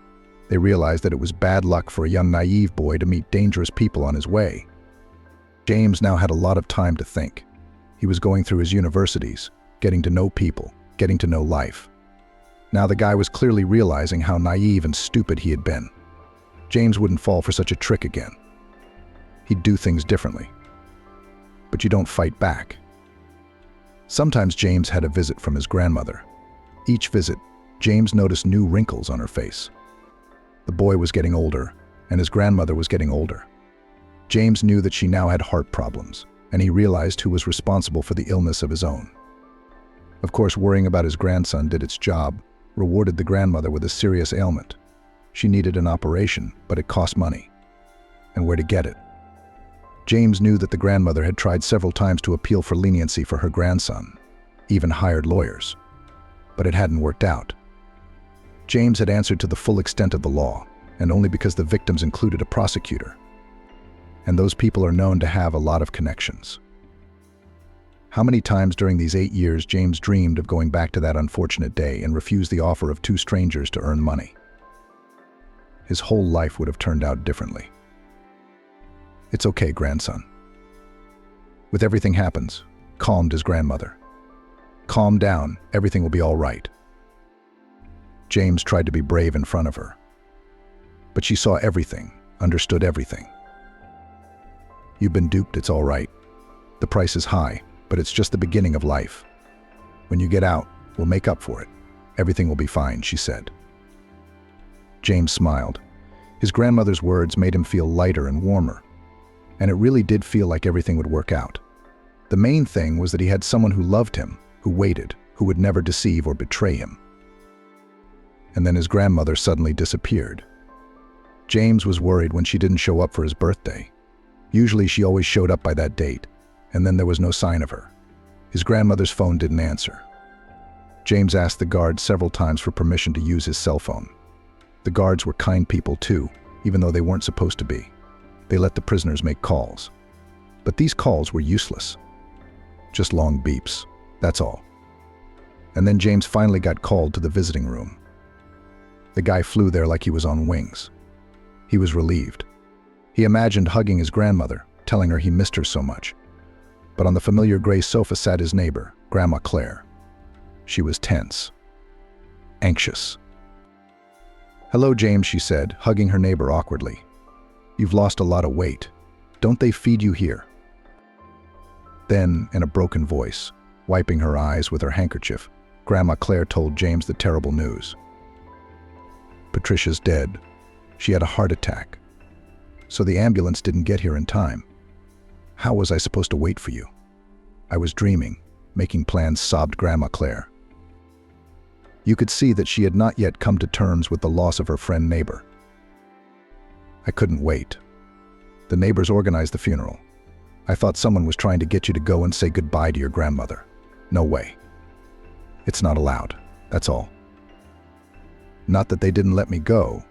They realized that it was bad luck for a young naive boy to meet dangerous people on his way. James now had a lot of time to think. He was going through his universities, getting to know people, getting to know life. Now the guy was clearly realizing how naive and stupid he had been. James wouldn't fall for such a trick again. He'd do things differently. But you don't fight back. Sometimes James had a visit from his grandmother. Each visit, James noticed new wrinkles on her face. The boy was getting older, and his grandmother was getting older. James knew that she now had heart problems, and he realized who was responsible for the illness of his own. Of course, worrying about his grandson did its job, rewarded the grandmother with a serious ailment. She needed an operation, but it cost money. And where to get it? James knew that the grandmother had tried several times to appeal for leniency for her grandson, even hired lawyers. But it hadn't worked out. James had answered to the full extent of the law, and only because the victims included a prosecutor. And those people are known to have a lot of connections. How many times during these 8 years James dreamed of going back to that unfortunate day and refused the offer of two strangers to earn money? His whole life would have turned out differently. "It's okay, grandson." With everything happens, calmed his grandmother. "Calm down, everything will be all right." James tried to be brave in front of her. But she saw everything, understood everything. "You've been duped, it's all right. The price is high, but it's just the beginning of life. When you get out, we'll make up for it. Everything will be fine," she said. James smiled. His grandmother's words made him feel lighter and warmer. And it really did feel like everything would work out. The main thing was that he had someone who loved him, who waited, who would never deceive or betray him. And then his grandmother suddenly disappeared. James was worried when she didn't show up for his birthday. Usually she always showed up by that date, and then there was no sign of her. His grandmother's phone didn't answer. James asked the guards several times for permission to use his cell phone. The guards were kind people too, even though they weren't supposed to be. They let the prisoners make calls. But these calls were useless. Just long beeps, that's all. And then James finally got called to the visiting room. The guy flew there like he was on wings. He was relieved. He imagined hugging his grandmother, telling her he missed her so much. But on the familiar gray sofa sat his neighbor, Grandma Claire. She was tense, anxious. "Hello, James," she said, hugging her neighbor awkwardly. "You've lost a lot of weight. Don't they feed you here?" Then, in a broken voice, wiping her eyes with her handkerchief, Grandma Claire told James the terrible news. "Patricia's dead. She had a heart attack. So the ambulance didn't get here in time. How was I supposed to wait for you? I was dreaming, making plans," sobbed Grandma Claire. You could see that she had not yet come to terms with the loss of her friend neighbor. "I couldn't wait. The neighbors organized the funeral. I thought someone was trying to get you to go and say goodbye to your grandmother. No way. It's not allowed, that's all. Not that they didn't let me go.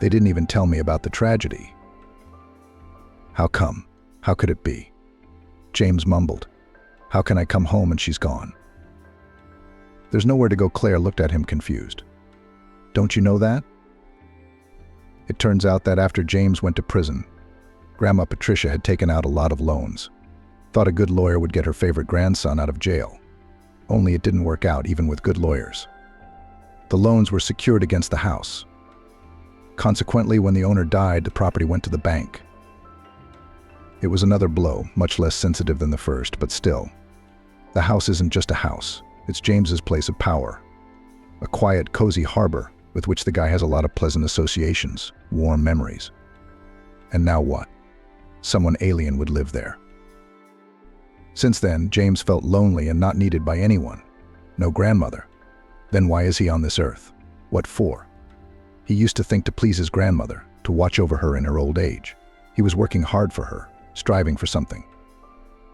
They didn't even tell me about the tragedy." "How come? How could it be?" James mumbled. "How can I come home and she's gone?" "There's nowhere to go," Claire looked at him confused. "Don't you know that?" It turns out that after James went to prison, Grandma Patricia had taken out a lot of loans. Thought a good lawyer would get her favorite grandson out of jail. Only it didn't work out, even with good lawyers. The loans were secured against the house. Consequently, when the owner died, the property went to the bank. It was another blow, much less sensitive than the first, but still. The house isn't just a house. It's James's place of power. A quiet, cozy harbor with which the guy has a lot of pleasant associations, warm memories. And now what? Someone alien would live there. Since then, James felt lonely and not needed by anyone. No grandmother. Then why is he on this earth? What for? He used to think to please his grandmother, to watch over her in her old age. He was working hard for her, striving for something.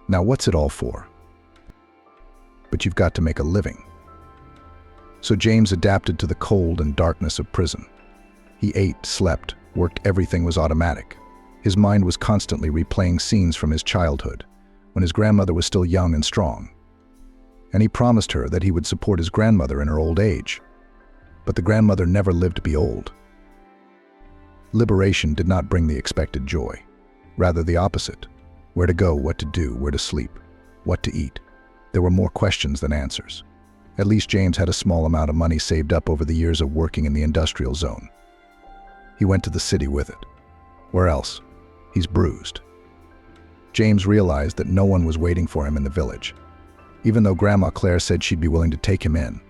Now what's it all for? But you've got to make a living. So James adapted to the cold and darkness of prison. He ate, slept, worked, everything was automatic. His mind was constantly replaying scenes from his childhood, when his grandmother was still young and strong. And he promised her that he would support his grandmother in her old age. But the grandmother never lived to be old. Liberation did not bring the expected joy. Rather the opposite. Where to go, what to do, where to sleep, what to eat. There were more questions than answers. At least James had a small amount of money saved up over the years of working in the industrial zone. He went to the city with it. Where else? He's bruised. James realized that no one was waiting for him in the village, even though Grandma Claire said she'd be willing to take him in.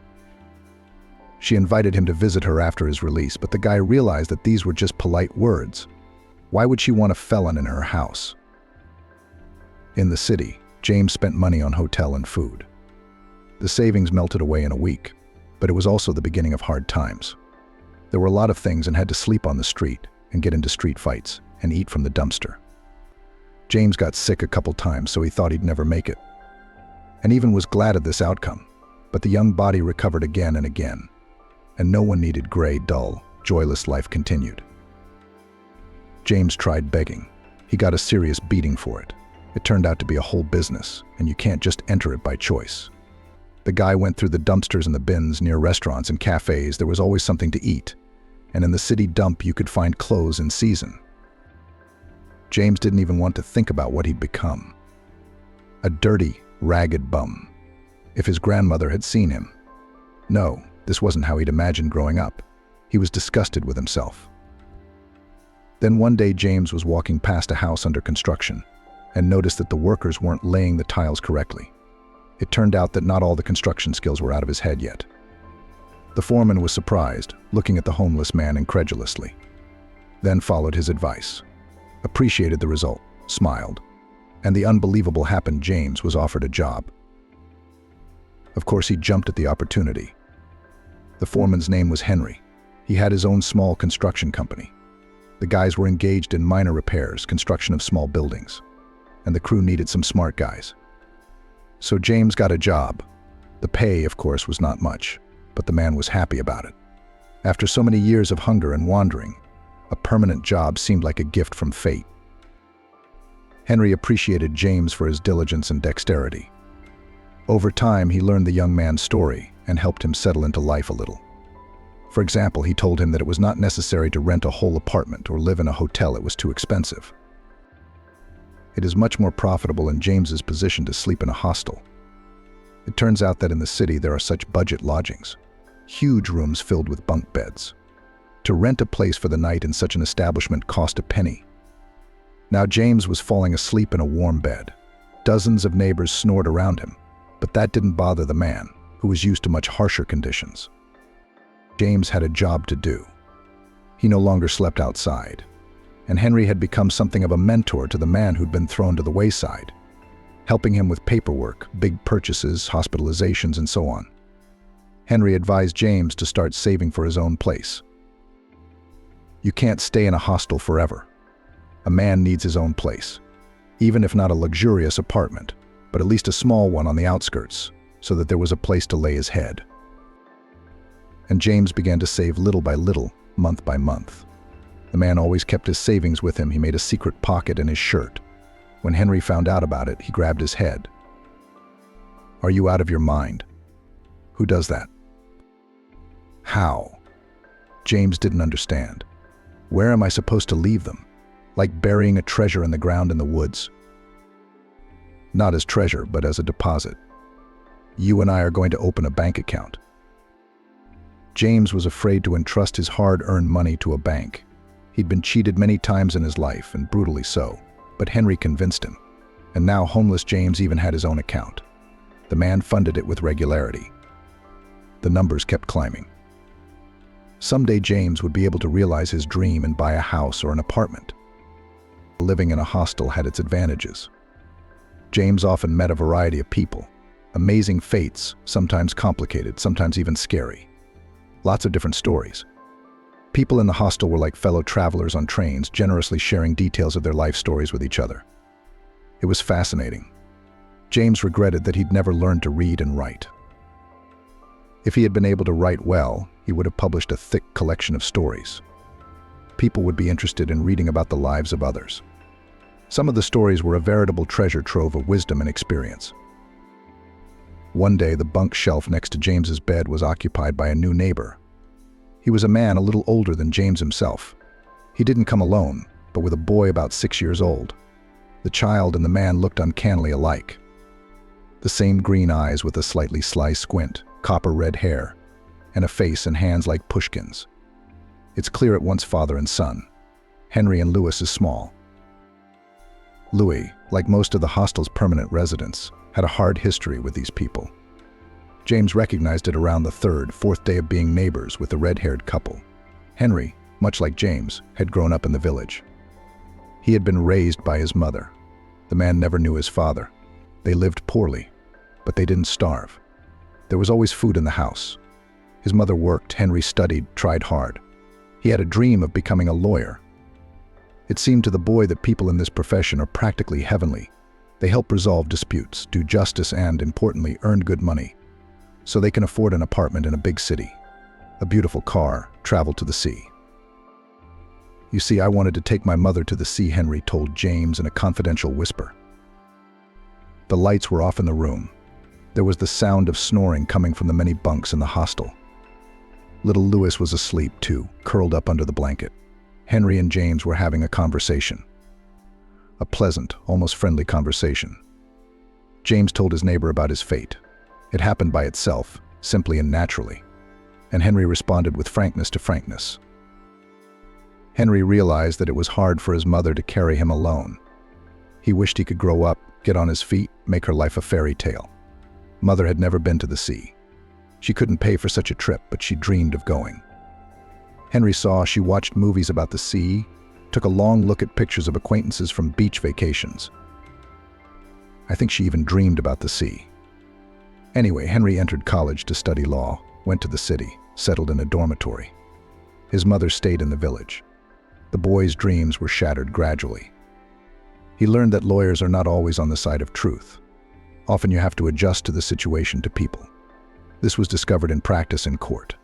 She invited him to visit her after his release, but the guy realized that these were just polite words. Why would she want a felon in her house? In the city, James spent money on hotel and food. The savings melted away in a week, but it was also the beginning of hard times. There were a lot of things and had to sleep on the street and get into street fights and eat from the dumpster. James got sick a couple times, so he thought he'd never make it, and even was glad of this outcome. But the young body recovered again and again, and no one needed gray, dull, joyless life continued. James tried begging. He got a serious beating for it. It turned out to be a whole business, and you can't just enter it by choice. The guy went through the dumpsters and the bins near restaurants and cafes. There was always something to eat, and in the city dump you could find clothes in season. James didn't even want to think about what he'd become. A dirty, ragged bum. If his grandmother had seen him. No, this wasn't how he'd imagined growing up. He was disgusted with himself. Then one day James was walking past a house under construction and noticed that the workers weren't laying the tiles correctly. It turned out that not all the construction skills were out of his head yet. The foreman was surprised, looking at the homeless man incredulously. Then followed his advice, appreciated the result, smiled, and the unbelievable happened. James was offered a job. Of course, he jumped at the opportunity. The foreman's name was Henry. He had his own small construction company. The guys were engaged in minor repairs, construction of small buildings, and the crew needed some smart guys. So James got a job. The pay, of course, was not much, but the man was happy about it. After so many years of hunger and wandering, a permanent job seemed like a gift from fate. Henry appreciated James for his diligence and dexterity. Over time, he learned the young man's story and helped him settle into life a little. For example, he told him that it was not necessary to rent a whole apartment or live in a hotel. It was too expensive. It is much more profitable in James's position to sleep in a hostel. It turns out that in the city there are such budget lodgings, huge rooms filled with bunk beds. To rent a place for the night in such an establishment cost a penny. Now James was falling asleep in a warm bed. Dozens of neighbors snored around him, but that didn't bother the man, who was used to much harsher conditions. James had a job to do. He no longer slept outside, and Henry had become something of a mentor to the man who'd been thrown to the wayside, helping him with paperwork, big purchases, hospitalizations, and so on. Henry advised James to start saving for his own place. You can't stay in a hostel forever. A man needs his own place, even if not a luxurious apartment, but at least a small one on the outskirts, so that there was a place to lay his head. And James began to save little by little, month by month. The man always kept his savings with him. He made a secret pocket in his shirt. When Henry found out about it, he grabbed his head. Are you out of your mind? Who does that? How? James didn't understand. Where am I supposed to leave them? Like burying a treasure in the ground in the woods? Not as treasure, but as a deposit. You and I are going to open a bank account. James was afraid to entrust his hard-earned money to a bank. He'd been cheated many times in his life, and brutally so, but Henry convinced him. And now homeless James even had his own account. The man funded it with regularity. The numbers kept climbing. Someday James would be able to realize his dream and buy a house or an apartment. Living in a hostel had its advantages. James often met a variety of people. Amazing fates, sometimes complicated, sometimes even scary. Lots of different stories. People in the hostel were like fellow travelers on trains, generously sharing details of their life stories with each other. It was fascinating. James regretted that he'd never learned to read and write. If he had been able to write well, he would have published a thick collection of stories. People would be interested in reading about the lives of others. Some of the stories were a veritable treasure trove of wisdom and experience. One day, the bunk shelf next to James's bed was occupied by a new neighbor. He was a man a little older than James himself. He didn't come alone, but with a boy about 6 years old. The child and the man looked uncannily alike. The same green eyes with a slightly sly squint, copper-red hair, and a face and hands like Pushkin's. It's clear at once father and son. Henry and Louis is small. Louis, like most of the hostel's permanent residents, had a hard history with these people. James recognized it around the third, fourth day of being neighbors with the red-haired couple. Henry, much like James, had grown up in the village. He had been raised by his mother. The man never knew his father. They lived poorly, but they didn't starve. There was always food in the house. His mother worked, Henry studied, tried hard. He had a dream of becoming a lawyer. It seemed to the boy that people in this profession are practically heavenly. They help resolve disputes, do justice, and, importantly, earn good money, so they can afford an apartment in a big city, a beautiful car, travel to the sea. You see, I wanted to take my mother to the sea, Henry told James in a confidential whisper. The lights were off in the room. There was the sound of snoring coming from the many bunks in the hostel. Little Louis was asleep too, curled up under the blanket. Henry and James were having a conversation. A pleasant, almost friendly conversation. James told his neighbor about his fate. It happened by itself, simply and naturally. And Henry responded with frankness to frankness. Henry realized that it was hard for his mother to carry him alone. He wished he could grow up, get on his feet, make her life a fairy tale. Mother had never been to the sea. She couldn't pay for such a trip, but she dreamed of going. Henry saw she watched movies about the sea, took a long look at pictures of acquaintances from beach vacations. I think she even dreamed about the sea. Anyway, Henry entered college to study law, went to the city, settled in a dormitory. His mother stayed in the village. The boy's dreams were shattered gradually. He learned that lawyers are not always on the side of truth. Often you have to adjust to the situation, to people. This was discovered in practice in court,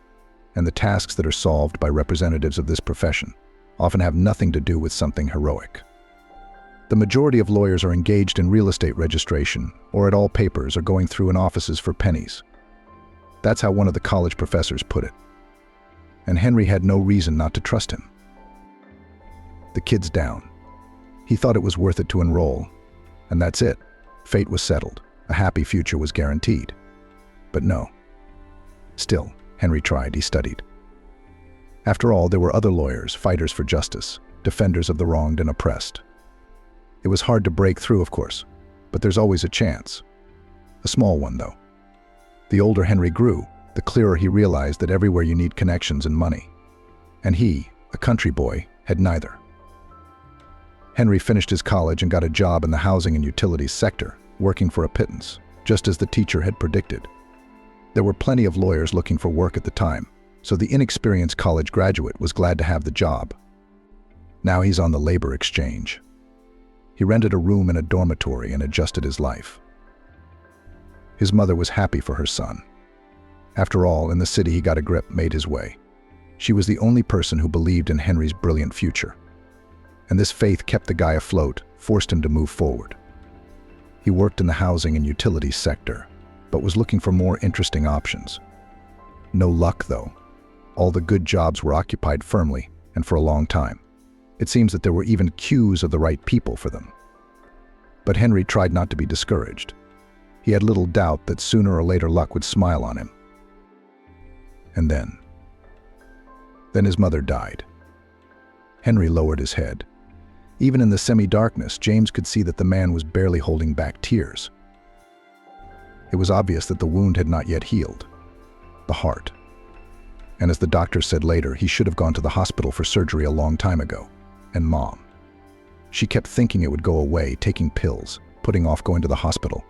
and the tasks that are solved by representatives of this profession often have nothing to do with something heroic. The majority of lawyers are engaged in real estate registration or at all papers or going through in offices for pennies. That's how one of the college professors put it. And Henry had no reason not to trust him. The kid's down. He thought it was worth it to enroll, and that's it. Fate was settled. A happy future was guaranteed. But no. Still, Henry tried, he studied. After all, there were other lawyers, fighters for justice, defenders of the wronged and oppressed. It was hard to break through, of course, but there's always a chance. A small one, though. The older Henry grew, the clearer he realized that everywhere you need connections and money. And he, a country boy, had neither. Henry finished his college and got a job in the housing and utilities sector, working for a pittance, just as the teacher had predicted. There were plenty of lawyers looking for work at the time, so the inexperienced college graduate was glad to have the job. Now he's on the labor exchange. He rented a room in a dormitory and adjusted his life. His mother was happy for her son. After all, in the city he got a grip, made his way. She was the only person who believed in Henry's brilliant future. And this faith kept the guy afloat, forced him to move forward. He worked in the housing and utilities sector, but was looking for more interesting options. No luck, though. All the good jobs were occupied firmly, and for a long time. It seems that there were even queues of the right people for them. But Henry tried not to be discouraged. He had little doubt that sooner or later luck would smile on him. And then his mother died. Henry lowered his head. Even in the semi-darkness, James could see that the man was barely holding back tears. It was obvious that the wound had not yet healed. The heart. And as the doctor said later, he should have gone to the hospital for surgery a long time ago. And Mom. She kept thinking it would go away, taking pills, putting off going to the hospital.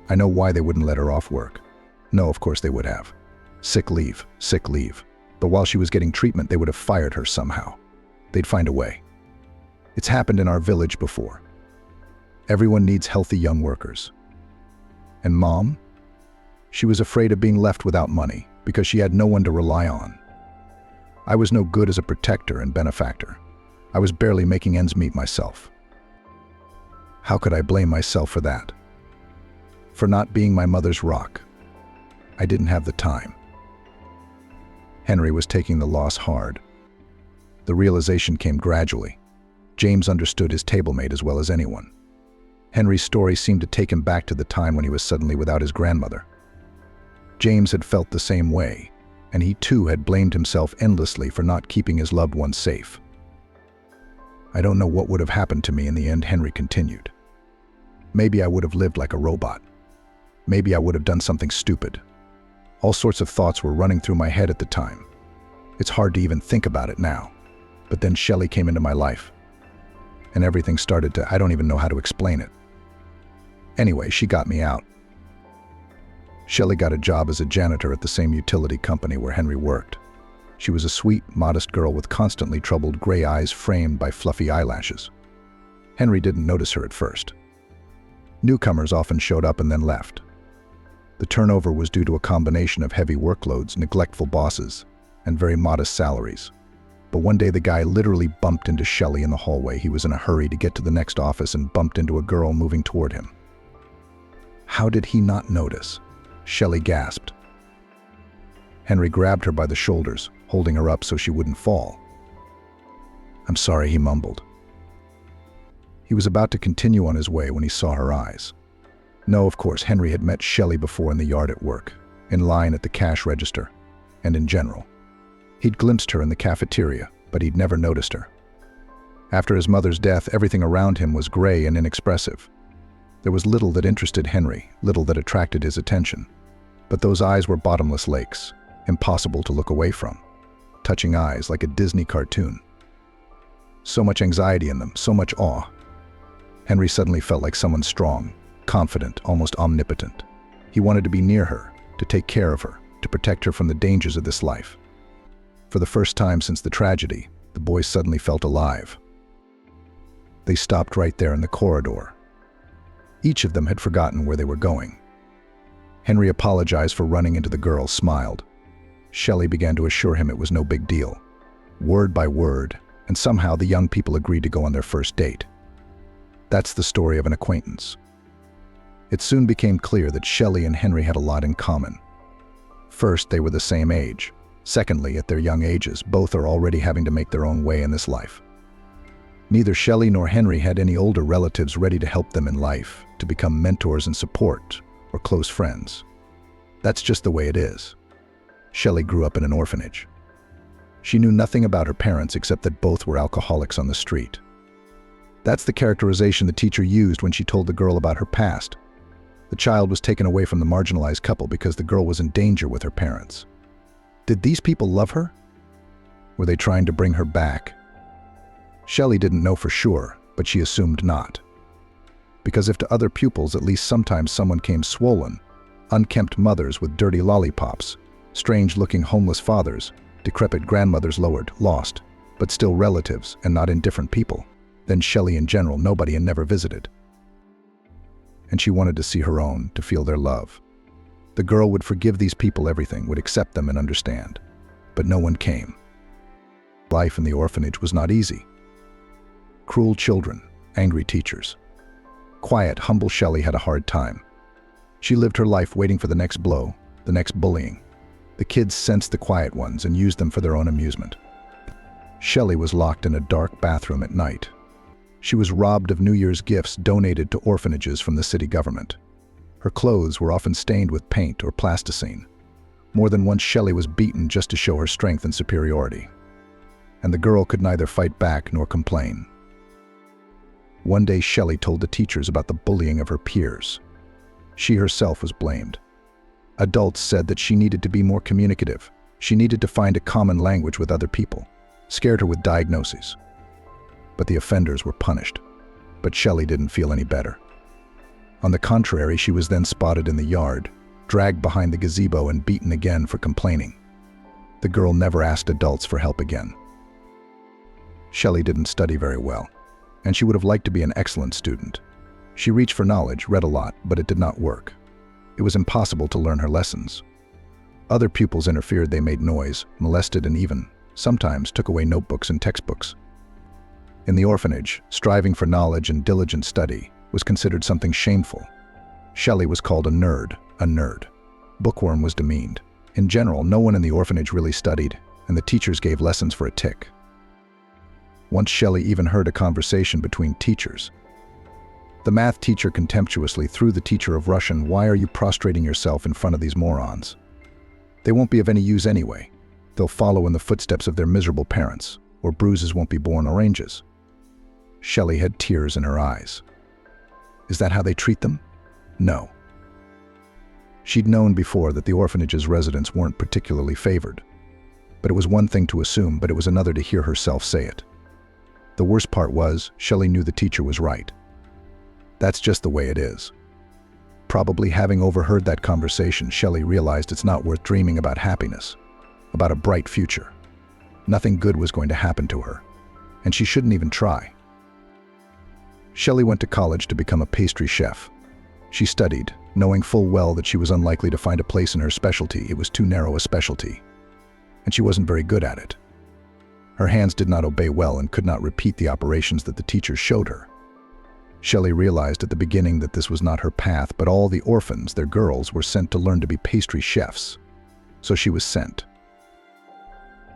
I know why they wouldn't let her off work. No, of course they would have. Sick leave, sick leave. But while she was getting treatment, they would have fired her somehow. They'd find a way. It's happened in our village before. Everyone needs healthy young workers. And Mom? She was afraid of being left without money because she had no one to rely on. I was no good as a protector and benefactor. I was barely making ends meet myself. How could I blame myself for that? For not being my mother's rock. I didn't have the time. Henry was taking the loss hard. The realization came gradually. James understood his table-mate as well as anyone. Henry's story seemed to take him back to the time when he was suddenly without his grandmother. James had felt the same way, and he too had blamed himself endlessly for not keeping his loved ones safe. I don't know what would have happened to me in the end, Henry continued. Maybe I would have lived like a robot. Maybe I would have done something stupid. All sorts of thoughts were running through my head at the time. It's hard to even think about it now. But then Shelley came into my life. And everything started to, I don't even know how to explain it. Anyway, she got me out. Shelley got a job as a janitor at the same utility company where Henry worked. She was a sweet, modest girl with constantly troubled gray eyes framed by fluffy eyelashes. Henry didn't notice her at first. Newcomers often showed up and then left. The turnover was due to a combination of heavy workloads, neglectful bosses, and very modest salaries. But one day the guy literally bumped into Shelley in the hallway. He was in a hurry to get to the next office and bumped into a girl moving toward him. How did he not notice? Shelley gasped. Henry grabbed her by the shoulders, holding her up so she wouldn't fall. "I'm sorry," he mumbled. He was about to continue on his way when he saw her eyes. No, of course, Henry had met Shelley before in the yard at work, in line at the cash register, and in general. He'd glimpsed her in the cafeteria, but he'd never noticed her. After his mother's death, everything around him was gray and inexpressive. There was little that interested Henry, little that attracted his attention. But those eyes were bottomless lakes, impossible to look away from. Touching eyes like a Disney cartoon. So much anxiety in them, so much awe. Henry suddenly felt like someone strong, confident, almost omnipotent. He wanted to be near her, to take care of her, to protect her from the dangers of this life. For the first time since the tragedy, the boys suddenly felt alive. They stopped right there in the corridor. Each of them had forgotten where they were going. Henry apologized for running into the girl, smiled. Shelley began to assure him it was no big deal. Word by word, and somehow the young people agreed to go on their first date. That's the story of an acquaintance. It soon became clear that Shelley and Henry had a lot in common. First, they were the same age. Secondly, at their young ages, both are already having to make their own way in this life. Neither Shelley nor Henry had any older relatives ready to help them in life, to become mentors and support, or close friends. That's just the way it is. Shelley grew up in an orphanage. She knew nothing about her parents except that both were alcoholics on the street. That's the characterization the teacher used when she told the girl about her past. The child was taken away from the marginalized couple because the girl was in danger with her parents. Did these people love her? Were they trying to bring her back? Shelley didn't know for sure, but she assumed not. Because if to other pupils at least sometimes someone came swollen, unkempt mothers with dirty lollipops, strange-looking homeless fathers, decrepit grandmothers lowered, lost, but still relatives and not indifferent people, then Shelley in general nobody and never visited. And she wanted to see her own, to feel their love. The girl would forgive these people everything, would accept them and understand. But no one came. Life in the orphanage was not easy. Cruel children, angry teachers. Quiet, humble Shelley had a hard time. She lived her life waiting for the next blow, the next bullying. The kids sensed the quiet ones and used them for their own amusement. Shelley was locked in a dark bathroom at night. She was robbed of New Year's gifts donated to orphanages from the city government. Her clothes were often stained with paint or plasticine. More than once Shelley was beaten just to show her strength and superiority. And the girl could neither fight back nor complain. One day Shelley told the teachers about the bullying of her peers. She herself was blamed. Adults said that she needed to be more communicative. She needed to find a common language with other people. Scared her with diagnoses. But the offenders were punished. But Shelley didn't feel any better. On the contrary, she was then spotted in the yard, dragged behind the gazebo and beaten again for complaining. The girl never asked adults for help again. Shelley didn't study very well, and she would have liked to be an excellent student. She reached for knowledge, read a lot, but it did not work. It was impossible to learn her lessons. Other pupils interfered, they made noise, molested, and even, sometimes, took away notebooks and textbooks. In the orphanage, striving for knowledge and diligent study was considered something shameful. Shelley was called a nerd. Bookworm was demeaned. In general, no one in the orphanage really studied, and the teachers gave lessons for a tick. Once Shelley even heard a conversation between teachers. The math teacher contemptuously threw the teacher of Russian, "Why are you prostrating yourself in front of these morons? They won't be of any use anyway. They'll follow in the footsteps of their miserable parents, or bruises won't be born oranges." Shelley had tears in her eyes. Is that how they treat them? No. She'd known before that the orphanage's residents weren't particularly favored. But it was one thing to assume, but it was another to hear herself say it. The worst part was, Shelley knew the teacher was right. That's just the way it is. Probably having overheard that conversation, Shelley realized it's not worth dreaming about happiness, about a bright future. Nothing good was going to happen to her, and she shouldn't even try. Shelley went to college to become a pastry chef. She studied, knowing full well that she was unlikely to find a place in her specialty. It was too narrow a specialty, and she wasn't very good at it. Her hands did not obey well and could not repeat the operations that the teachers showed her. Shelley realized at the beginning that this was not her path, but all the orphans, their girls, were sent to learn to be pastry chefs. So she was sent.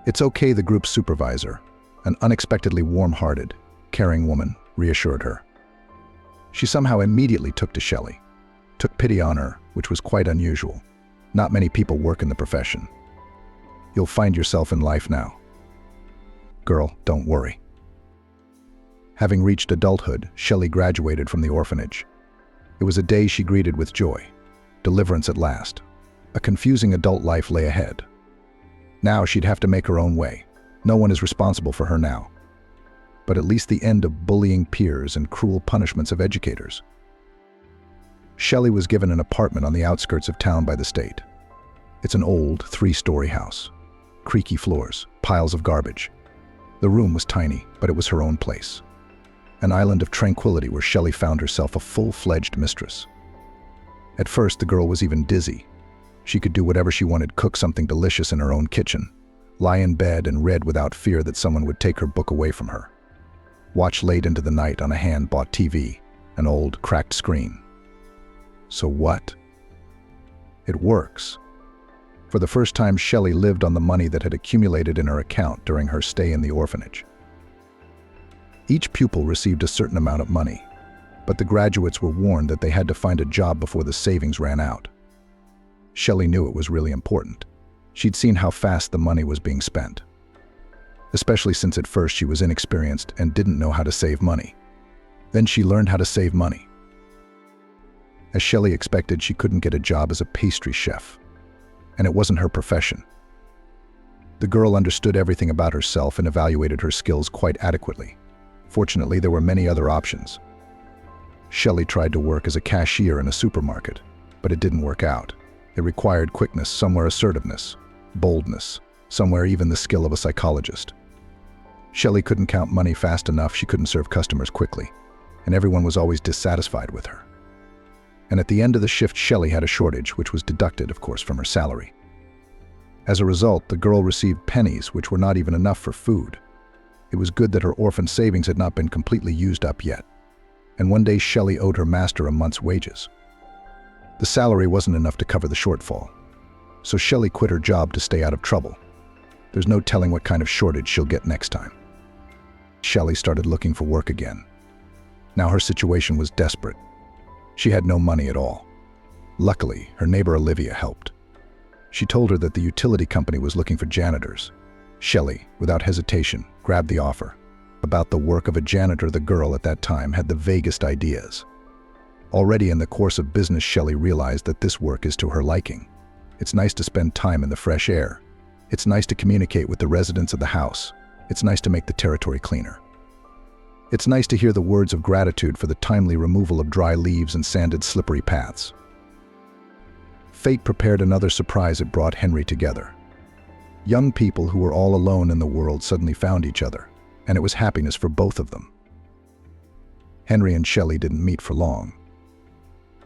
"It's okay," the group's supervisor, an unexpectedly warm-hearted, caring woman, reassured her. She somehow immediately took to Shelley, took pity on her, which was quite unusual. Not many people work in the profession. "You'll find yourself in life now. Girl, don't worry." Having reached adulthood, Shelley graduated from the orphanage. It was a day she greeted with joy. Deliverance at last. A confusing adult life lay ahead. Now she'd have to make her own way. No one is responsible for her now. But at least the end of bullying peers and cruel punishments of educators. Shelley was given an apartment on the outskirts of town by the state. It's an old, 3-story house. Creaky floors, piles of garbage. The room was tiny, but it was her own place. An island of tranquility where Shelley found herself a full-fledged mistress. At first, the girl was even dizzy. She could do whatever she wanted, cook something delicious in her own kitchen, lie in bed and read without fear that someone would take her book away from her, watch late into the night on a hand-bought TV, an old, cracked screen. So what? It works. For the first time, Shelley lived on the money that had accumulated in her account during her stay in the orphanage. Each pupil received a certain amount of money, but the graduates were warned that they had to find a job before the savings ran out. Shelley knew it was really important. She'd seen how fast the money was being spent, especially since at first she was inexperienced and didn't know how to save money. Then she learned how to save money. As Shelley expected, she couldn't get a job as a pastry chef, and it wasn't her profession. The girl understood everything about herself and evaluated her skills quite adequately. Fortunately, there were many other options. Shelley tried to work as a cashier in a supermarket, but it didn't work out. It required quickness, somewhere assertiveness, boldness, somewhere even the skill of a psychologist. Shelley couldn't count money fast enough, she couldn't serve customers quickly, and everyone was always dissatisfied with her. And at the end of the shift, Shelley had a shortage, which was deducted, of course, from her salary. As a result, the girl received pennies, which were not even enough for food. It was good that her orphan savings had not been completely used up yet. And one day, Shelley owed her master a month's wages. The salary wasn't enough to cover the shortfall, so Shelley quit her job to stay out of trouble. There's no telling what kind of shortage she'll get next time. Shelley started looking for work again. Now her situation was desperate. She had no money at all. Luckily, her neighbor Olivia helped. She told her that the utility company was looking for janitors. Shelley, without hesitation, grabbed the offer. About the work of a janitor, the girl at that time had the vaguest ideas. Already in the course of business, Shelley realized that this work is to her liking. It's nice to spend time in the fresh air. It's nice to communicate with the residents of the house. It's nice to make the territory cleaner. It's nice to hear the words of gratitude for the timely removal of dry leaves and sanded, slippery paths. Fate prepared another surprise. It brought Henry together. Young people who were all alone in the world suddenly found each other, and it was happiness for both of them. Henry and Shelley didn't meet for long.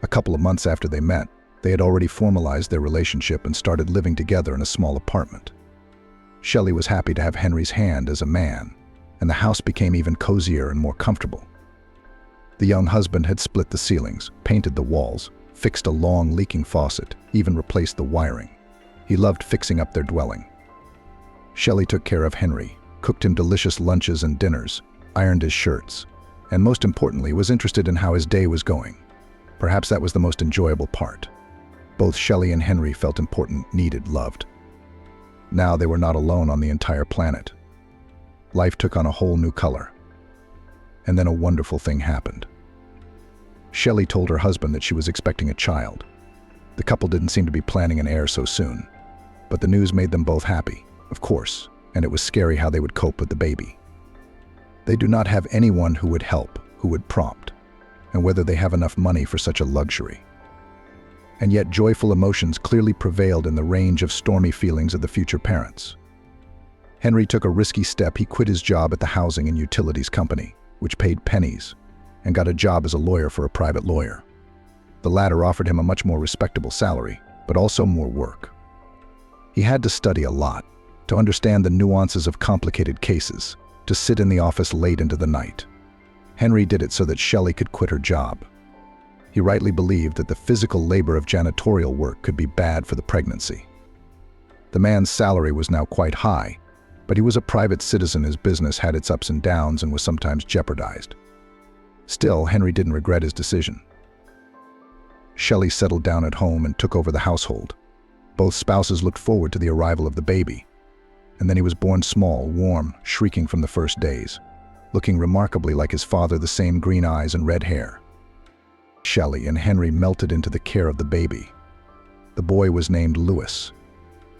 A couple of months after they met, They had already formalized their relationship and started living together in a small apartment. Shelley was happy to have Henry's hand as a man, and the house became even cozier and more comfortable. The young husband had split the ceilings, painted the walls, fixed a long leaking faucet, even replaced the wiring. He loved fixing up their dwelling. Shelley took care of Henry, cooked him delicious lunches and dinners, ironed his shirts, and most importantly, was interested in how his day was going. Perhaps that was the most enjoyable part. Both Shelley and Henry felt important, needed, loved. Now they were not alone on the entire planet. Life took on a whole new color. And then a wonderful thing happened. Shelley told her husband that she was expecting a child. The couple didn't seem to be planning an heir so soon, but the news made them both happy, of course, and it was scary how they would cope with the baby. They do not have anyone who would help, who would prompt, and whether they have enough money for such a luxury. And yet joyful emotions clearly prevailed in the range of stormy feelings of the future parents. Henry took a risky step. He quit his job at the housing and utilities company, which paid pennies, and got a job as a lawyer for a private lawyer. The latter offered him a much more respectable salary, but also more work. He had to study a lot, to understand the nuances of complicated cases, to sit in the office late into the night. Henry did it so that Shelley could quit her job. He rightly believed that the physical labor of janitorial work could be bad for the pregnancy. The man's salary was now quite high, but he was a private citizen. His business had its ups and downs and was sometimes jeopardized. Still, Henry didn't regret his decision. Shelley settled down at home and took over the household. Both spouses looked forward to the arrival of the baby. And then he was born small, warm, shrieking from the first days, looking remarkably like his father, the same green eyes and red hair. Shelley and Henry melted into the care of the baby. The boy was named Louis.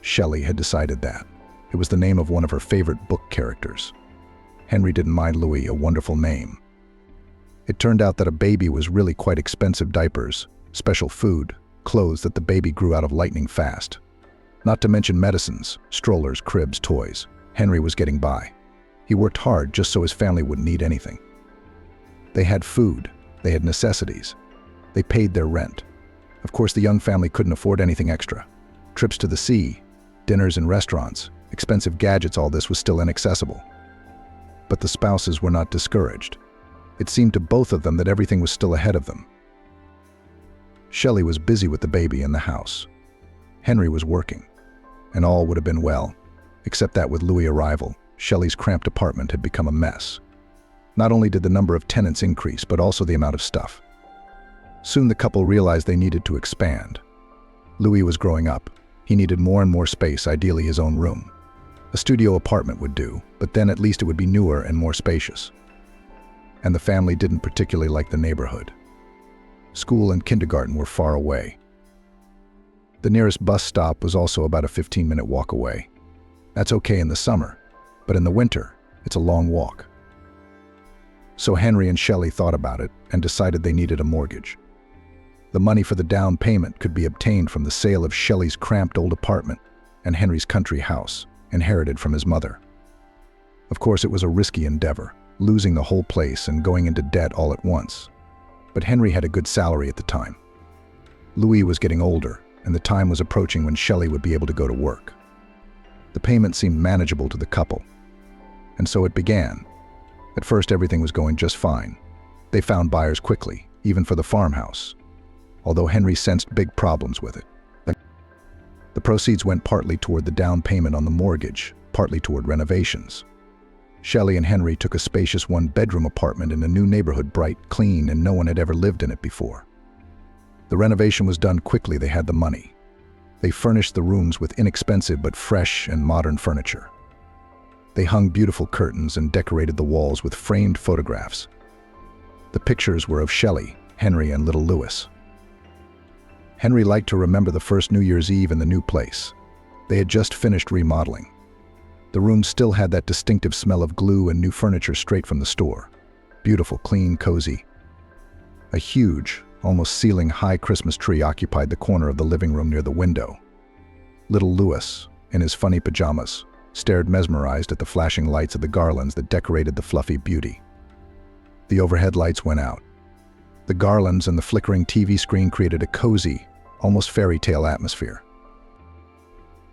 Shelley had decided that. It was the name of one of her favorite book characters. Henry didn't mind Louis, a wonderful name. It turned out that a baby was really quite expensive. Diapers, special food, clothes that the baby grew out of lightning fast. Not to mention medicines, strollers, cribs, toys. Henry was getting by. He worked hard just so his family wouldn't need anything. They had food, they had necessities. They paid their rent. Of course, the young family couldn't afford anything extra. Trips to the sea, dinners in restaurants, expensive gadgets, all this was still inaccessible. But the spouses were not discouraged. It seemed to both of them that everything was still ahead of them. Shelley was busy with the baby in the house. Henry was working, and all would have been well, except that with Louis' arrival, Shelley's cramped apartment had become a mess. Not only did the number of tenants increase, but also the amount of stuff. Soon the couple realized they needed to expand. Louis was growing up. He needed more and more space, ideally his own room. A studio apartment would do, but then at least it would be newer and more spacious. And the family didn't particularly like the neighborhood. School and kindergarten were far away. The nearest bus stop was also about a 15-minute walk away. That's okay in the summer, but in the winter, it's a long walk. So Henry and Shelley thought about it and decided they needed a mortgage. The money for the down payment could be obtained from the sale of Shelley's cramped old apartment and Henry's country house, inherited from his mother. Of course, it was a risky endeavor, losing the whole place and going into debt all at once. But Henry had a good salary at the time. Louis was getting older, and the time was approaching when Shelley would be able to go to work. The payment seemed manageable to the couple. And so it began. At first, everything was going just fine. They found buyers quickly, even for the farmhouse, although Henry sensed big problems with it. The proceeds went partly toward the down payment on the mortgage, partly toward renovations. Shelley and Henry took a spacious one-bedroom apartment in a new neighborhood, bright, clean, and no one had ever lived in it before. The renovation was done quickly. They had the money. They furnished the rooms with inexpensive but fresh and modern furniture. They hung beautiful curtains and decorated the walls with framed photographs. The pictures were of Shelley, Henry, and little Louis. Henry liked to remember the first New Year's Eve in the new place. They had just finished remodeling. The room still had that distinctive smell of glue and new furniture straight from the store. Beautiful, clean, cozy. A huge, almost ceiling-high Christmas tree occupied the corner of the living room near the window. Little Louis, in his funny pajamas, stared mesmerized at the flashing lights of the garlands that decorated the fluffy beauty. The overhead lights went out. The garlands and the flickering TV screen created a cozy, almost fairy tale atmosphere.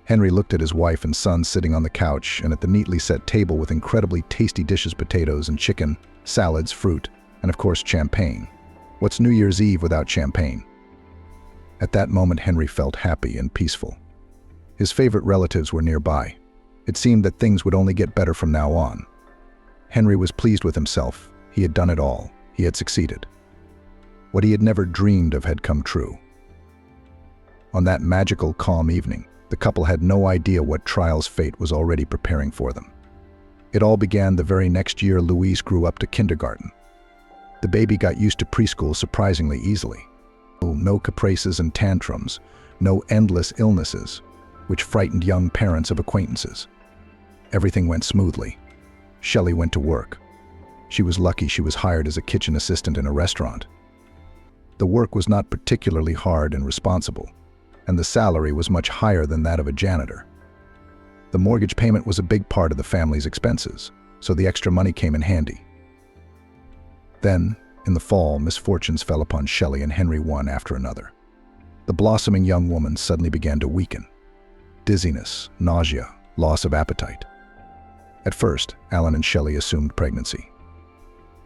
Henry looked at his wife and son sitting on the couch and at the neatly set table with incredibly tasty dishes: potatoes and chicken, salads, fruit, and of course champagne. What's New Year's Eve without champagne? At that moment, Henry felt happy and peaceful. His favorite relatives were nearby. It seemed that things would only get better from now on. Henry was pleased with himself. He had done it all. He had succeeded. What he had never dreamed of had come true. On that magical, calm evening, the couple had no idea what trials fate was already preparing for them. It all began the very next year. Louise grew up to kindergarten. The baby got used to preschool surprisingly easily. No caprices and tantrums, no endless illnesses, which frightened young parents of acquaintances. Everything went smoothly. Shelley went to work. She was lucky she was hired as a kitchen assistant in a restaurant. The work was not particularly hard and responsible, and the salary was much higher than that of a janitor. The mortgage payment was a big part of the family's expenses, so the extra money came in handy. Then, in the fall, misfortunes fell upon Shelley and Henry one after another. The blossoming young woman suddenly began to weaken. Dizziness, nausea, loss of appetite. At first, Alan and Shelley assumed pregnancy.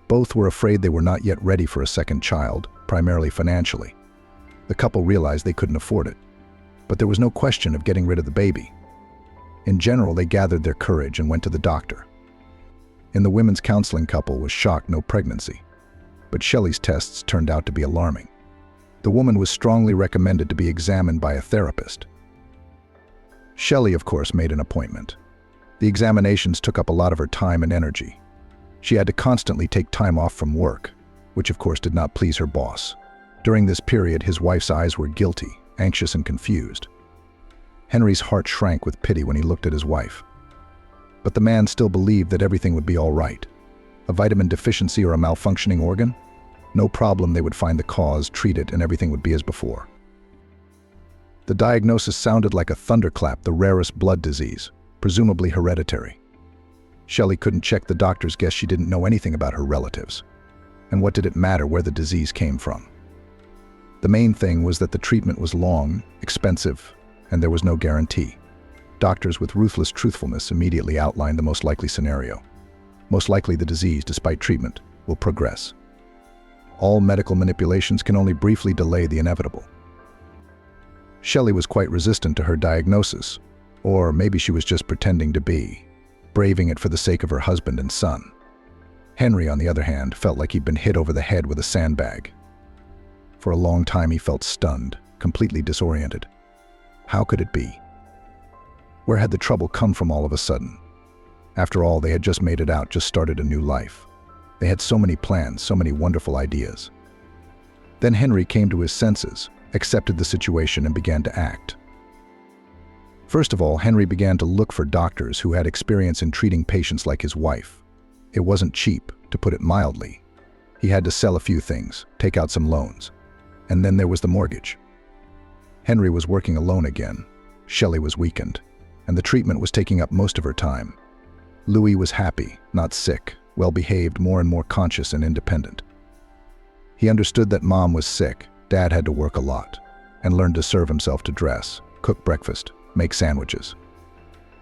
Both were afraid they were not yet ready for a second child, primarily financially. The couple realized they couldn't afford it. But there was no question of getting rid of the baby. In general, they gathered their courage and went to the doctor. In the women's counseling, couple was shocked no pregnancy. But Shelley's tests turned out to be alarming. The woman was strongly recommended to be examined by a therapist. Shelley, of course, made an appointment. The examinations took up a lot of her time and energy. She had to constantly take time off from work, which of course did not please her boss. During this period, his wife's eyes were guilty, anxious and confused. Henry's heart shrank with pity when he looked at his wife. But the man still believed that everything would be all right. A vitamin deficiency or a malfunctioning organ? No problem, they would find the cause, treat it, and everything would be as before. The diagnosis sounded like a thunderclap: the rarest blood disease, presumably hereditary. Shelley couldn't check the doctor's guess. She didn't know anything about her relatives. And what did it matter where the disease came from? The main thing was that the treatment was long, expensive, and there was no guarantee. Doctors with ruthless truthfulness immediately outlined the most likely scenario. Most likely the disease, despite treatment, will progress. All medical manipulations can only briefly delay the inevitable. Shelley was quite resistant to her diagnosis, or maybe she was just pretending to be, braving it for the sake of her husband and son. Henry, on the other hand, felt like he'd been hit over the head with a sandbag. For a long time he felt stunned, completely disoriented. How could it be? Where had the trouble come from all of a sudden? After all, they had just made it out, just started a new life. They had so many plans, so many wonderful ideas. Then Henry came to his senses, accepted the situation, and began to act. First of all, Henry began to look for doctors who had experience in treating patients like his wife. It wasn't cheap, to put it mildly. He had to sell a few things, take out some loans. And then there was the mortgage. Henry was working alone again. Shelley was weakened, and the treatment was taking up most of her time. Louis was happy, not sick, well-behaved, more and more conscious and independent. He understood that Mom was sick, Dad had to work a lot, and learned to serve himself, to dress, cook breakfast, make sandwiches.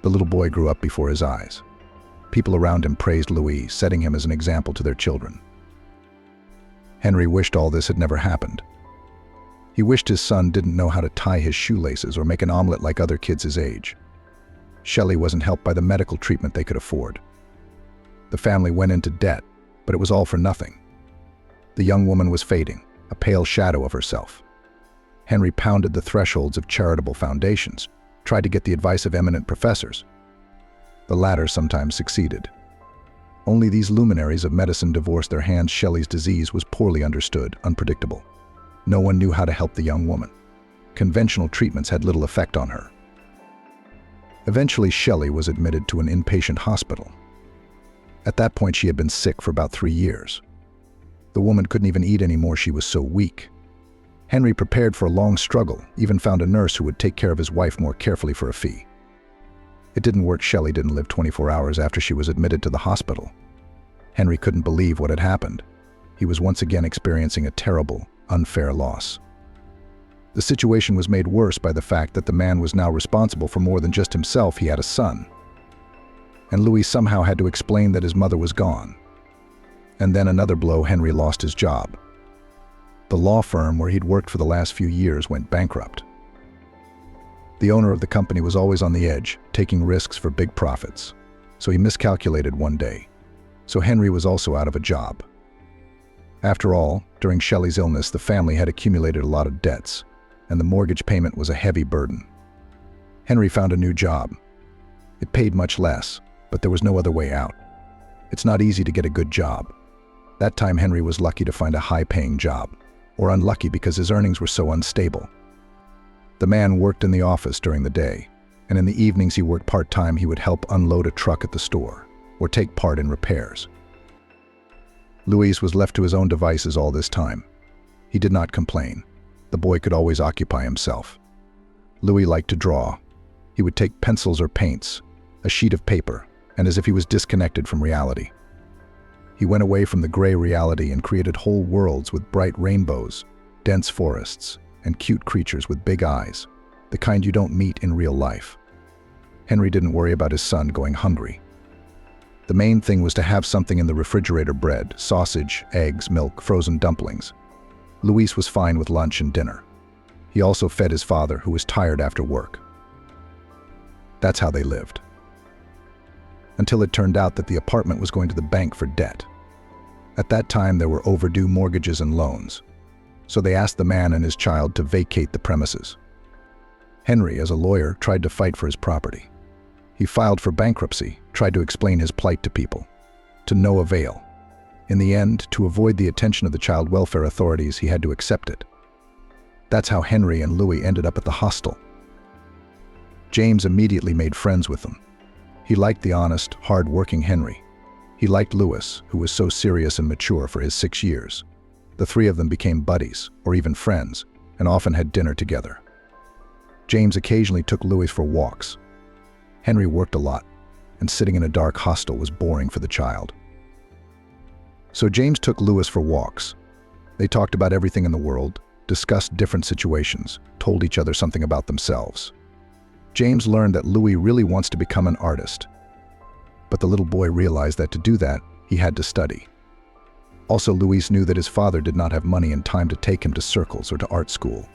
The little boy grew up before his eyes. People around him praised Louis, setting him as an example to their children. Henry wished all this had never happened. He wished his son didn't know how to tie his shoelaces or make an omelet like other kids his age. Shelley wasn't helped by the medical treatment they could afford. The family went into debt, but it was all for nothing. The young woman was fading, a pale shadow of herself. Henry pounded the thresholds of charitable foundations, tried to get the advice of eminent professors. The latter sometimes succeeded. Only these luminaries of medicine divorced their hands. Shelley's disease was poorly understood, unpredictable. No one knew how to help the young woman. Conventional treatments had little effect on her. Eventually, Shelley was admitted to an inpatient hospital. At that point, she had been sick for about 3 years. The woman couldn't even eat anymore, she was so weak. Henry prepared for a long struggle, even found a nurse who would take care of his wife more carefully for a fee. It didn't work. Shelley didn't live 24 hours after she was admitted to the hospital. Henry couldn't believe what had happened. He was once again experiencing a terrible, unfair loss. The situation was made worse by the fact that the man was now responsible for more than just himself. He had a son. And Louis somehow had to explain that his mother was gone. And then another blow, Henry lost his job. The law firm where he'd worked for the last few years went bankrupt. The owner of the company was always on the edge, taking risks for big profits. So he miscalculated one day. So Henry was also out of a job. After all, during Shelley's illness, the family had accumulated a lot of debts, and the mortgage payment was a heavy burden. Henry found a new job. It paid much less, but there was no other way out. It's not easy to get a good job. That time Henry was lucky to find a high-paying job, or unlucky because his earnings were so unstable. The man worked in the office during the day, and in the evenings he worked part-time. He would help unload a truck at the store, or take part in repairs. Louis was left to his own devices all this time. He did not complain. The boy could always occupy himself. Louis liked to draw. He would take pencils or paints, a sheet of paper, and as if he was disconnected from reality. He went away from the gray reality and created whole worlds with bright rainbows, dense forests, and cute creatures with big eyes, the kind you don't meet in real life. Henry didn't worry about his son going hungry. The main thing was to have something in the refrigerator: bread, sausage, eggs, milk, frozen dumplings. Louis was fine with lunch and dinner. He also fed his father, who was tired after work. That's how they lived. Until it turned out that the apartment was going to the bank for debt. At that time, there were overdue mortgages and loans, so they asked the man and his child to vacate the premises. Henry, as a lawyer, tried to fight for his property. He filed for bankruptcy, tried to explain his plight to people. To no avail. In the end, to avoid the attention of the child welfare authorities, he had to accept it. That's how Henry and Louis ended up at the hostel. James immediately made friends with them. He liked the honest, hard-working Henry. He liked Louis, who was so serious and mature for his 6 years. The three of them became buddies, or even friends, and often had dinner together. James occasionally took Louis for walks. Henry worked a lot, and sitting in a dark hostel was boring for the child. So James took Louis for walks. They talked about everything in the world, discussed different situations, told each other something about themselves. James learned that Louis really wants to become an artist. But the little boy realized that to do that, he had to study. Also, Louis knew that his father did not have money and time to take him to circles or to art school.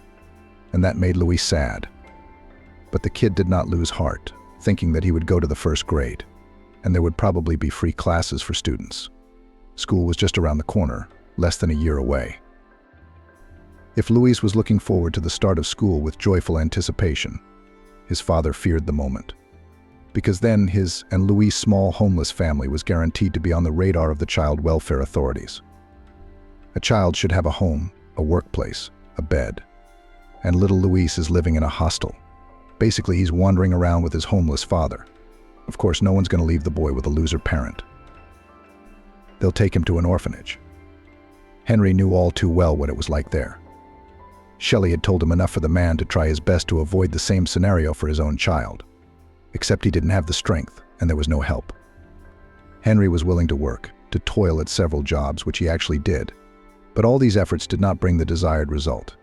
And that made Louis sad. But the kid did not lose heart, thinking that he would go to the first grade, and there would probably be free classes for students. School was just around the corner, less than a year away. If Louis was looking forward to the start of school with joyful anticipation, his father feared the moment. Because then his and Louis' small homeless family was guaranteed to be on the radar of the child welfare authorities. A child should have a home, a workplace, a bed. And little Louis is living in a hostel. Basically, he's wandering around with his homeless father. Of course, no one's going to leave the boy with a loser parent. They'll take him to an orphanage. Henry knew all too well what it was like there. Shelley had told him enough for the man to try his best to avoid the same scenario for his own child. Except he didn't have the strength, and there was no help. Henry was willing to work, to toil at several jobs, which he actually did. But all these efforts did not bring the desired result.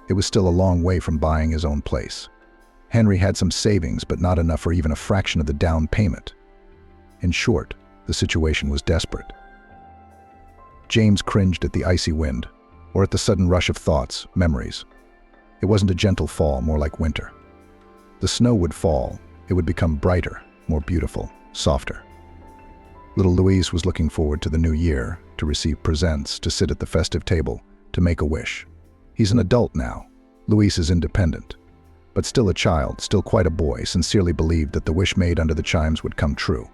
It was still a long way from buying his own place. Henry had some savings, but not enough for even a fraction of the down payment. In short, the situation was desperate. James cringed at the icy wind, or at the sudden rush of thoughts, memories. It wasn't a gentle fall, more like winter. The snow would fall. It would become brighter, more beautiful, softer. Little Louise was looking forward to the new year, to receive presents, to sit at the festive table, to make a wish. He's an adult now. Louise is independent. But still a child, still quite a boy, sincerely believed that the wish made under the chimes would come true.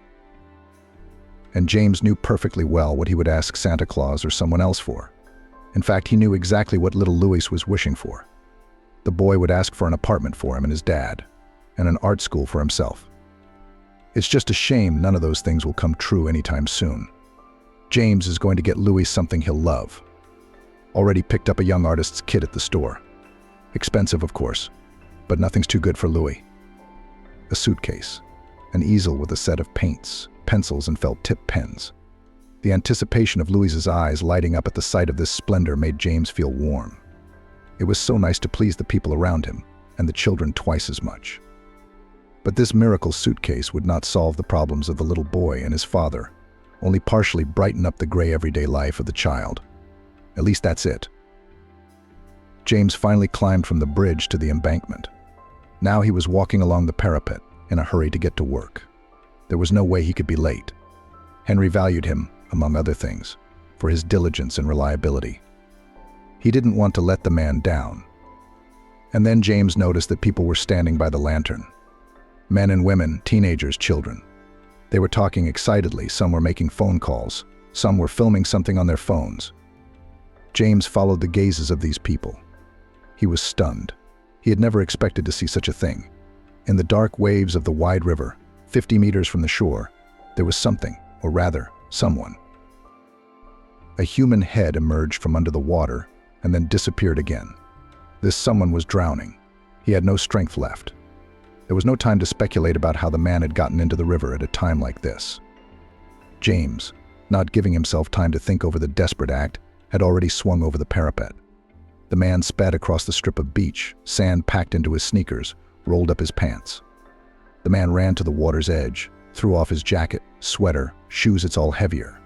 And James knew perfectly well what he would ask Santa Claus or someone else for. In fact, he knew exactly what little Louis was wishing for. The boy would ask for an apartment for him and his dad, and an art school for himself. It's just a shame none of those things will come true anytime soon. James is going to get Louis something he'll love. Already picked up a young artist's kit at the store. Expensive, of course, but nothing's too good for Louis. A suitcase, an easel with a set of paints, pencils, and felt-tip pens. The anticipation of Louis's eyes lighting up at the sight of this splendor made James feel warm. It was so nice to please the people around him, and the children twice as much. But this miracle suitcase would not solve the problems of the little boy and his father, only partially brighten up the gray everyday life of the child. At least that's it. James finally climbed from the bridge to the embankment. Now he was walking along the parapet in a hurry to get to work. There was no way he could be late. Henry valued him, among other things, for his diligence and reliability. He didn't want to let the man down. And then James noticed that people were standing by the lantern. Men and women, teenagers, children. They were talking excitedly, some were making phone calls, some were filming something on their phones. James followed the gazes of these people. He was stunned. He had never expected to see such a thing. In the dark waves of the wide river, 50 meters from the shore, there was something, or rather, someone. A human head emerged from under the water and then disappeared again. This someone was drowning. He had no strength left. There was no time to speculate about how the man had gotten into the river at a time like this. James, not giving himself time to think over the desperate act, had already swung over the parapet. The man sped across the strip of beach, sand packed into his sneakers, rolled up his pants. The man ran to the water's edge, threw off his jacket, sweater, shoes. It's all heavier.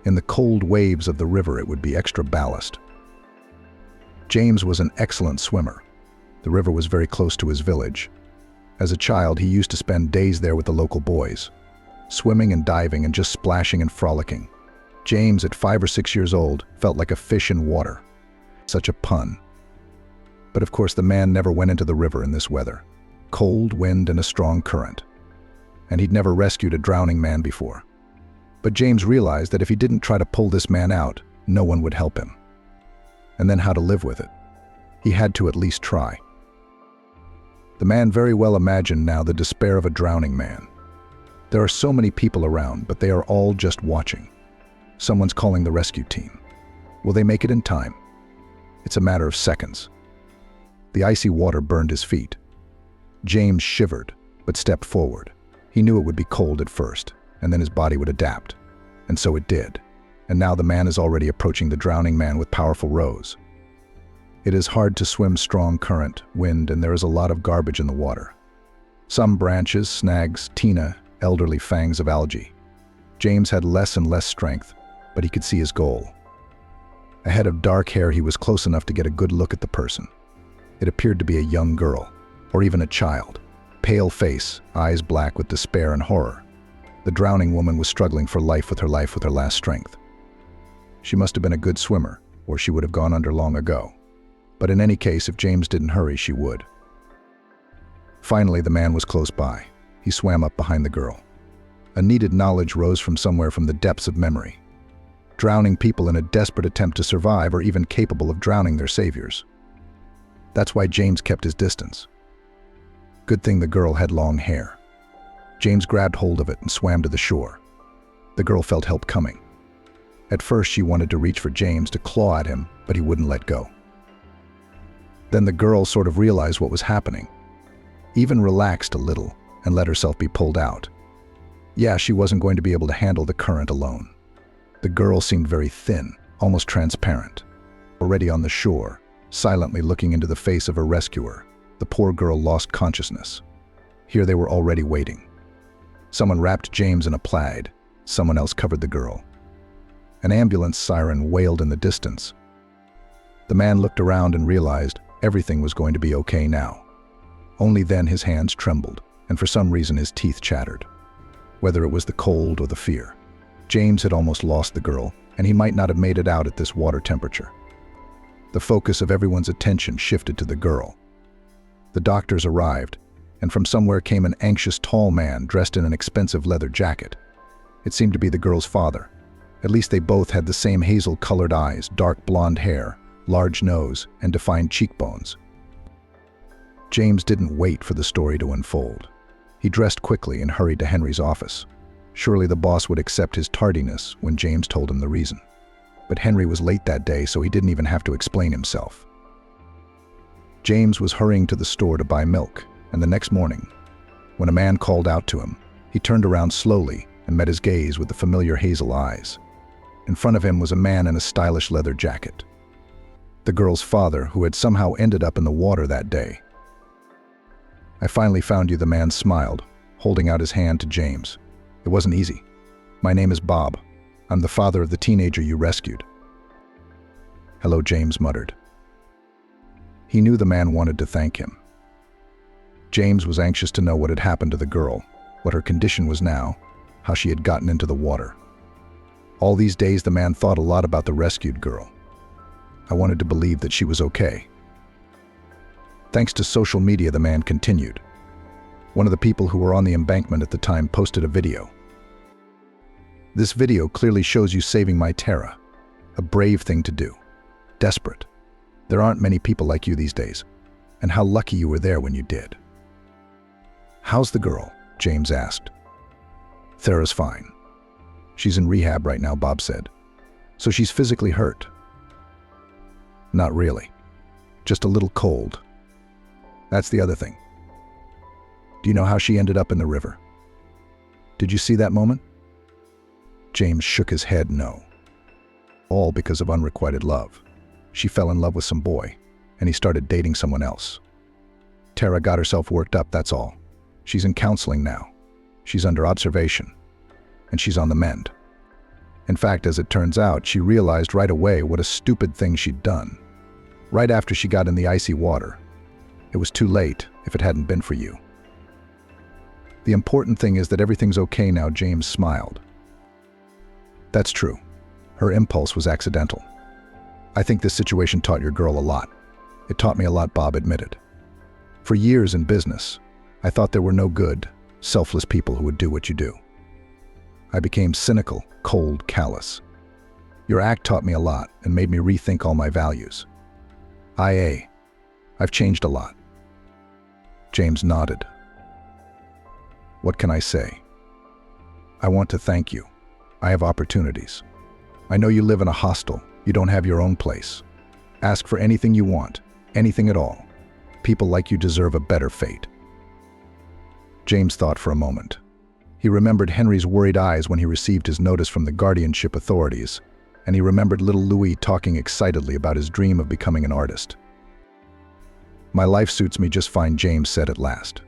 In the cold waves of the river, it would be extra ballast. James was an excellent swimmer. The river was very close to his village. As a child, he used to spend days there with the local boys, swimming and diving and just splashing and frolicking. James, at 5 or 6 years old, felt like a fish in water. Such a pun. But of course, the man never went into the river in this weather. Cold wind and a strong current. And he'd never rescued a drowning man before. But James realized that if he didn't try to pull this man out, no one would help him. And then how to live with it. He had to at least try. The man very well imagined now the despair of a drowning man. There are so many people around, but they are all just watching. Someone's calling the rescue team. Will they make it in time? It's a matter of seconds. The icy water burned his feet. James shivered, but stepped forward. He knew it would be cold at first, and then his body would adapt. And so it did. And now the man is already approaching the drowning man with powerful rows. It is hard to swim strong current, wind, and there is a lot of garbage in the water. Some branches, snags, tina, elderly fangs of algae. James had less and less strength, but he could see his goal. A head of dark hair, he was close enough to get a good look at the person. It appeared to be a young girl, or even a child. Pale face, eyes black with despair and horror. The drowning woman was struggling for life with her last strength. She must have been a good swimmer, or she would have gone under long ago. But in any case, if James didn't hurry, she would. Finally, the man was close by. He swam up behind the girl. A needed knowledge rose from somewhere from the depths of memory. Drowning people in a desperate attempt to survive are even capable of drowning their saviors. That's why James kept his distance. Good thing the girl had long hair. James grabbed hold of it and swam to the shore. The girl felt help coming. At first, she wanted to reach for James to claw at him, but he wouldn't let go. Then the girl sort of realized what was happening, even relaxed a little and let herself be pulled out. Yeah, she wasn't going to be able to handle the current alone. The girl seemed very thin, almost transparent. Already on the shore, silently looking into the face of her rescuer, the poor girl lost consciousness. Here they were already waiting. Someone wrapped James in a plaid. Someone else covered the girl. An ambulance siren wailed in the distance. The man looked around and realized everything was going to be okay now. Only then his hands trembled, and for some reason his teeth chattered. Whether it was the cold or the fear, James had almost lost the girl, and he might not have made it out at this water temperature. The focus of everyone's attention shifted to the girl. The doctors arrived, and from somewhere came an anxious tall man dressed in an expensive leather jacket. It seemed to be the girl's father. At least they both had the same hazel-colored eyes, dark blonde hair, large nose, and defined cheekbones. James didn't wait for the story to unfold. He dressed quickly and hurried to Henry's office. Surely the boss would accept his tardiness when James told him the reason. But Henry was late that day, so he didn't even have to explain himself. James was hurrying to the store to buy milk, and the next morning, when a man called out to him, he turned around slowly and met his gaze with the familiar hazel eyes. In front of him was a man in a stylish leather jacket. the girl's father, who had somehow ended up in the water that day. "I finally found you," the man smiled, holding out his hand to James. "It wasn't easy. My name is Bob. I'm the father of the teenager you rescued." "Hello," James muttered. He knew the man wanted to thank him. James was anxious to know what had happened to the girl, what her condition was now, how she had gotten into the water. All these days, the man thought a lot about the rescued girl. "I wanted to believe that she was okay." Thanks to social media, the man continued. One of the people who were on the embankment at the time posted a video. "This video clearly shows you saving my Tara. A brave thing to do. Desperate. There aren't many people like you these days. And how lucky you were there when you did." "How's the girl?" James asked. "Thera's fine. She's in rehab right now," Bob said. "So she's physically hurt?" "Not really. Just a little cold. That's the other thing. Do you know how she ended up in the river? Did you see that moment?" James shook his head no. All because of unrequited love. She fell in love with some boy, and he started dating someone else. Tara got herself worked up, that's all. She's in counseling now. She's under observation, and she's on the mend. In fact, as it turns out, she realized right away what a stupid thing she'd done. Right after she got in the icy water. It was too late if it hadn't been for you. The important thing is that everything's okay now, James smiled. That's true. Her impulse was accidental. I think this situation taught your girl a lot. It taught me a lot, Bob admitted. For years in business, I thought there were no good, selfless people who would do what you do. I became cynical, cold, callous. Your act taught me a lot and made me rethink all my values. I've changed a lot. James nodded. What can I say? I want to thank you. I have opportunities. I know you live in a hostel. You don't have your own place. Ask for anything you want, anything at all. People like you deserve a better fate. James thought for a moment. He remembered Henry's worried eyes when he received his notice from the guardianship authorities, and he remembered little Louis talking excitedly about his dream of becoming an artist. My life suits me just fine, James said at last.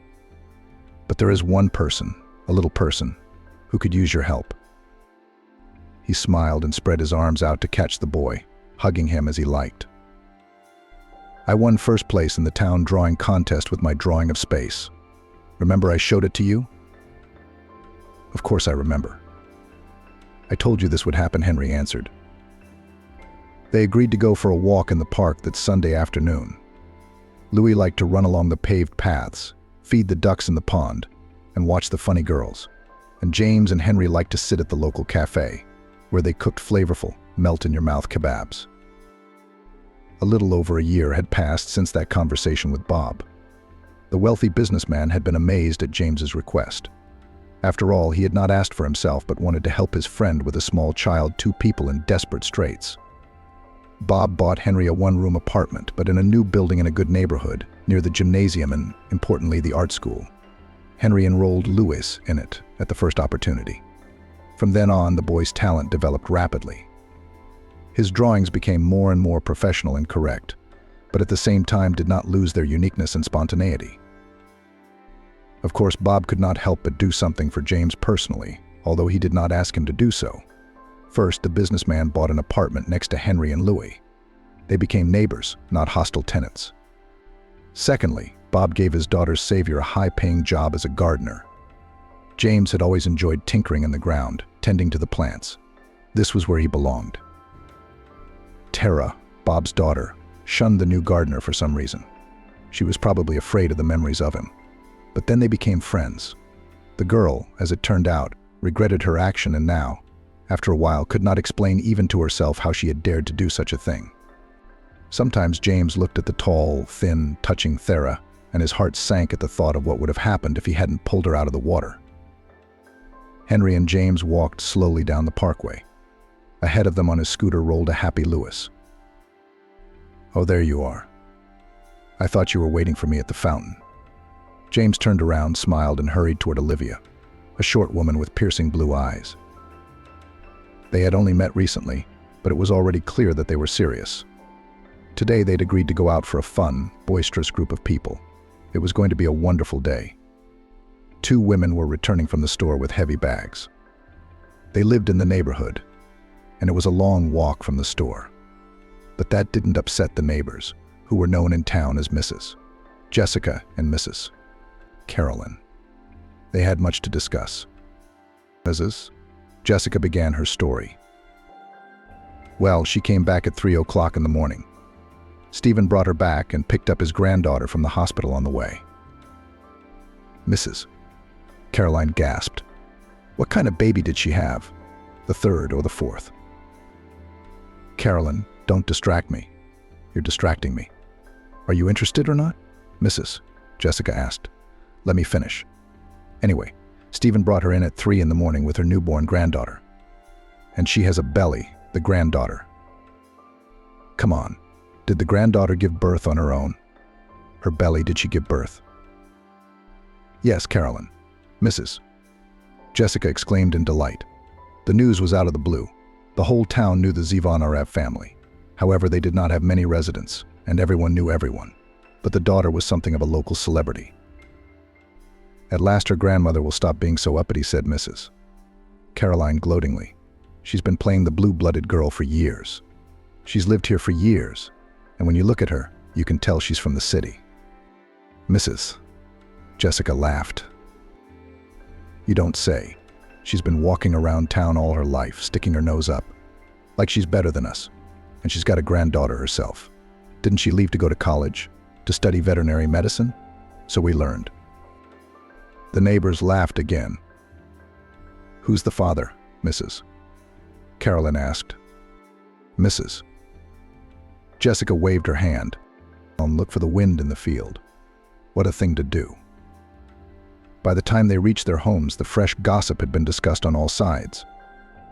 But there is one person, a little person, who could use your help. He smiled and spread his arms out to catch the boy, hugging him as he liked. I won first place in the town drawing contest with my drawing of space. Remember I showed it to you? Of course I remember. I told you this would happen, Henry answered. They agreed to go for a walk in the park that Sunday afternoon. Louis liked to run along the paved paths, feed the ducks in the pond, and watch the funny girls. And James and Henry liked to sit at the local cafe, where they cooked flavorful, melt-in-your-mouth kebabs. A little over a year had passed since that conversation with Bob. The wealthy businessman had been amazed at James's request. After all, he had not asked for himself but wanted to help his friend with a small child, two people in desperate straits. Bob bought Henry a one-room apartment, but in a new building in a good neighborhood, near the gymnasium and, importantly, the art school. Henry enrolled Louis in it at the first opportunity. From then on, the boy's talent developed rapidly. His drawings became more and more professional and correct, but at the same time did not lose their uniqueness and spontaneity. Of course, Bob could not help but do something for James personally, although he did not ask him to do so. First, the businessman bought an apartment next to Henry and Louis. They became neighbors, not hostile tenants. Secondly, Bob gave his daughter's savior a high-paying job as a gardener. James had always enjoyed tinkering in the ground, tending to the plants. This was where he belonged. Tara, Bob's daughter, shunned the new gardener for some reason. She was probably afraid of the memories of him. But then they became friends. The girl, as it turned out, regretted her action and now, after a while, could not explain even to herself how she had dared to do such a thing. Sometimes James looked at the tall, thin, touching Thera, and his heart sank at the thought of what would have happened if he hadn't pulled her out of the water. Henry and James walked slowly down the parkway. Ahead of them on his scooter rolled a happy Louis. Oh, there you are. I thought you were waiting for me at the fountain. James turned around, smiled, and hurried toward Olivia, a short woman with piercing blue eyes. They had only met recently, but it was already clear that they were serious. Today they'd agreed to go out for a fun, boisterous group of people. It was going to be a wonderful day. Two women were returning from the store with heavy bags. They lived in the neighborhood, and it was a long walk from the store. But that didn't upset the neighbors, who were known in town as Mrs. Jessica and Mrs. Carolyn. They had much to discuss. Mrs. Jessica began her story. Well, she came back at 3 o'clock in the morning. Stephen brought her back and picked up his granddaughter from the hospital on the way. Mrs. Caroline gasped. What kind of baby did she have? The third or the fourth? Carolyn, don't distract me. You're distracting me. Are you interested or not? Mrs. Jessica asked. Let me finish. Anyway, Stephen brought her in at 3 in the morning with her newborn granddaughter. And she has a belly, the granddaughter. Come on. Did the granddaughter give birth on her own? Her belly, did she give birth? Yes, Carolyn. Mrs. Jessica exclaimed in delight. The news was out of the blue. The whole town knew the Zivanarev family. However, they did not have many residents, and everyone knew everyone. But the daughter was something of a local celebrity. At last her grandmother will stop being so uppity, said Mrs. Caroline gloatingly. She's been playing the blue-blooded girl for years. She's lived here for years, and when you look at her, you can tell she's from the city. Mrs. Jessica laughed. You don't say. She's been walking around town all her life, sticking her nose up, like she's better than us. And she's got a granddaughter herself. Didn't she leave to go to college, to study veterinary medicine? So we learned. The neighbors laughed again. Who's the father, Mrs. Carolyn asked. Mrs. Jessica waved her hand. Look for the wind in the field. What a thing to do. By the time they reached their homes, the fresh gossip had been discussed on all sides.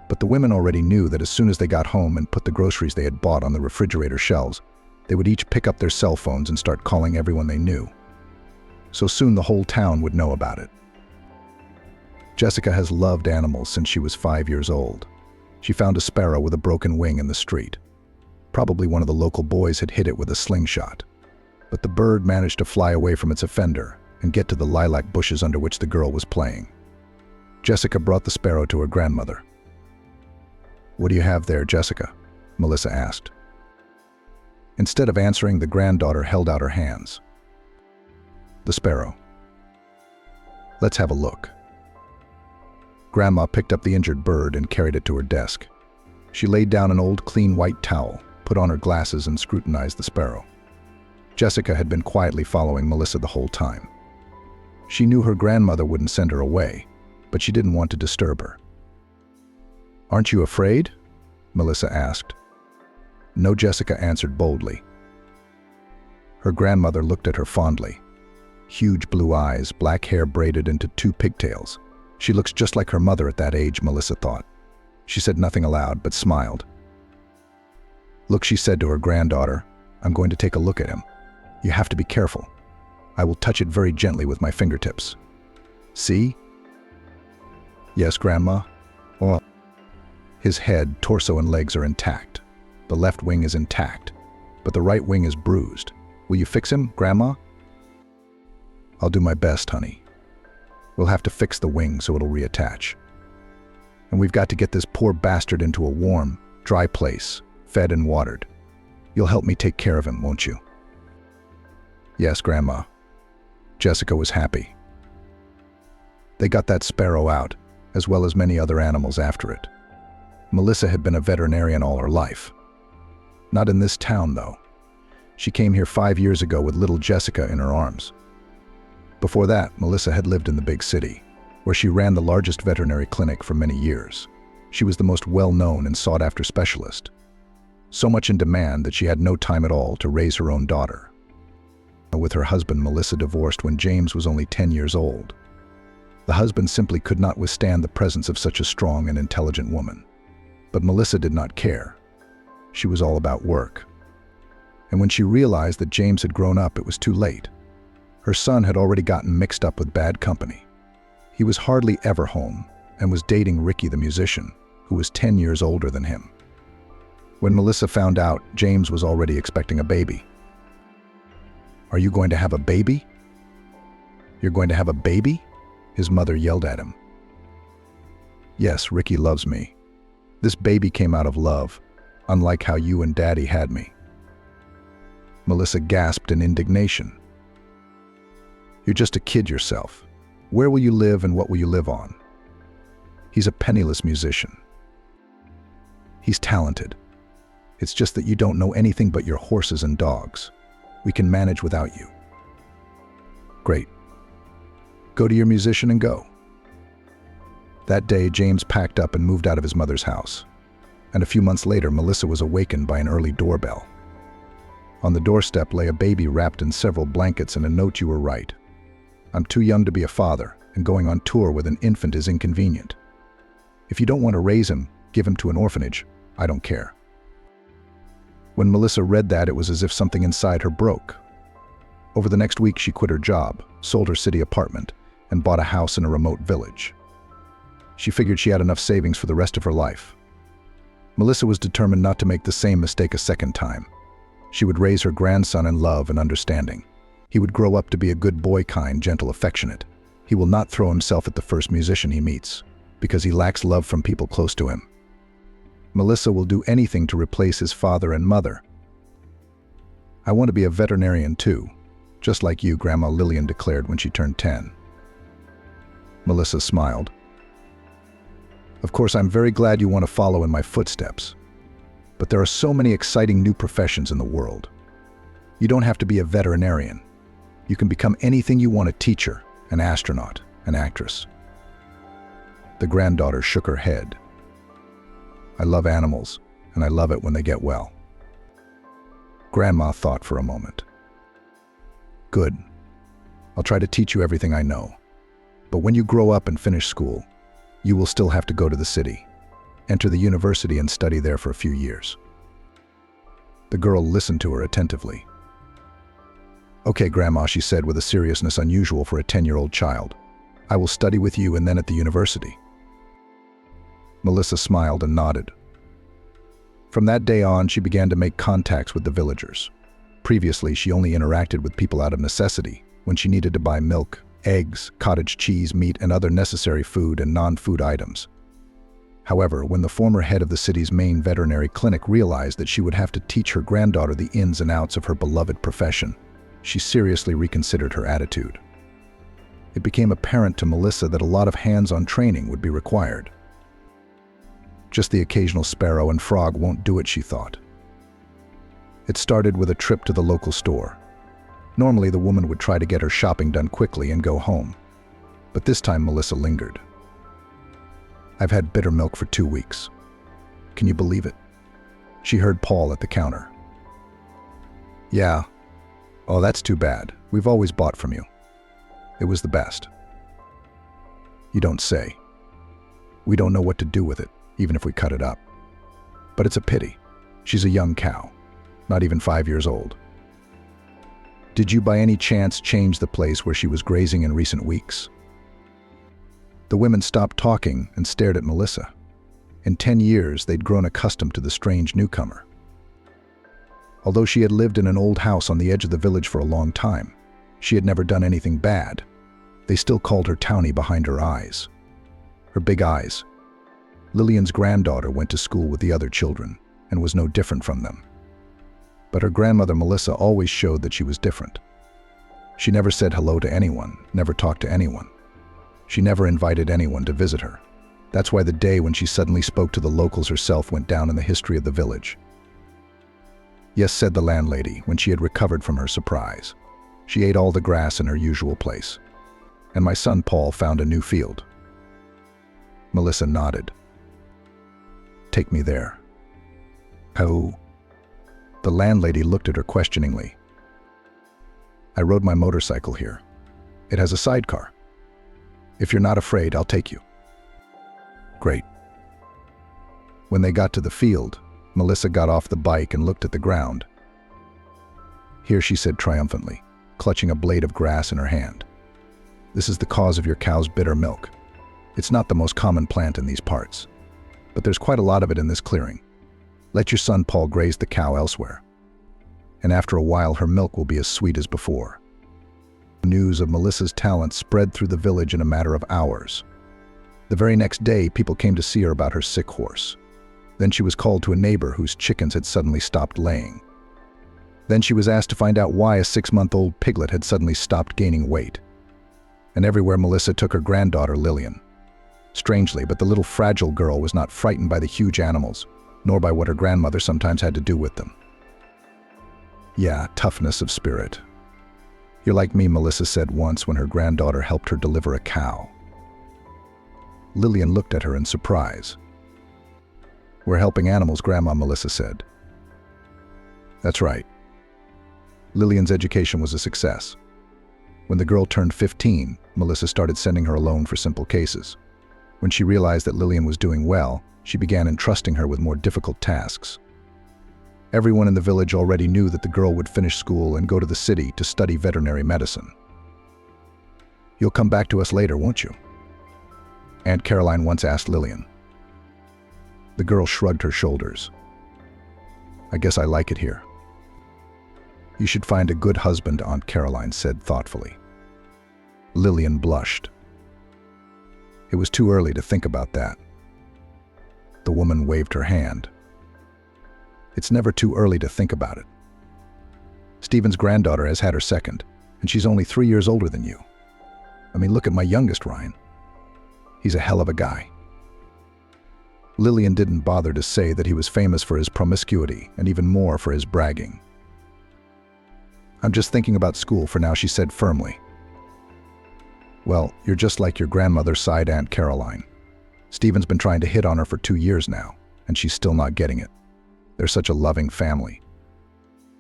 But the women already knew that as soon as they got home and put the groceries they had bought on the refrigerator shelves, they would each pick up their cell phones and start calling everyone they knew. So soon the whole town would know about it. Jessica has loved animals since she was 5 years old. She found a sparrow with a broken wing in the street. Probably one of the local boys had hit it with a slingshot. But the bird managed to fly away from its offender and get to the lilac bushes under which the girl was playing. Jessica brought the sparrow to her grandmother. What do you have there, Jessica? Melissa asked. Instead of answering, the granddaughter held out her hands. The sparrow. Let's have a look. Grandma picked up the injured bird and carried it to her desk. She laid down an old, clean white towel, put on her glasses, and scrutinized the sparrow. Jessica had been quietly following Melissa the whole time. She knew her grandmother wouldn't send her away, but she didn't want to disturb her. Aren't you afraid? Melissa asked. No, Jessica answered boldly. Her grandmother looked at her fondly. Huge blue eyes, black hair braided into 2 pigtails. She looks just like her mother at that age, Melissa thought. She said nothing aloud, but smiled. Look, she said to her granddaughter, I'm going to take a look at him. You have to be careful. I will touch it very gently with my fingertips. See? Yes, Grandma. Well, his head, torso, and legs are intact. The left wing is intact, but the right wing is bruised. Will you fix him, Grandma? I'll do my best, honey. We'll have to fix the wing so it'll reattach. And we've got to get this poor bastard into a warm, dry place, fed and watered. You'll help me take care of him, won't you? Yes, Grandma. Jessica was happy. They got that sparrow out, as well as many other animals after it. Melissa had been a veterinarian all her life. Not in this town, though. She came here 5 years ago with little Jessica in her arms. Before that, Melissa had lived in the big city, where she ran the largest veterinary clinic for many years. She was the most well-known and sought-after specialist. So much in demand that she had no time at all to raise her own daughter. With her husband, Melissa divorced when James was only 10 years old. The husband simply could not withstand the presence of such a strong and intelligent woman. But Melissa did not care. She was all about work. And when she realized that James had grown up, it was too late. Her son had already gotten mixed up with bad company. He was hardly ever home and was dating Ricky the musician, who was 10 years older than him. When Melissa found out, James was already expecting a baby. "Are you going to have a baby? You're going to have a baby?" his mother yelled at him. "Yes, Ricky loves me. This baby came out of love, unlike how you and Daddy had me." Melissa gasped in indignation. "You're just a kid yourself. Where will you live and what will you live on? He's a penniless musician. He's talented. It's just that you don't know anything but your horses and dogs. We can manage without you." "Great. Go to your musician and go." That day, James packed up and moved out of his mother's house. And a few months later, Melissa was awakened by an early doorbell. On the doorstep lay a baby wrapped in several blankets and a note: "You were right. I'm too young to be a father, and going on tour with an infant is inconvenient. If you don't want to raise him, give him to an orphanage. I don't care." When Melissa read that, it was as if something inside her broke. Over the next week, she quit her job, sold her city apartment, and bought a house in a remote village. She figured she had enough savings for the rest of her life. Melissa was determined not to make the same mistake a second time. She would raise her grandson in love and understanding. He would grow up to be a good boy, kind, gentle, affectionate. He will not throw himself at the first musician he meets, because he lacks love from people close to him. Melissa will do anything to replace his father and mother. "I want to be a veterinarian too, just like you," Grandma Lillian declared when she turned 10. Melissa smiled. "Of course, I'm very glad you want to follow in my footsteps. But there are so many exciting new professions in the world. You don't have to be a veterinarian. You can become anything you want: a teacher, an astronaut, an actress." The granddaughter shook her head. "I love animals, and I love it when they get well." Grandma thought for a moment. "Good. I'll try to teach you everything I know. But when you grow up and finish school, you will still have to go to the city, enter the university and study there for a few years." The girl listened to her attentively. "Okay, Grandma," she said with a seriousness unusual for a 10-year-old child. "I will study with you and then at the university." Melissa smiled and nodded. From that day on, she began to make contacts with the villagers. Previously, she only interacted with people out of necessity, when she needed to buy milk, eggs, cottage cheese, meat, and other necessary food and non-food items. However, when the former head of the city's main veterinary clinic realized that she would have to teach her granddaughter the ins and outs of her beloved profession, she seriously reconsidered her attitude. It became apparent to Melissa that a lot of hands-on training would be required. Just the occasional sparrow and frog won't do it, she thought. It started with a trip to the local store. Normally, the woman would try to get her shopping done quickly and go home. But this time, Melissa lingered. "I've had bitter milk for 2 weeks. Can you believe it?" She heard Paul at the counter. "Yeah. Oh, that's too bad. We've always bought from you. It was the best." "You don't say. We don't know what to do with it, even if we cut it up. But it's a pity. She's a young cow, not even 5 years old." "Did you by any chance change the place where she was grazing in recent weeks?" The women stopped talking and stared at Melissa. In 10 years, they'd grown accustomed to the strange newcomer. Although she had lived in an old house on the edge of the village for a long time, she had never done anything bad. They still called her Townie behind her eyes. Her big eyes. Lillian's granddaughter went to school with the other children and was no different from them. But her grandmother Melissa always showed that she was different. She never said hello to anyone, never talked to anyone. She never invited anyone to visit her. That's why the day when she suddenly spoke to the locals herself went down in the history of the village. "Yes," said the landlady when she had recovered from her surprise. "She ate all the grass in her usual place. And my son Paul found a new field." Melissa nodded. "Take me there." "Oh?" The landlady looked at her questioningly. "I rode my motorcycle here. It has a sidecar. If you're not afraid, I'll take you." "Great." When they got to the field, Melissa got off the bike and looked at the ground. "Here," she said triumphantly, clutching a blade of grass in her hand. "This is the cause of your cow's bitter milk. It's not the most common plant in these parts, but there's quite a lot of it in this clearing. Let your son Paul graze the cow elsewhere. And after a while, her milk will be as sweet as before. News of Melissa's talent spread through the village in a matter of hours. The very next day, people came to see her about her sick horse. Then she was called to a neighbor whose chickens had suddenly stopped laying. Then she was asked to find out why a 6-month-old piglet had suddenly stopped gaining weight. And everywhere Melissa took her granddaughter Lillian. Strangely, but the little fragile girl was not frightened by the huge animals, nor by what her grandmother sometimes had to do with them. Yeah, toughness of spirit. You're like me, Melissa said once when her granddaughter helped her deliver a cow. Lillian looked at her in surprise. We're helping animals, Grandma, Melissa said. That's right. Lillian's education was a success. When the girl turned 15, Melissa started sending her alone for simple cases. When she realized that Lillian was doing well, she began entrusting her with more difficult tasks. Everyone in the village already knew that the girl would finish school and go to the city to study veterinary medicine. You'll come back to us later, won't you? Aunt Caroline once asked Lillian. The girl shrugged her shoulders. I guess I like it here. You should find a good husband, Aunt Caroline said thoughtfully. Lillian blushed. It was too early to think about that. The woman waved her hand. It's never too early to think about it. Stephen's granddaughter has had her second, and she's only 3 years older than you. I mean, look at my youngest, Ryan. He's a hell of a guy. Lillian didn't bother to say that he was famous for his promiscuity and even more for his bragging. I'm just thinking about school for now, she said firmly. Well, you're just like your grandmother, sighed Aunt Caroline. Stephen's been trying to hit on her for 2 years now, and she's still not getting it. They're such a loving family.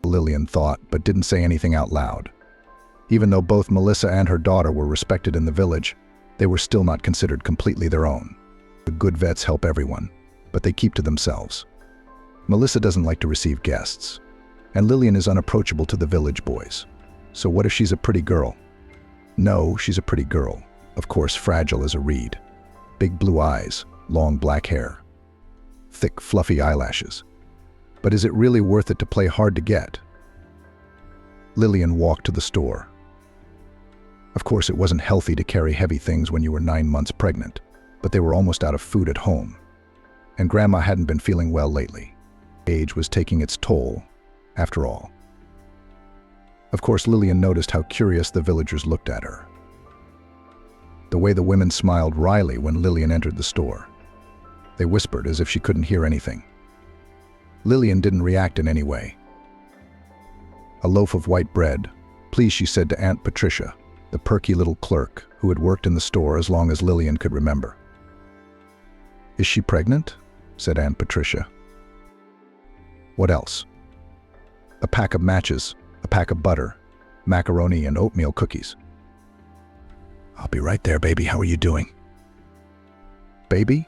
Lillian thought, but didn't say anything out loud. Even though both Melissa and her daughter were respected in the village, they were still not considered completely their own. The good vets help everyone, but they keep to themselves. Melissa doesn't like to receive guests, and Lillian is unapproachable to the village boys. So what if she's a pretty girl? No, she's a pretty girl, of course fragile as a reed. Big blue eyes, long black hair, thick fluffy eyelashes. But is it really worth it to play hard to get? Lillian walked to the store. Of course, it wasn't healthy to carry heavy things when you were 9 months pregnant, but they were almost out of food at home. And Grandma hadn't been feeling well lately. Age was taking its toll, after all. Of course, Lillian noticed how curious the villagers looked at her. The way the women smiled wryly when Lillian entered the store. They whispered as if she couldn't hear anything. Lillian didn't react in any way. A loaf of white bread, please, she said to Aunt Patricia, the perky little clerk who had worked in the store as long as Lillian could remember. Is she pregnant? Said Aunt Patricia. What else? A pack of matches, a pack of butter, macaroni and oatmeal cookies. I'll be right there, baby. How are you doing? Baby?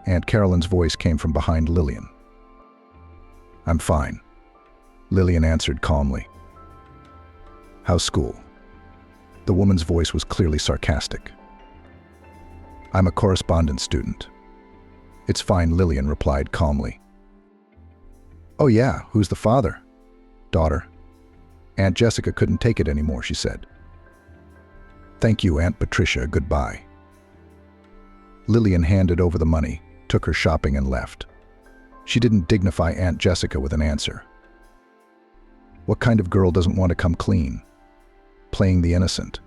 Aunt Caroline's voice came from behind Lillian. I'm fine, Lillian answered calmly. How's school? The woman's voice was clearly sarcastic. I'm a correspondence student. It's fine, Lillian replied calmly. Oh yeah, who's the father? Daughter. Aunt Jessica couldn't take it anymore, she said. Thank you, Aunt Patricia, goodbye. Lillian handed over the money, took her shopping and left. She didn't dignify Aunt Jessica with an answer. What kind of girl doesn't want to come clean? Playing the innocent.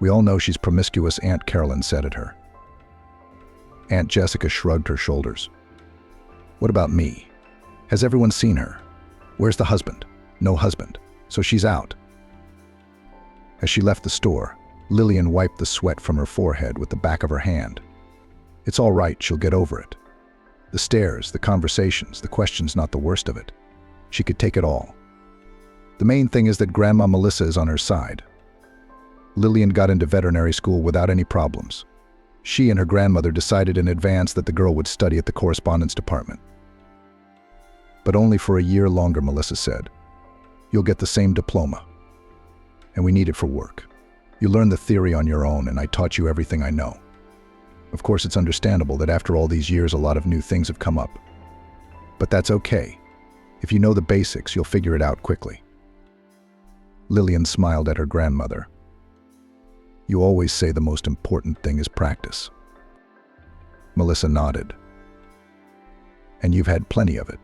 We all know she's promiscuous, Aunt Caroline said at her. Aunt Jessica shrugged her shoulders. What about me? Has everyone seen her? Where's the husband? No husband. So she's out. As she left the store, Lillian wiped the sweat from her forehead with the back of her hand. It's all right, she'll get over it. The stares, the conversations, the questions, not the worst of it. She could take it all. The main thing is that Grandma Melissa is on her side. Lillian got into veterinary school without any problems. She and her grandmother decided in advance that the girl would study at the correspondence department. But only for a year longer, Melissa said. You'll get the same diploma. And we need it for work. You learn the theory on your own, and I taught you everything I know. Of course, it's understandable that after all these years, a lot of new things have come up. But that's okay. If you know the basics, you'll figure it out quickly. Lillian smiled at her grandmother. You always say the most important thing is practice. Melissa nodded. And you've had plenty of it.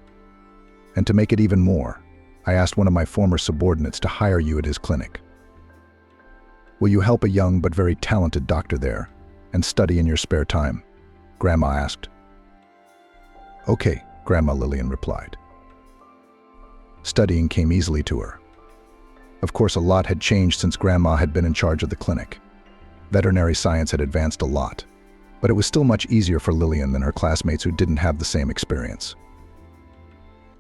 And to make it even more, I asked one of my former subordinates to hire you at his clinic. Will you help a young but very talented doctor there and study in your spare time? Grandma asked. Okay, Grandma Lillian replied. Studying came easily to her. Of course, a lot had changed since Grandma had been in charge of the clinic. Veterinary science had advanced a lot, but it was still much easier for Lillian than her classmates who didn't have the same experience.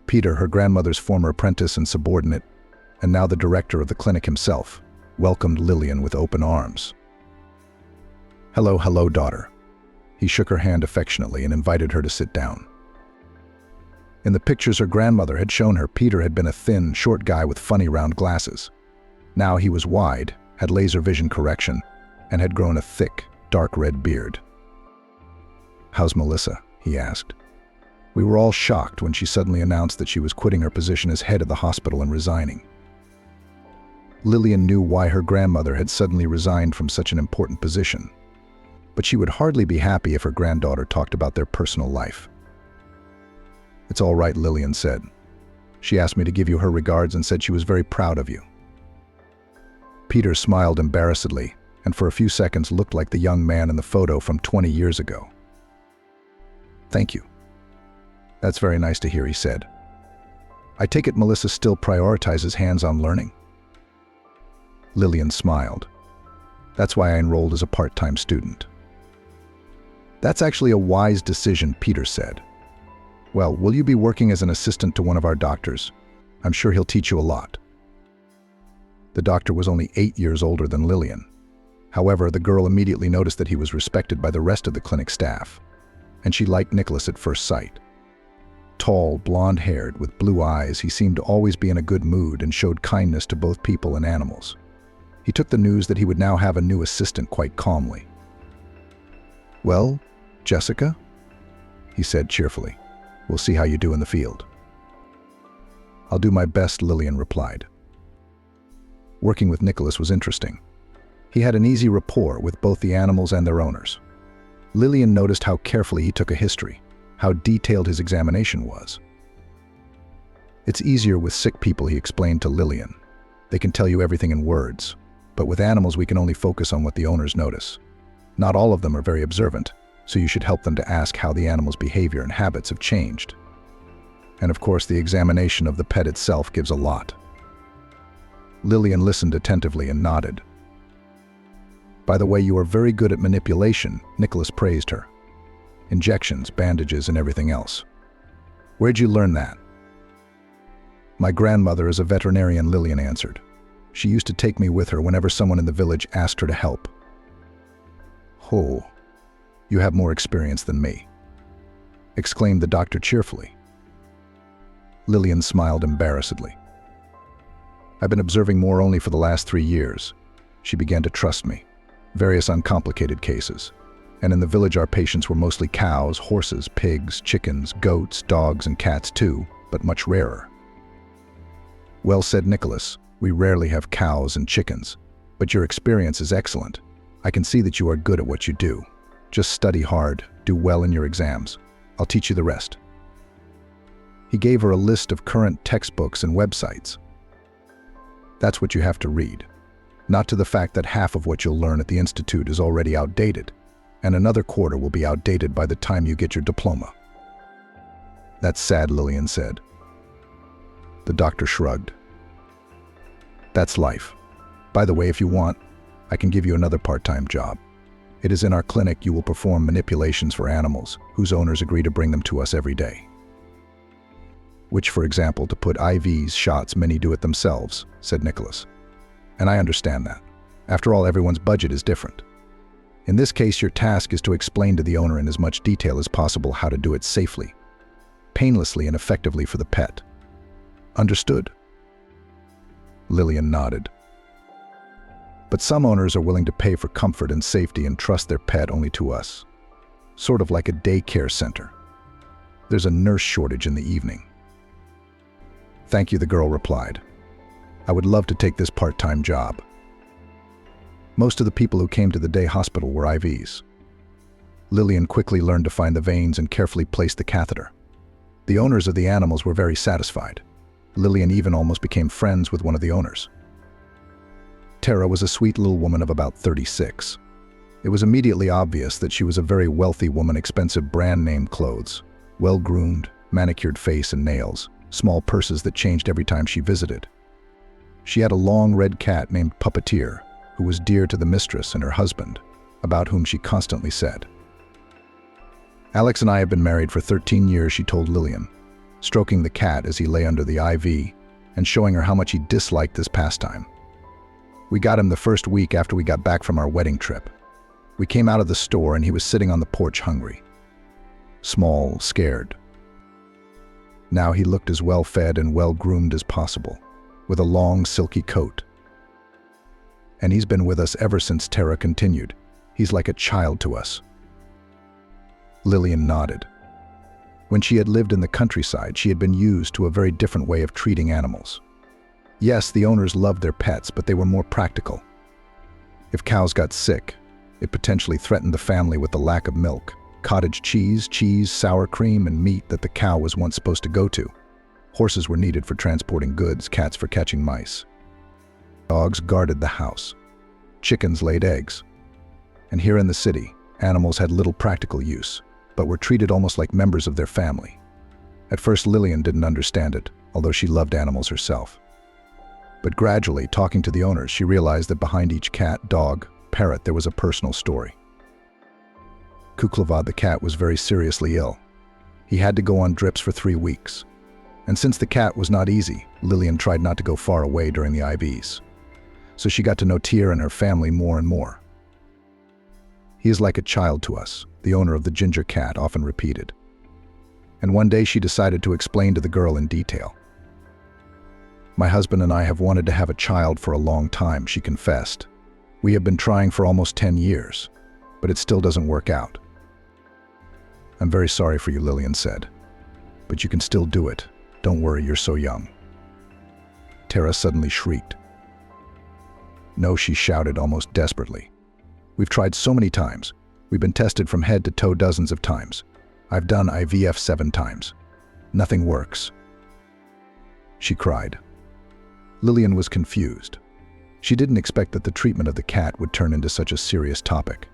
Peter, her grandmother's former apprentice and subordinate, and now the director of the clinic himself, welcomed Lillian with open arms. Hello, hello, daughter. He shook her hand affectionately and invited her to sit down. In the pictures her grandmother had shown her, Peter had been a thin, short guy with funny round glasses. Now he was wide, had laser vision correction, and had grown a thick, dark red beard. How's Melissa? He asked. We were all shocked when she suddenly announced that she was quitting her position as head of the hospital and resigning. Lillian knew why her grandmother had suddenly resigned from such an important position, but she would hardly be happy if her granddaughter talked about their personal life. It's all right, Lillian said. She asked me to give you her regards and said she was very proud of you. Peter smiled embarrassedly and for a few seconds looked like the young man in the photo from 20 years ago. Thank you. That's very nice to hear, he said. I take it Melissa still prioritizes hands-on learning? Lillian smiled. That's why I enrolled as a part-time student. That's actually a wise decision, Peter said. Well, will you be working as an assistant to one of our doctors? I'm sure he'll teach you a lot. The doctor was only 8 years older than Lillian. However, the girl immediately noticed that he was respected by the rest of the clinic staff, and she liked Nicholas at first sight. Tall, blonde-haired, with blue eyes, he seemed to always be in a good mood and showed kindness to both people and animals. He took the news that he would now have a new assistant quite calmly. Well, Jessica? He said cheerfully. We'll see how you do in the field. I'll do my best, Lillian replied. Working with Nicholas was interesting. He had an easy rapport with both the animals and their owners. Lillian noticed how carefully he took a history, how detailed his examination was. It's easier with sick people, he explained to Lillian. They can tell you everything in words, but with animals we can only focus on what the owners notice. Not all of them are very observant, so you should help them to ask how the animal's behavior and habits have changed. And of course, the examination of the pet itself gives a lot. Lillian listened attentively and nodded. By the way, you are very good at manipulation, Nicholas praised her. Injections, bandages, and everything else. Where'd you learn that? My grandmother is a veterinarian, Lillian answered. She used to take me with her whenever someone in the village asked her to help. Oh, you have more experience than me, exclaimed the doctor cheerfully. Lillian smiled embarrassedly. I've been observing more only for the last 3 years. She began to trust me. Various uncomplicated cases. And in the village our patients were mostly cows, horses, pigs, chickens, goats, dogs, and cats too, but much rarer. Well said, Nicholas. We rarely have cows and chickens, but your experience is excellent. I can see that you are good at what you do. Just study hard, do well in your exams. I'll teach you the rest. He gave her a list of current textbooks and websites. That's what you have to read. Not to the fact that half of what you'll learn at the institute is already outdated, and another quarter will be outdated by the time you get your diploma. That's sad, Lillian said. The doctor shrugged. That's life. By the way, if you want, I can give you another part-time job. It is in our clinic you will perform manipulations for animals whose owners agree to bring them to us every day. Which, for example, to put IVs, shots, many do it themselves, said Nicholas. And I understand that. After all, everyone's budget is different. In this case, your task is to explain to the owner in as much detail as possible how to do it safely, painlessly, and effectively for the pet. Understood? Lillian nodded. But some owners are willing to pay for comfort and safety and trust their pet only to us. Sort of like a daycare center. There's a nurse shortage in the evening." "Thank you," the girl replied. "I would love to take this part-time job." Most of the people who came to the day hospital were IVs. Lillian quickly learned to find the veins and carefully placed the catheter. The owners of the animals were very satisfied. Lillian even almost became friends with one of the owners. Tara was a sweet little woman of about 36. It was immediately obvious that she was a very wealthy woman, expensive brand-name clothes, well-groomed, manicured face and nails, small purses that changed every time she visited. She had a long red cat named Puppeteer, who was dear to the mistress and her husband, about whom she constantly said. "Alex and I have been married for 13 years, she told Lillian, stroking the cat as he lay under the IV and showing her how much he disliked this pastime. "We got him the first week after we got back from our wedding trip. We came out of the store and he was sitting on the porch hungry. Small, scared. Now he looked as well-fed and well-groomed as possible, with a long, silky coat. And he's been with us ever since," Tara continued. "He's like a child to us." Lillian nodded. When she had lived in the countryside, she had been used to a very different way of treating animals. Yes, the owners loved their pets, but they were more practical. If cows got sick, it potentially threatened the family with the lack of milk, cottage cheese, sour cream, and meat that the cow was once supposed to go to. Horses were needed for transporting goods, cats for catching mice. Dogs guarded the house. Chickens laid eggs. And here in the city, animals had little practical use, but were treated almost like members of their family. At first, Lillian didn't understand it, although she loved animals herself. But gradually, talking to the owners, she realized that behind each cat, dog, parrot, there was a personal story. Kuklavad the cat was very seriously ill. He had to go on drips for 3 weeks. And since the cat was not easy, Lillian tried not to go far away during the IVs. So she got to know Tyr and her family more and more. "He is like a child to us," the owner of the ginger cat often repeated. And one day she decided to explain to the girl in detail. "My husband and I have wanted to have a child for a long time," she confessed. "We have been trying for almost 10 years, but it still doesn't work out." "I'm very sorry for you," Lillian said. "But you can still do it. Don't worry, you're so young." Tara suddenly shrieked. "No," she shouted almost desperately. "We've tried so many times. We've been tested from head to toe dozens of times. I've done IVF 7 times. Nothing works." She cried. Lillian was confused. She didn't expect that the treatment of the cat would turn into such a serious topic.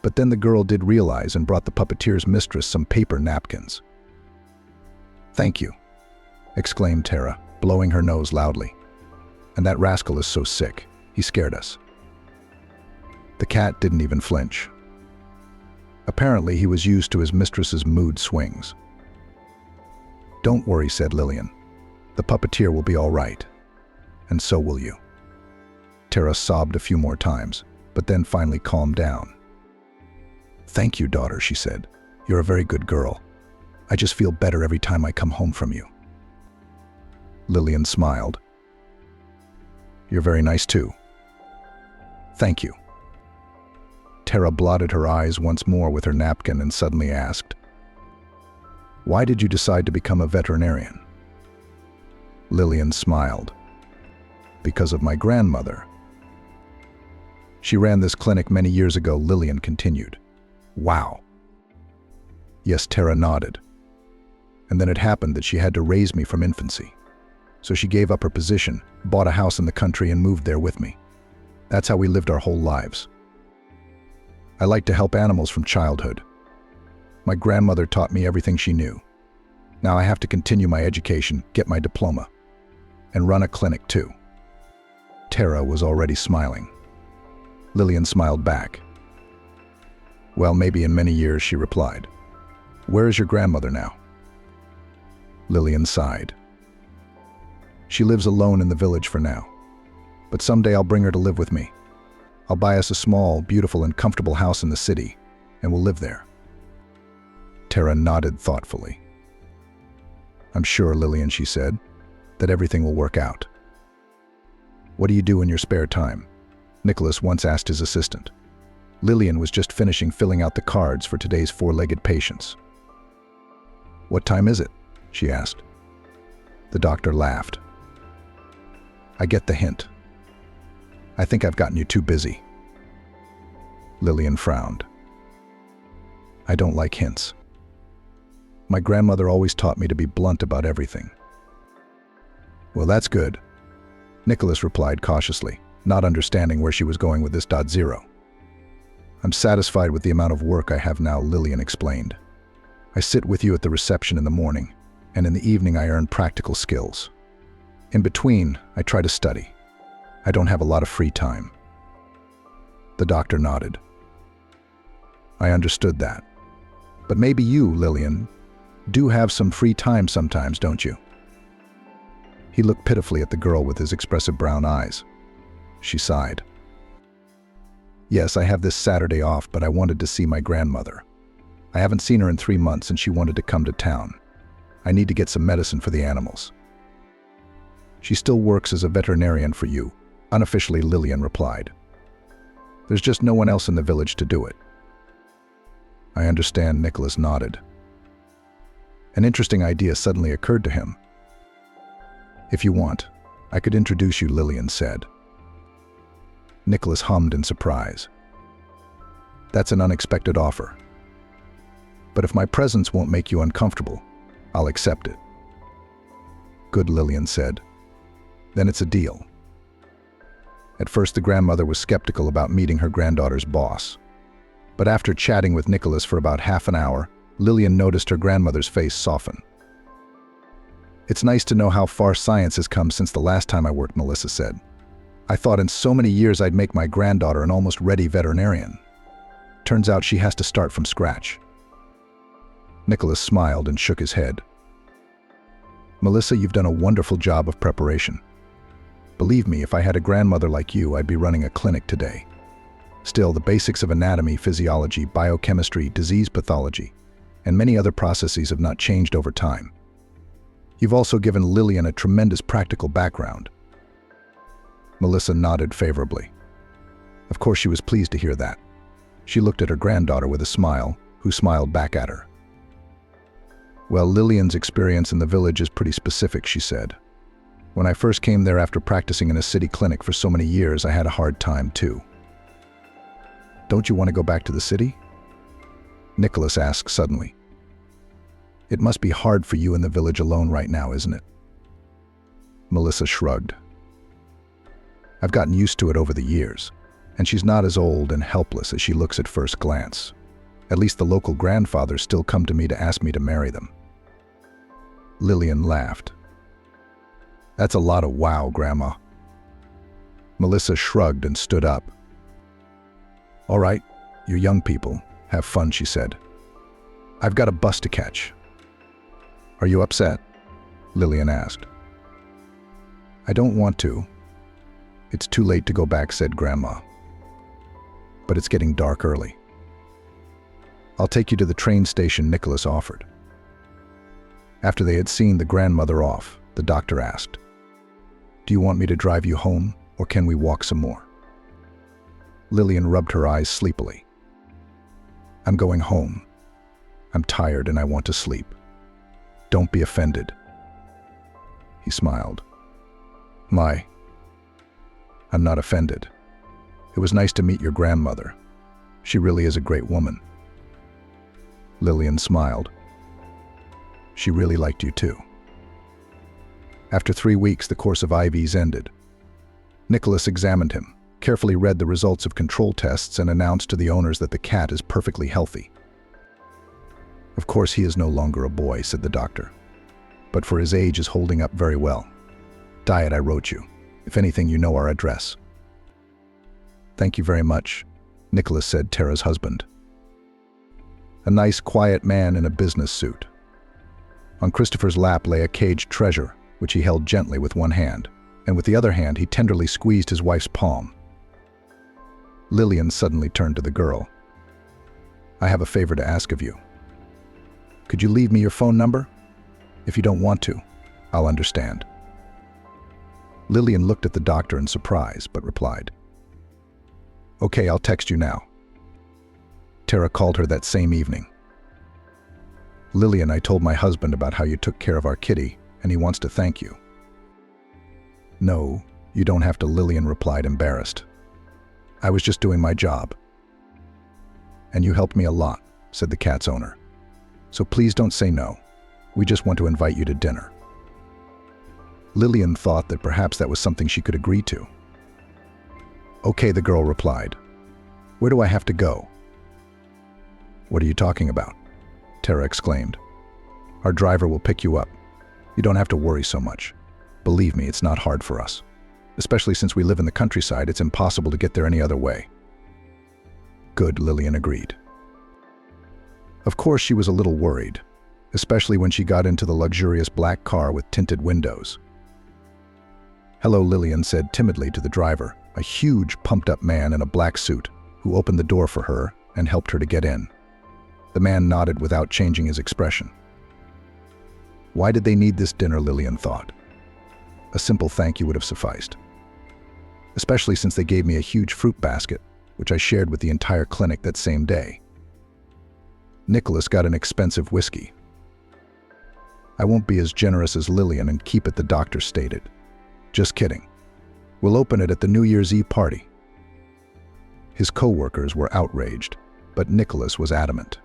But then the girl did realize and brought the puppeteer's mistress some paper napkins. "Thank you," exclaimed Tara, blowing her nose loudly. "And that rascal is so sick. He scared us." The cat didn't even flinch. Apparently, he was used to his mistress's mood swings. "Don't worry," said Lillian. "The puppeteer will be all right. And so will you." Tara sobbed a few more times, but then finally calmed down. "Thank you, daughter," she said. "You're a very good girl. I just feel better every time I come home from you." Lillian smiled. "You're very nice too." "Thank you." Tara blotted her eyes once more with her napkin and suddenly asked, "Why did you decide to become a veterinarian?" Lillian smiled. "Because of my grandmother. She ran this clinic many years ago," Lillian continued. "Wow." Yes, Tara nodded. "And then it happened that she had to raise me from infancy. So she gave up her position, bought a house in the country, and moved there with me. That's how we lived our whole lives. I like to help animals from childhood. My grandmother taught me everything she knew. Now I have to continue my education, get my diploma, and run a clinic too." Tara was already smiling. Lillian smiled back. "Well, maybe in many years," she replied. "Where is your grandmother now?" Lillian sighed. "She lives alone in the village for now. But someday I'll bring her to live with me. I'll buy us a small, beautiful, and comfortable house in the city, and we'll live there." Tara nodded thoughtfully. "I'm sure, Lillian," she said, "that everything will work out." "What do you do in your spare time?" Nicholas once asked his assistant. Lillian was just finishing filling out the cards for today's 4-legged patients. "What time is it?" she asked. The doctor laughed. "I get the hint. I think I've gotten you too busy." Lillian frowned. "I don't like hints. My grandmother always taught me to be blunt about everything." "Well, that's good," Nicholas replied cautiously, not understanding where she was going with this. "0. I'm satisfied with the amount of work I have now," Lillian explained. "I sit with you at the reception in the morning, and in the evening I earn practical skills. In between, I try to study. I don't have a lot of free time." The doctor nodded. "I understood that. But maybe you, Lillian, do have some free time sometimes, don't you?" He looked pitifully at the girl with his expressive brown eyes. She sighed. "Yes, I have this Saturday off, but I wanted to see my grandmother. I haven't seen her in 3 months and she wanted to come to town. I need to get some medicine for the animals." "She still works as a veterinarian for you," unofficially Lillian replied. "There's just no one else in the village to do it." "I understand," Nicholas nodded. An interesting idea suddenly occurred to him. "If you want, I could introduce you," Lillian said. Nicholas hummed in surprise. "That's an unexpected offer. But if my presence won't make you uncomfortable, I'll accept it." "Good," Lillian said. "Then it's a deal." At first, the grandmother was skeptical about meeting her granddaughter's boss. But after chatting with Nicholas for about half an hour, Lillian noticed her grandmother's face soften. "It's nice to know how far science has come since the last time I worked," Melissa said. "I thought in so many years I'd make my granddaughter an almost ready veterinarian. Turns out she has to start from scratch." Nicholas smiled and shook his head. "Melissa, you've done a wonderful job of preparation. Believe me, if I had a grandmother like you, I'd be running a clinic today. Still, the basics of anatomy, physiology, biochemistry, disease pathology, and many other processes have not changed over time. You've also given Lillian a tremendous practical background." Melissa nodded favorably. Of course she was pleased to hear that. She looked at her granddaughter with a smile, who smiled back at her. "Well, Lillian's experience in the village is pretty specific," she said. "When I first came there after practicing in a city clinic for so many years, I had a hard time too." "Don't you want to go back to the city?" Nicholas asked suddenly. "It must be hard for you in the village alone right now, isn't it?" Melissa shrugged. "I've gotten used to it over the years, and she's not as old and helpless as she looks at first glance. At least the local grandfathers still come to me to ask me to marry them." Lillian laughed. "That's a lot of wow, Grandma." Melissa shrugged and stood up. "All right, you young people, have fun," she said. "I've got a bus to catch." "Are you upset?" Lillian asked. "I don't want to. It's too late to go back," said Grandma. "But it's getting dark early." "I'll take you to the train station," Nicholas offered. After they had seen the grandmother off, the doctor asked, "Do you want me to drive you home, or can we walk some more?" Lillian rubbed her eyes sleepily. "I'm going home. I'm tired and I want to sleep. Don't be offended." He smiled. I'm not offended. It was nice to meet your grandmother. She really is a great woman." Lillian smiled. "She really liked you too." After 3 weeks, the course of IVs ended. Nicholas examined him, carefully read the results of control tests, and announced to the owners that the cat is perfectly healthy. "Of course, he is no longer a boy," said the doctor, "but for his age is holding up very well. Diet I wrote you. If anything, you know our address." "Thank you very much," Nicholas said, Tara's husband. A nice, quiet man in a business suit. On Christopher's lap lay a caged treasure, which he held gently with one hand, and with the other hand he tenderly squeezed his wife's palm. Lillian suddenly turned to the girl. "I have a favor to ask of you. Could you leave me your phone number? If you don't want to, I'll understand." Lillian looked at the doctor in surprise, but replied, "Okay, I'll text you now." Tara called her that same evening. "Lillian, I told my husband about how you took care of our kitty, and he wants to thank you." "No, you don't have to," Lillian replied, embarrassed. "I was just doing my job." "And you helped me a lot," said the cat's owner. "So please don't say no. We just want to invite you to dinner." Lillian thought that perhaps that was something she could agree to. "Okay," the girl replied. "Where do I have to go?" "What are you talking about?" Tara exclaimed. "Our driver will pick you up. You don't have to worry so much. Believe me, it's not hard for us. Especially since we live in the countryside, it's impossible to get there any other way." "Good," Lillian agreed. Of course, she was a little worried, especially when she got into the luxurious black car with tinted windows. "Hello," Lillian said timidly to the driver, a huge, pumped-up man in a black suit, who opened the door for her and helped her to get in. The man nodded without changing his expression. Why did they need this dinner, Lillian thought. A simple thank you would have sufficed. Especially since they gave me a huge fruit basket, which I shared with the entire clinic that same day. Nicholas got an expensive whiskey. "I won't be as generous as Lillian and keep it," the doctor stated. "Just kidding. We'll open it at the New Year's Eve party." His co-workers were outraged, but Nicholas was adamant.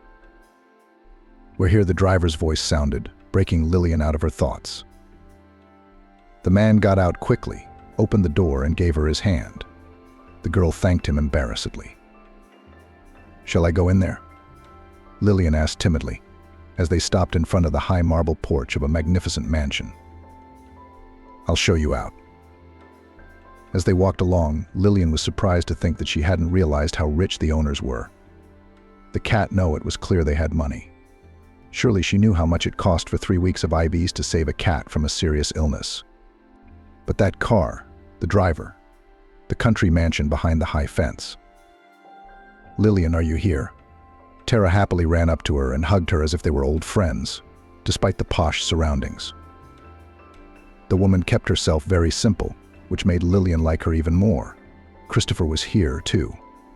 Where here the driver's voice sounded, breaking Lillian out of her thoughts. The man got out quickly, opened the door, and gave her his hand. The girl thanked him embarrassedly. "Shall I go in there?" Lillian asked timidly, as they stopped in front of the high marble porch of a magnificent mansion. "I'll show you out." As they walked along, Lillian was surprised to think that she hadn't realized how rich the owners were. The cat knew it was clear they had money. Surely she knew how much it cost for 3 weeks of IVs to save a cat from a serious illness. But that car, the driver, the country mansion behind the high fence. "Lillian, are you here?" Tara happily ran up to her and hugged her as if they were old friends, despite the posh surroundings. The woman kept herself very simple, which made Lillian like her even more. Christopher was here, too,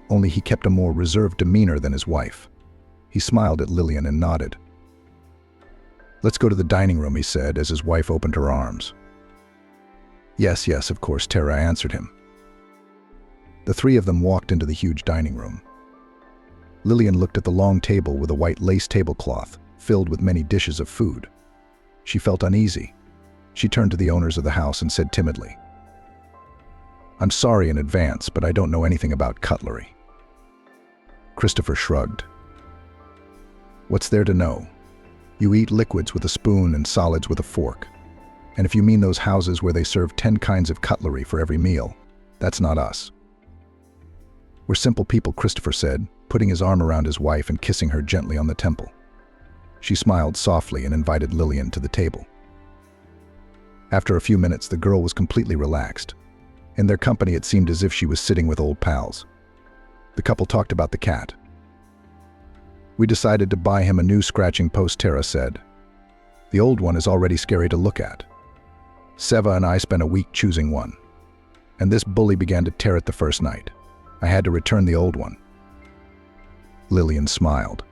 only he kept a more reserved demeanor than his wife. He smiled at Lillian and nodded. "Let's go to the dining room," he said as his wife opened her arms. Yes, of course," Tara answered him. The three of them walked into the huge dining room. Lillian looked at the long table with a white lace tablecloth, filled with many dishes of food. She felt uneasy. She turned to the owners of the house and said timidly, "I'm sorry in advance, but I don't know anything about cutlery." Christopher shrugged. "What's there to know? You eat liquids with a spoon and solids with a fork. And if you mean those houses where they serve 10 kinds of cutlery for every meal, that's not us." "We're simple people," Christopher said, putting his arm around his wife and kissing her gently on the temple. She smiled softly and invited Lillian to the table. After a few minutes, the girl was completely relaxed. In their company, it seemed as if she was sitting with old pals. The couple talked about the cat. "We decided to buy him a new scratching post," Tara said. "The old one is already scary to look at. Seva and I spent a week choosing one. And this bully began to tear it the first night. I had to return the old one." Lillian smiled.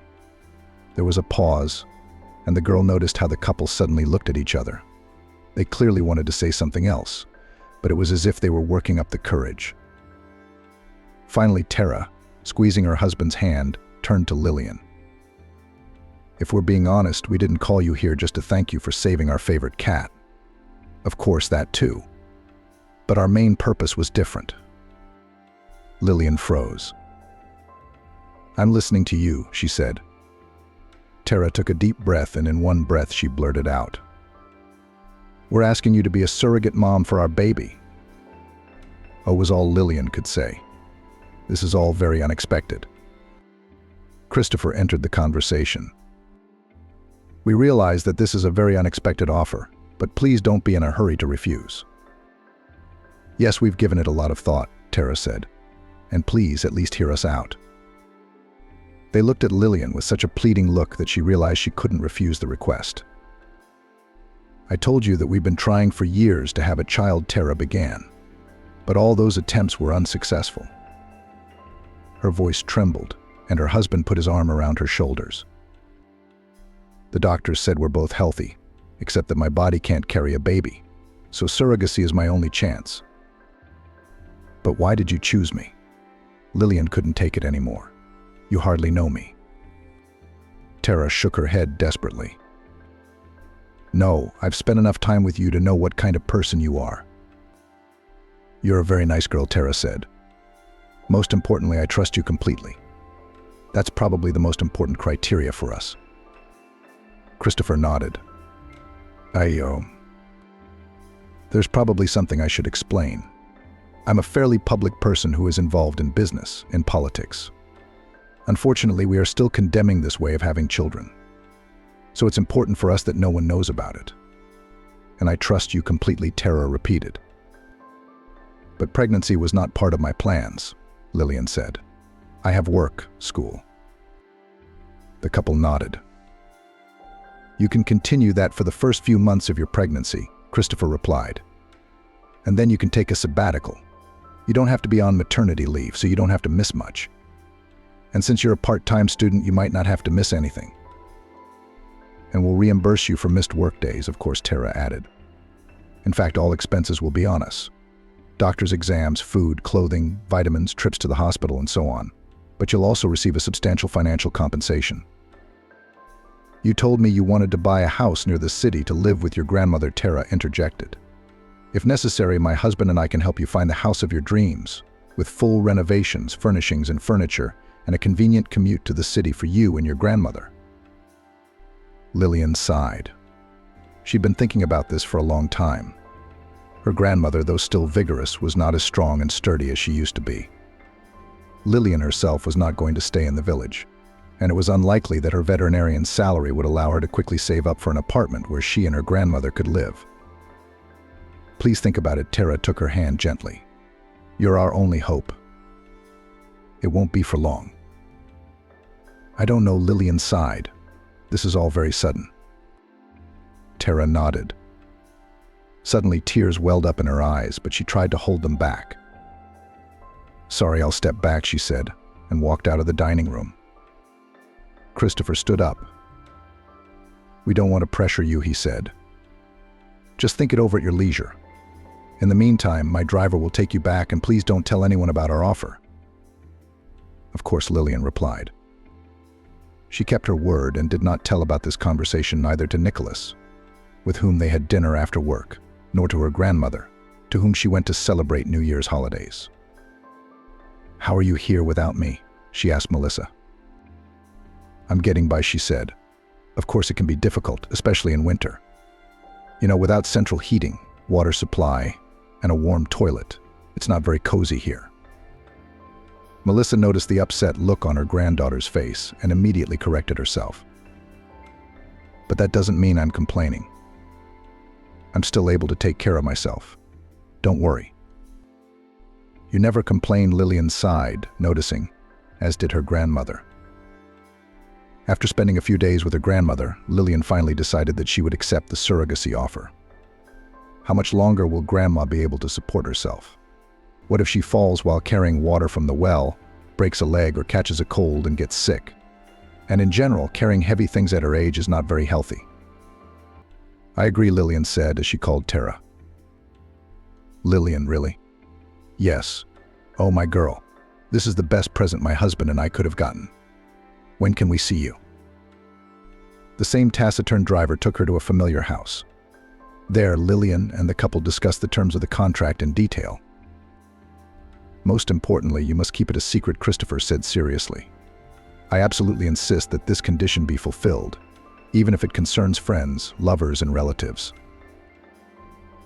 There was a pause, and the girl noticed how the couple suddenly looked at each other. They clearly wanted to say something else, but it was as if they were working up the courage. Finally, Tara, squeezing her husband's hand, turned to Lillian. "If we're being honest, we didn't call you here just to thank you for saving our favorite cat. Of course, that too. But our main purpose was different." Lillian froze. "I'm listening to you," she said. Tara took a deep breath, and in one breath she blurted out, "We're asking you to be a surrogate mom for our baby." Oh, was all Lillian could say. This is all very unexpected. Christopher entered the conversation. "We realize that this is a very unexpected offer, but please don't be in a hurry to refuse." "Yes, we've given it a lot of thought," Tara said. "And please at least hear us out." They looked at Lillian with such a pleading look that she realized she couldn't refuse the request. "I told you that we've been trying for years to have a child," Tara began. "But all those attempts were unsuccessful." Her voice trembled, and her husband put his arm around her shoulders. The doctors said we're both healthy, except that my body can't carry a baby, so surrogacy is my only chance. But why did you choose me? Lillian couldn't take it anymore. You hardly know me. Tara shook her head desperately. No, I've spent enough time with you to know what kind of person you are. You're a very nice girl, Tara said. Most importantly, I trust you completely. That's probably the most important criteria for us. Christopher nodded. There's probably something I should explain. I'm a fairly public person who is involved in business, in politics. Unfortunately, we are still condemning this way of having children. So it's important for us that no one knows about it. And I trust you completely, Tara repeated. But pregnancy was not part of my plans, Lillian said. I have work, school. The couple nodded. You can continue that for the first few months of your pregnancy, Christopher replied. And then you can take a sabbatical. You don't have to be on maternity leave, so you don't have to miss much. And since you're a part-time student, you might not have to miss anything. And we'll reimburse you for missed work days, of course, Tara added. In fact, all expenses will be on us. Doctor's exams, food, clothing, vitamins, trips to the hospital, and so on. But you'll also receive a substantial financial compensation. You told me you wanted to buy a house near the city to live with your grandmother, Tara interjected. If necessary, my husband and I can help you find the house of your dreams, with full renovations, furnishings, and furniture, and a convenient commute to the city for you and your grandmother. Lillian sighed. She'd been thinking about this for a long time. Her grandmother, though still vigorous, was not as strong and sturdy as she used to be. Lillian herself was not going to stay in the village, and it was unlikely that her veterinarian's salary would allow her to quickly save up for an apartment where she and her grandmother could live. Please think about it, Tara took her hand gently. You're our only hope. It won't be for long. I don't know, Lillian sighed. This is all very sudden. Tara nodded. Suddenly tears welled up in her eyes, but she tried to hold them back. Sorry, I'll step back, she said, and walked out of the dining room. Christopher stood up. We don't want to pressure you, he said. Just think it over at your leisure. In the meantime, my driver will take you back, and please don't tell anyone about our offer. Of course, Lillian replied. She kept her word and did not tell about this conversation neither to Nicholas, with whom they had dinner after work, nor to her grandmother, to whom she went to celebrate New Year's holidays. How are you here without me? She asked Melissa. I'm getting by, she said. Of course it can be difficult, especially in winter. You know, without central heating, water supply, and a warm toilet, it's not very cozy here. Melissa noticed the upset look on her granddaughter's face and immediately corrected herself. But that doesn't mean I'm complaining. I'm still able to take care of myself. Don't worry. You never complain, Lillian sighed, noticing, as did her grandmother. After spending a few days with her grandmother, Lillian finally decided that she would accept the surrogacy offer. How much longer will Grandma be able to support herself? What if she falls while carrying water from the well, breaks a leg or catches a cold and gets sick? And in general, carrying heavy things at her age is not very healthy. I agree, Lillian said as she called Tara. Lillian, really? Yes. Oh, my girl. This is the best present my husband and I could have gotten. When can we see you? The same taciturn driver took her to a familiar house. There, Lillian and the couple discussed the terms of the contract in detail. Most importantly, you must keep it a secret, Christopher said seriously. I absolutely insist that this condition be fulfilled, even if it concerns friends, lovers, and relatives.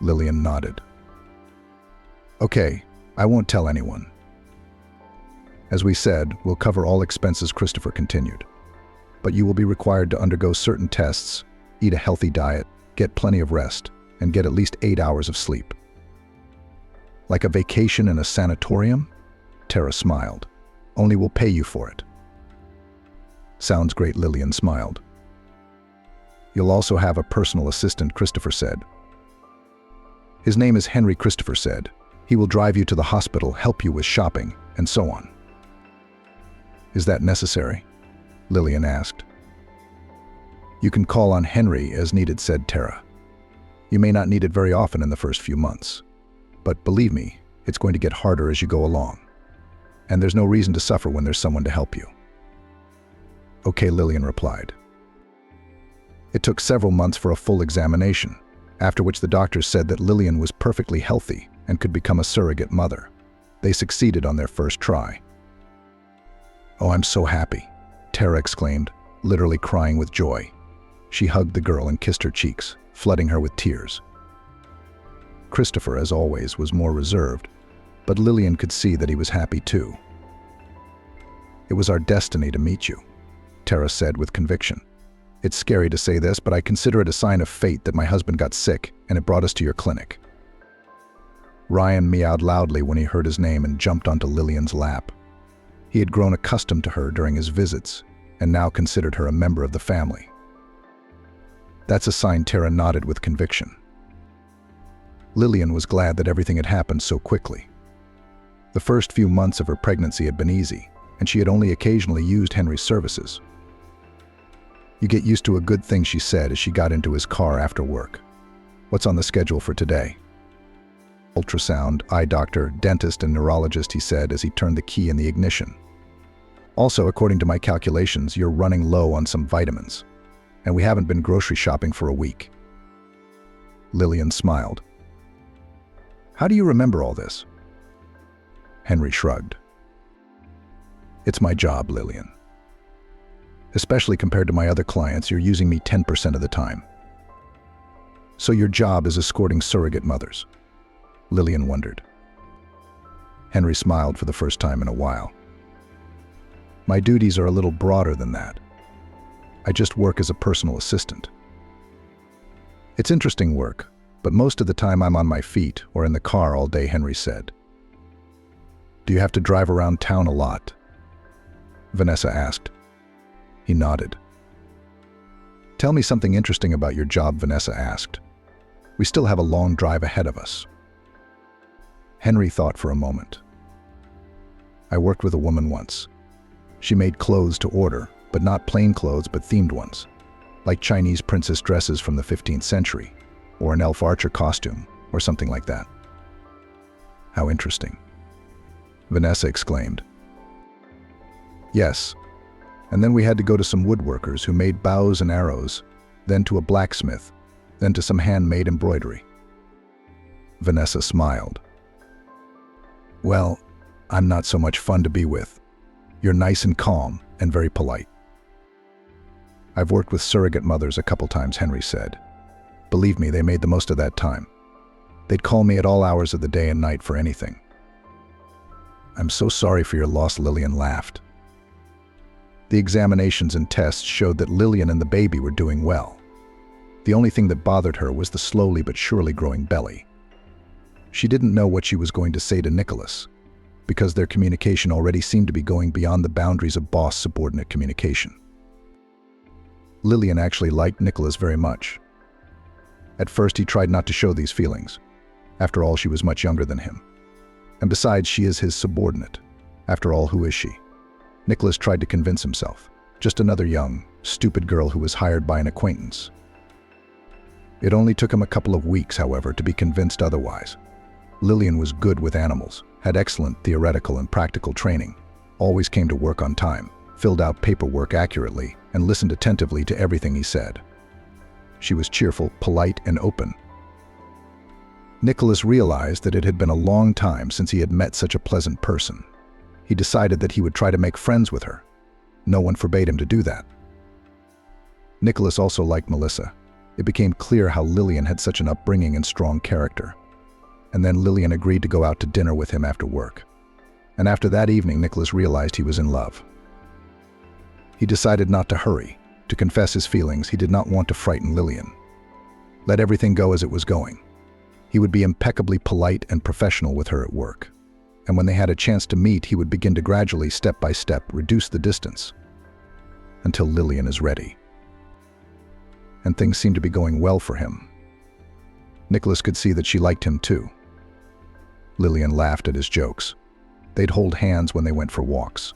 Lillian nodded. Okay, I won't tell anyone. As we said, we'll cover all expenses, Christopher continued. But you will be required to undergo certain tests, eat a healthy diet, get plenty of rest, and get at least 8 hours of sleep. Like a vacation in a sanatorium? Tara smiled. Only we'll pay you for it. Sounds great, Lillian smiled. You'll also have a personal assistant, Christopher said. His name is Henry, Christopher said. He will drive you to the hospital, help you with shopping, and so on. Is that necessary? Lillian asked. "You can call on Henry as needed," said Tara. "You may not need it very often in the first few months. But believe me, it's going to get harder as you go along. And there's no reason to suffer when there's someone to help you." "Okay," Lillian replied. It took several months for a full examination, after which the doctors said that Lillian was perfectly healthy and could become a surrogate mother. They succeeded on their first try. "Oh, I'm so happy," Tara exclaimed, literally crying with joy. She hugged the girl and kissed her cheeks, flooding her with tears. Christopher, as always, was more reserved, but Lillian could see that he was happy too. "It was our destiny to meet you," Tara said with conviction. "It's scary to say this, but I consider it a sign of fate that my husband got sick and it brought us to your clinic." Ryan meowed loudly when he heard his name and jumped onto Lillian's lap. He had grown accustomed to her during his visits and now considered her a member of the family. "That's a sign," Tara nodded with conviction. Lillian was glad that everything had happened so quickly. The first few months of her pregnancy had been easy, and she had only occasionally used Henry's services. "You get used to a good thing," she said as she got into his car after work. "What's on the schedule for today?" "Ultrasound, eye doctor, dentist, and neurologist," he said as he turned the key in the ignition. "Also, according to my calculations, you're running low on some vitamins, and we haven't been grocery shopping for a week." Lillian smiled. "How do you remember all this?" Henry shrugged. "It's my job, Lillian. Especially compared to my other clients, you're using me 10% of the time." "So your job is escorting surrogate mothers?" Lillian wondered. Henry smiled for the first time in a while. "My duties are a little broader than that. I just work as a personal assistant. It's interesting work, but most of the time I'm on my feet or in the car all day," Henry said. "Do you have to drive around town a lot?" Vanessa asked. He nodded. "Tell me something interesting about your job," Vanessa asked. "We still have a long drive ahead of us." Henry thought for a moment. "I worked with a woman once. She made clothes to order, but not plain clothes but themed ones, like Chinese princess dresses from the 15th century, or an elf archer costume, or something like that." "How interesting," Vanessa exclaimed. "Yes. And then we had to go to some woodworkers who made bows and arrows, then to a blacksmith, then to some handmade embroidery." Vanessa smiled. "Well, I'm not so much fun to be with. You're nice and calm and very polite." "I've worked with surrogate mothers a couple times," Henry said. "Believe me, they made the most of that time. They'd call me at all hours of the day and night for anything." "I'm so sorry for your loss," Lillian laughed. The examinations and tests showed that Lillian and the baby were doing well. The only thing that bothered her was the slowly but surely growing belly. She didn't know what she was going to say to Nicholas, because their communication already seemed to be going beyond the boundaries of boss-subordinate communication. Lillian actually liked Nicholas very much. At first, he tried not to show these feelings. After all, she was much younger than him. And besides, she is his subordinate. After all, who is she? Nicholas tried to convince himself. Just another young, stupid girl who was hired by an acquaintance. It only took him a couple of weeks, however, to be convinced otherwise. Lillian was good with animals, had excellent theoretical and practical training, always came to work on time, filled out paperwork accurately, and listened attentively to everything he said. She was cheerful, polite, and open. Nicholas realized that it had been a long time since he had met such a pleasant person. He decided that he would try to make friends with her. No one forbade him to do that. Nicholas also liked Melissa. It became clear how Lillian had such an upbringing and strong character. And then Lillian agreed to go out to dinner with him after work. And after that evening, Nicholas realized he was in love. He decided not to hurry. To confess his feelings, he did not want to frighten Lillian. Let everything go as it was going. He would be impeccably polite and professional with her at work. And when they had a chance to meet, he would begin to gradually, step by step, reduce the distance until Lillian is ready. And things seemed to be going well for him. Nicholas could see that she liked him too. Lillian laughed at his jokes. They'd hold hands when they went for walks.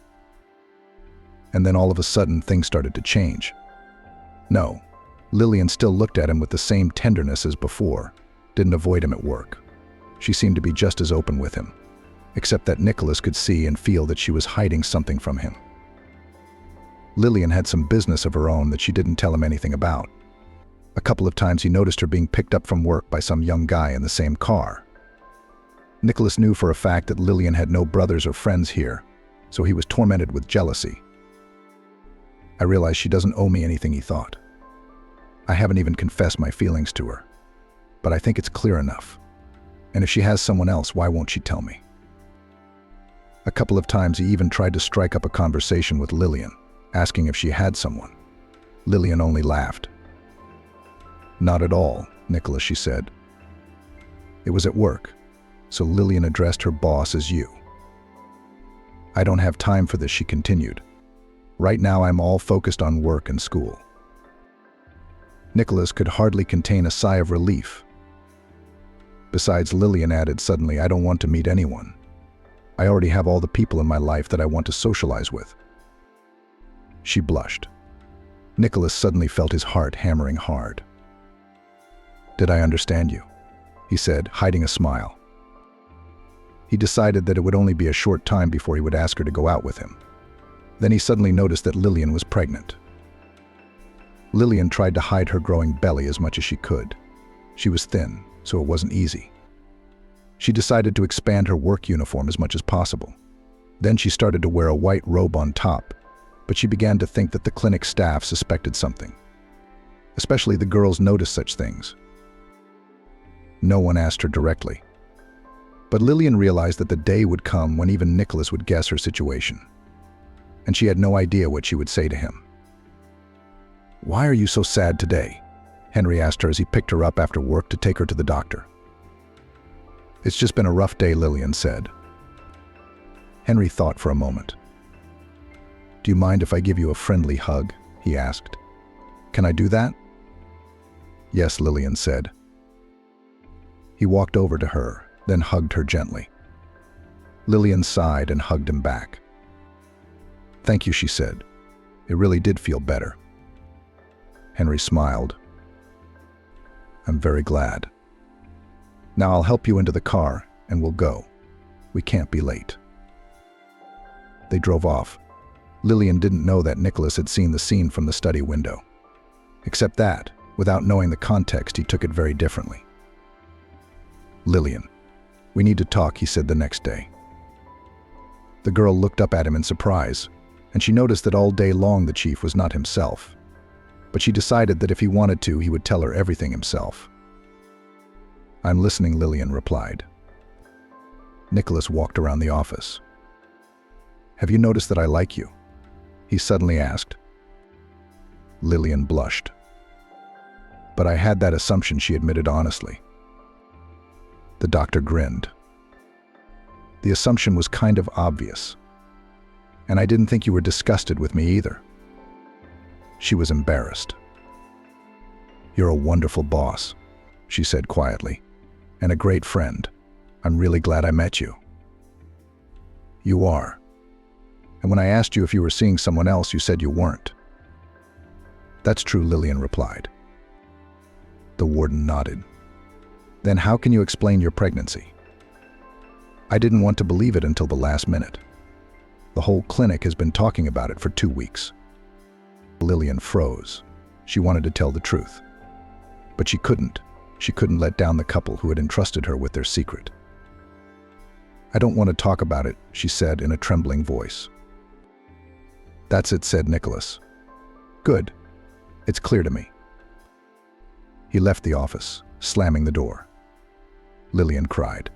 And then all of a sudden, things started to change. No, Lillian still looked at him with the same tenderness as before, didn't avoid him at work. She seemed to be just as open with him, except that Nicholas could see and feel that she was hiding something from him. Lillian had some business of her own that she didn't tell him anything about. A couple of times he noticed her being picked up from work by some young guy in the same car. Nicholas knew for a fact that Lillian had no brothers or friends here, so he was tormented with jealousy. I realize she doesn't owe me anything, he thought. I haven't even confessed my feelings to her, but I think it's clear enough. And if she has someone else, why won't she tell me? A couple of times he even tried to strike up a conversation with Lillian, asking if she had someone. Lillian only laughed. Not at all, Nicholas, she said. It was at work, so Lillian addressed her boss as you. I don't have time for this, she continued. Right now I'm all focused on work and school. Nicholas could hardly contain a sigh of relief. Besides, Lillian added suddenly, I don't want to meet anyone. I already have all the people in my life that I want to socialize with. She blushed. Nicholas suddenly felt his heart hammering hard. Did I understand you? He said, hiding a smile. He decided that it would only be a short time before he would ask her to go out with him. Then he suddenly noticed that Lillian was pregnant. Lillian tried to hide her growing belly as much as she could. She was thin, so it wasn't easy. She decided to expand her work uniform as much as possible. Then she started to wear a white robe on top, but she began to think that the clinic staff suspected something. Especially the girls noticed such things. No one asked her directly. But Lillian realized that the day would come when even Nicholas would guess her situation. And she had no idea what she would say to him. Why are you so sad today? Henry asked her as he picked her up after work to take her to the doctor. It's just been a rough day, Lillian said. Henry thought for a moment. Do you mind if I give you a friendly hug? He asked. Can I do that? Yes, Lillian said. He walked over to her, then hugged her gently. Lillian sighed and hugged him back. Thank you, she said. It really did feel better. Henry smiled. I'm very glad. Now I'll help you into the car and we'll go. We can't be late. They drove off. Lillian didn't know that Nicholas had seen the scene from the study window. Except that, without knowing the context, he took it very differently. Lillian, we need to talk, he said the next day. The girl looked up at him in surprise, and she noticed that all day long the chief was not himself. But she decided that if he wanted to, he would tell her everything himself. I'm listening, Lillian replied. Nicholas walked around the office. Have you noticed that I like you? He suddenly asked. Lillian blushed. But I had that assumption, she admitted honestly. The doctor grinned. The assumption was kind of obvious. And I didn't think you were disgusted with me either. She was embarrassed. You're a wonderful boss, she said quietly, and a great friend. I'm really glad I met you. You are. And when I asked you if you were seeing someone else, you said you weren't. That's true, Lillian replied. The warden nodded. Then how can you explain your pregnancy? I didn't want to believe it until the last minute. The whole clinic has been talking about it for 2 weeks. Lillian froze. She wanted to tell the truth. But she couldn't. She couldn't let down the couple who had entrusted her with their secret. I don't want to talk about it, she said in a trembling voice. That's it, said Nicholas. Good. It's clear to me. He left the office, slamming the door. Lillian cried.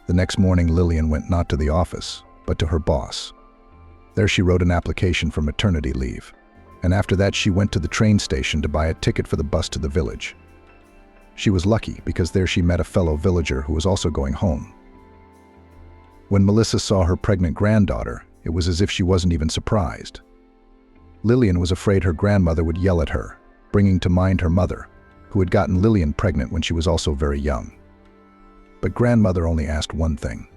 The next morning, Lillian went not to the office, but to her boss. There she wrote an application for maternity leave, and after that she went to the train station to buy a ticket for the bus to the village. She was lucky because there she met a fellow villager who was also going home. When Melissa saw her pregnant granddaughter, it was as if she wasn't even surprised. Lillian was afraid her grandmother would yell at her, bringing to mind her mother, who had gotten Lillian pregnant when she was also very young. But grandmother only asked one thing.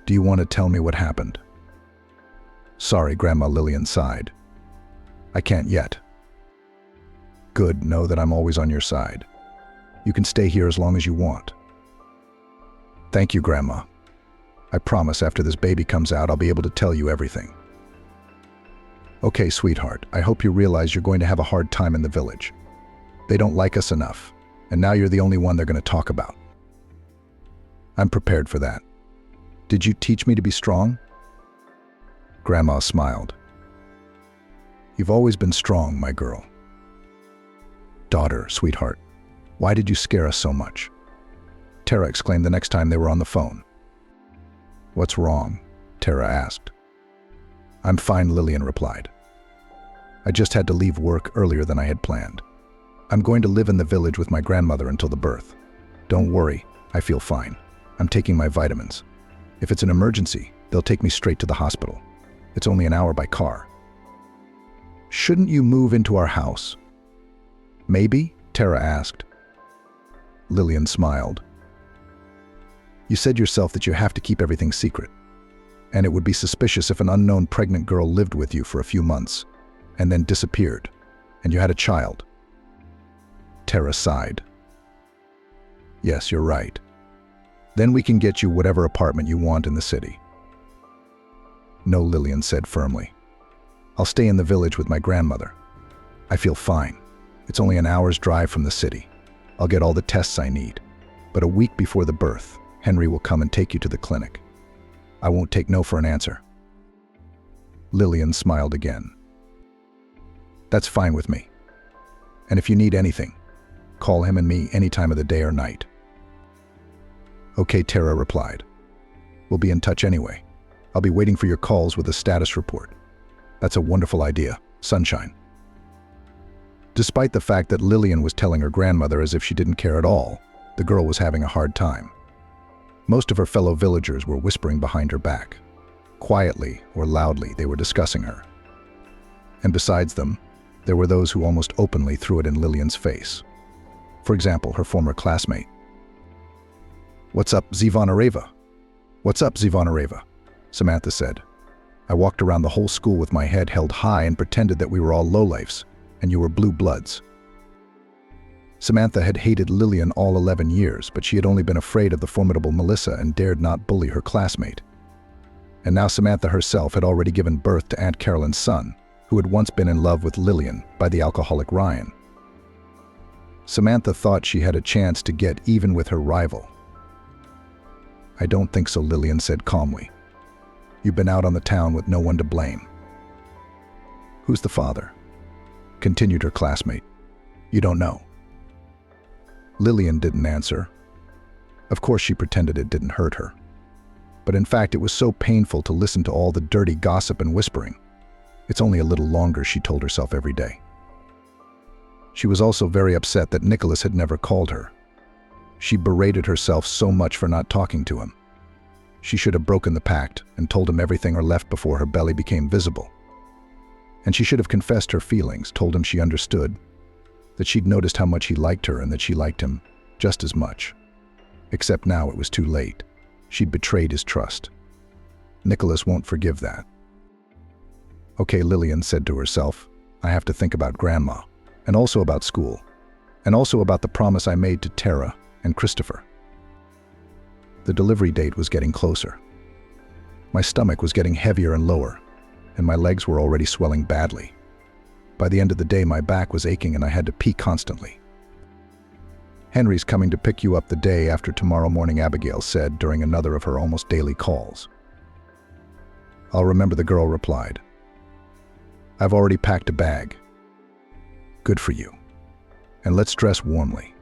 Do you want to tell me what happened? Sorry, Grandma, Lillian sighed. I can't yet. Good, know that I'm always on your side. You can stay here as long as you want. Thank you, Grandma. I promise after this baby comes out, I'll be able to tell you everything. Okay, sweetheart, I hope you realize you're going to have a hard time in the village. They don't like us enough, and now you're the only one they're going to talk about. I'm prepared for that. Did you teach me to be strong? Grandma smiled. You've always been strong, my girl. Daughter, sweetheart, why did you scare us so much? Tara exclaimed the next time they were on the phone. What's wrong? Tara asked. I'm fine, Lillian replied. I just had to leave work earlier than I had planned. I'm going to live in the village with my grandmother until the birth. Don't worry, I feel fine. I'm taking my vitamins. If it's an emergency, they'll take me straight to the hospital. It's only an hour by car. Shouldn't you move into our house? Maybe? Tara asked. Lillian smiled. You said yourself that you have to keep everything secret, and it would be suspicious if an unknown pregnant girl lived with you for a few months and then disappeared, and you had a child. Tara sighed. Yes, you're right. Then we can get you whatever apartment you want in the city. No, Lillian said firmly. I'll stay in the village with my grandmother. I feel fine. It's only an hour's drive from the city. I'll get all the tests I need. But a week before the birth, Henry will come and take you to the clinic. I won't take no for an answer. Lillian smiled again. That's fine with me. And if you need anything, call him and me any time of the day or night. Okay, Tara replied. We'll be in touch anyway. I'll be waiting for your calls with a status report. That's a wonderful idea, sunshine. Despite the fact that Lillian was telling her grandmother as if she didn't care at all, the girl was having a hard time. Most of her fellow villagers were whispering behind her back. Quietly or loudly, they were discussing her. And besides them, there were those who almost openly threw it in Lillian's face. For example, her former classmate. What's up, Zivanareva? What's up, Zivanareva? Samantha said. I walked around the whole school with my head held high and pretended that we were all lowlifes, and you were blue bloods. Samantha had hated Lillian all 11 years, but she had only been afraid of the formidable Melissa and dared not bully her classmate. And now Samantha herself had already given birth to Aunt Carolyn's son, who had once been in love with Lillian by the alcoholic Ryan. Samantha thought she had a chance to get even with her rival. I don't think so, Lillian said calmly. You've been out on the town with no one to blame. Who's the father? Continued her classmate. You don't know. Lillian didn't answer. Of course she pretended it didn't hurt her. But in fact it was so painful to listen to all the dirty gossip and whispering. It's only a little longer, she told herself every day. She was also very upset that Nicholas had never called her. She berated herself so much for not talking to him. She should have broken the pact and told him everything or left before her belly became visible. And she should have confessed her feelings, told him she understood, that she'd noticed how much he liked her and that she liked him just as much. Except now it was too late. She'd betrayed his trust. Nicholas won't forgive that. Okay, Lillian said to herself, I have to think about Grandma, and also about school, and also about the promise I made to Tara and Christopher. The delivery date was getting closer. My stomach was getting heavier and lower, and my legs were already swelling badly. By the end of the day, my back was aching and I had to pee constantly. Henry's coming to pick you up the day after tomorrow morning, Abigail said during another of her almost daily calls. I'll remember, the girl replied. I've already packed a bag. Good for you. And let's dress warmly.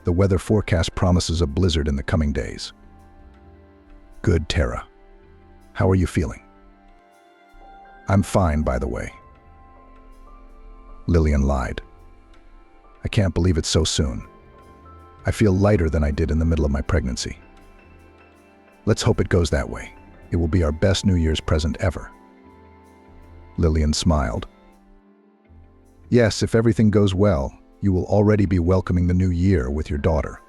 The weather forecast promises a blizzard in the coming days. Good, Tara. How are you feeling? I'm fine, by the way. Lillian lied. I can't believe it's so soon. I feel lighter than I did in the middle of my pregnancy. Let's hope it goes that way. It will be our best New Year's present ever. Lillian smiled. Yes, if everything goes well, you will already be welcoming the new year with your daughter.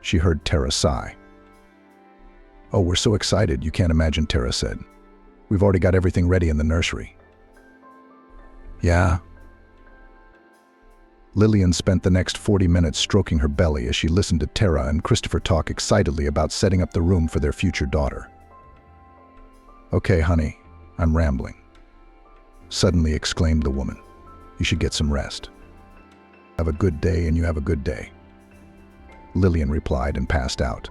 She heard Tara sigh. Oh, we're so excited, you can't imagine, Tara said. We've already got everything ready in the nursery. Yeah. Lillian spent the next 40 minutes stroking her belly as she listened to Tara and Christopher talk excitedly about setting up the room for their future daughter. "Okay, honey, I'm rambling," suddenly exclaimed the woman. "You should get some rest." "Have a good day and you have a good day," Lillian replied and passed out.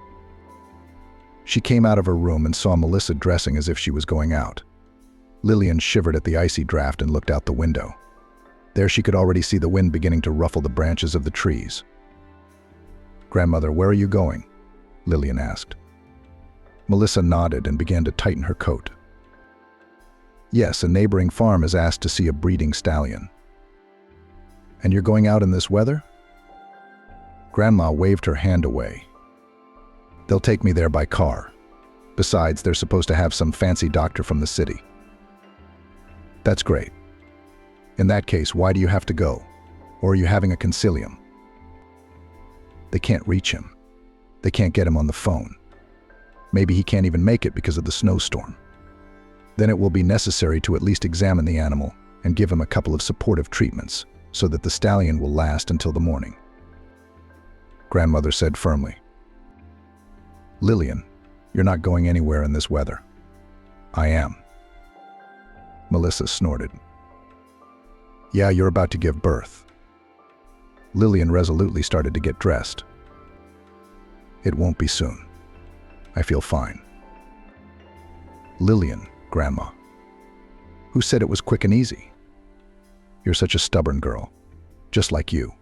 She came out of her room and saw Melissa dressing as if she was going out. Lillian shivered at the icy draft and looked out the window. There she could already see the wind beginning to ruffle the branches of the trees. "Grandmother, where are you going?" Lillian asked. Melissa nodded and began to tighten her coat. "Yes, a neighboring farm has asked to see a breeding stallion." "And you're going out in this weather?" Grandma waved her hand away. "They'll take me there by car. Besides, they're supposed to have some fancy doctor from the city." "That's great. In that case, why do you have to go? Or are you having a concilium?" "They can't reach him. They can't get him on the phone. Maybe he can't even make it because of the snowstorm. Then it will be necessary to at least examine the animal and give him a couple of supportive treatments so that the stallion will last until the morning," Grandmother said firmly. "Lillian, you're not going anywhere in this weather." "I am." Melissa snorted. "Yeah, you're about to give birth." Lillian resolutely started to get dressed. "It won't be soon. I feel fine." "Lillian, Grandma. Who said it was quick and easy? You're such a stubborn girl, just like you."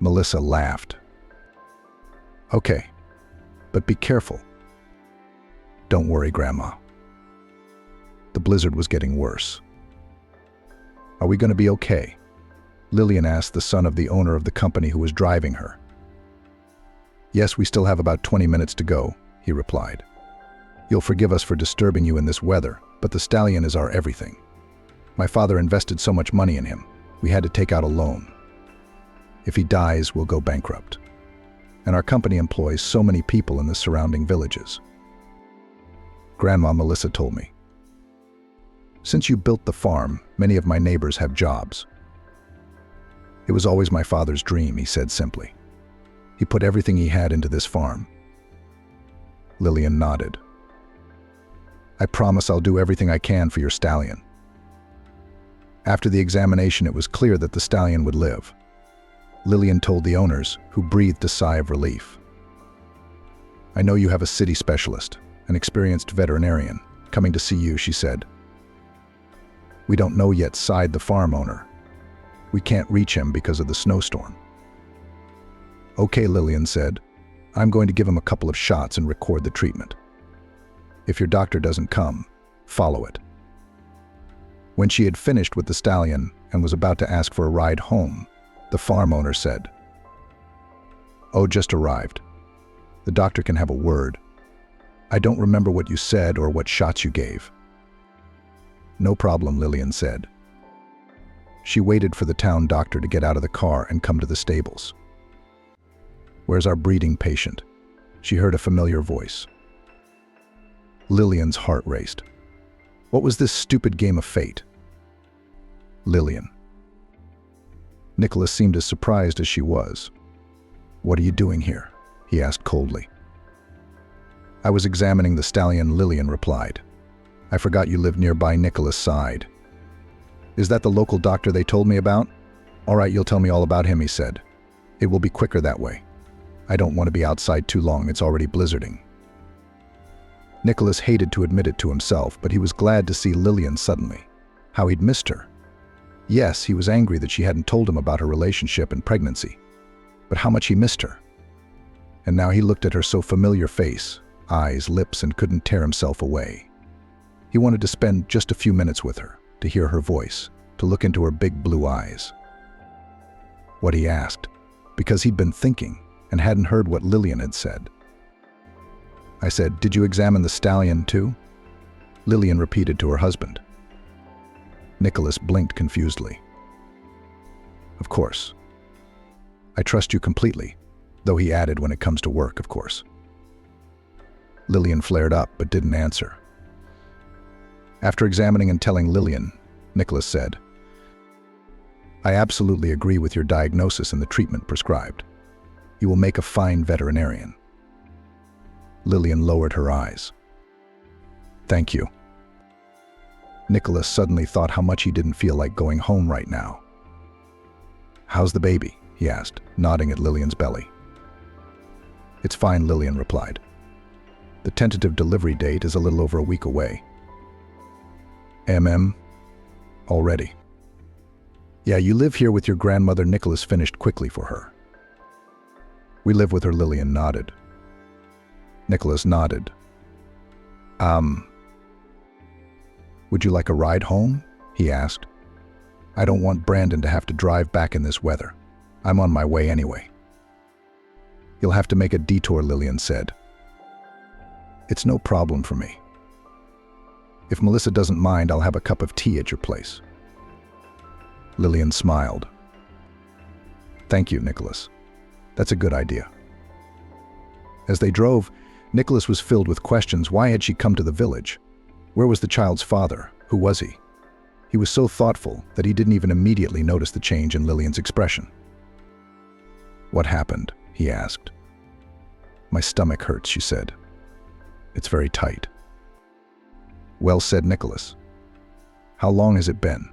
Melissa laughed. "Okay, but be careful." "Don't worry, Grandma." The blizzard was getting worse. "Are we going to be okay?" Lillian asked the son of the owner of the company who was driving her. "Yes, we still have about 20 minutes to go," he replied. "You'll forgive us for disturbing you in this weather, but the stallion is our everything. My father invested so much money in him, we had to take out a loan. If he dies, we'll go bankrupt. And our company employs so many people in the surrounding villages." Grandma Melissa told me. "Since you built the farm, many of my neighbors have jobs." "It was always my father's dream," he said simply. "He put everything he had into this farm." Lillian nodded. "I promise I'll do everything I can for your stallion." After the examination, it was clear that the stallion would live. Lillian told the owners, who breathed a sigh of relief. "I know you have a city specialist, an experienced veterinarian, coming to see you," she said. "We don't know yet," sighed the farm owner. "We can't reach him because of the snowstorm." "Okay," Lillian said. "I'm going to give him a couple of shots and record the treatment. If your doctor doesn't come, follow it." When she had finished with the stallion and was about to ask for a ride home, the farm owner said, "Oh, just arrived. The doctor can have a word. I don't remember what you said or what shots you gave." "No problem," Lillian said. She waited for the town doctor to get out of the car and come to the stables. "Where's our breeding patient?" She heard a familiar voice. Lillian's heart raced. What was this stupid game of fate? Lillian. Nicholas seemed as surprised as she was. "What are you doing here?" he asked coldly. "I was examining the stallion," Lillian replied. "I forgot you lived nearby." Nicholas sighed. "Is that the local doctor they told me about?" "All right, you'll tell me all about him," he said. "It will be quicker that way. I don't want to be outside too long, it's already blizzarding." Nicholas hated to admit it to himself, but he was glad to see Lillian suddenly. How he'd missed her. Yes, he was angry that she hadn't told him about her relationship and pregnancy, but how much he missed her. And now he looked at her so familiar face, eyes, lips, and couldn't tear himself away. He wanted to spend just a few minutes with her, to hear her voice, to look into her big blue eyes. What he asked, because he'd been thinking and hadn't heard what Lillian had said. I said, "Did you examine the stallion too?" Lillian repeated to her husband. Nicholas blinked confusedly. "Of course. I trust you completely, though," he added, "when it comes to work, of course." Lillian flared up but didn't answer. After examining and telling Lillian, Nicholas said, I absolutely agree with your diagnosis and the treatment prescribed. You will make a fine veterinarian. Lillian lowered her eyes. Thank you. Nicholas suddenly thought how much he didn't feel like going home right now. How's the baby? He asked, nodding at Lillian's belly. It's fine, Lillian replied. The tentative delivery date is a little over a week away. Already. Yeah, you live here with your grandmother, Nicholas finished quickly for her. We live with her, Lillian nodded. Nicholas nodded. Would you like a ride home? He asked. I don't want Brandon to have to drive back in this weather. I'm on my way anyway. You'll have to make a detour, Lillian said. It's no problem for me. If Melissa doesn't mind, I'll have a cup of tea at your place. Lillian smiled. Thank you, Nicholas. That's a good idea. As they drove, Nicholas was filled with questions. Why had she come to the village? Where was the child's father? Who was he? He was so thoughtful that he didn't even immediately notice the change in Lillian's expression. What happened? He asked. My stomach hurts, she said. It's very tight. Well said, Nicholas. How long has it been?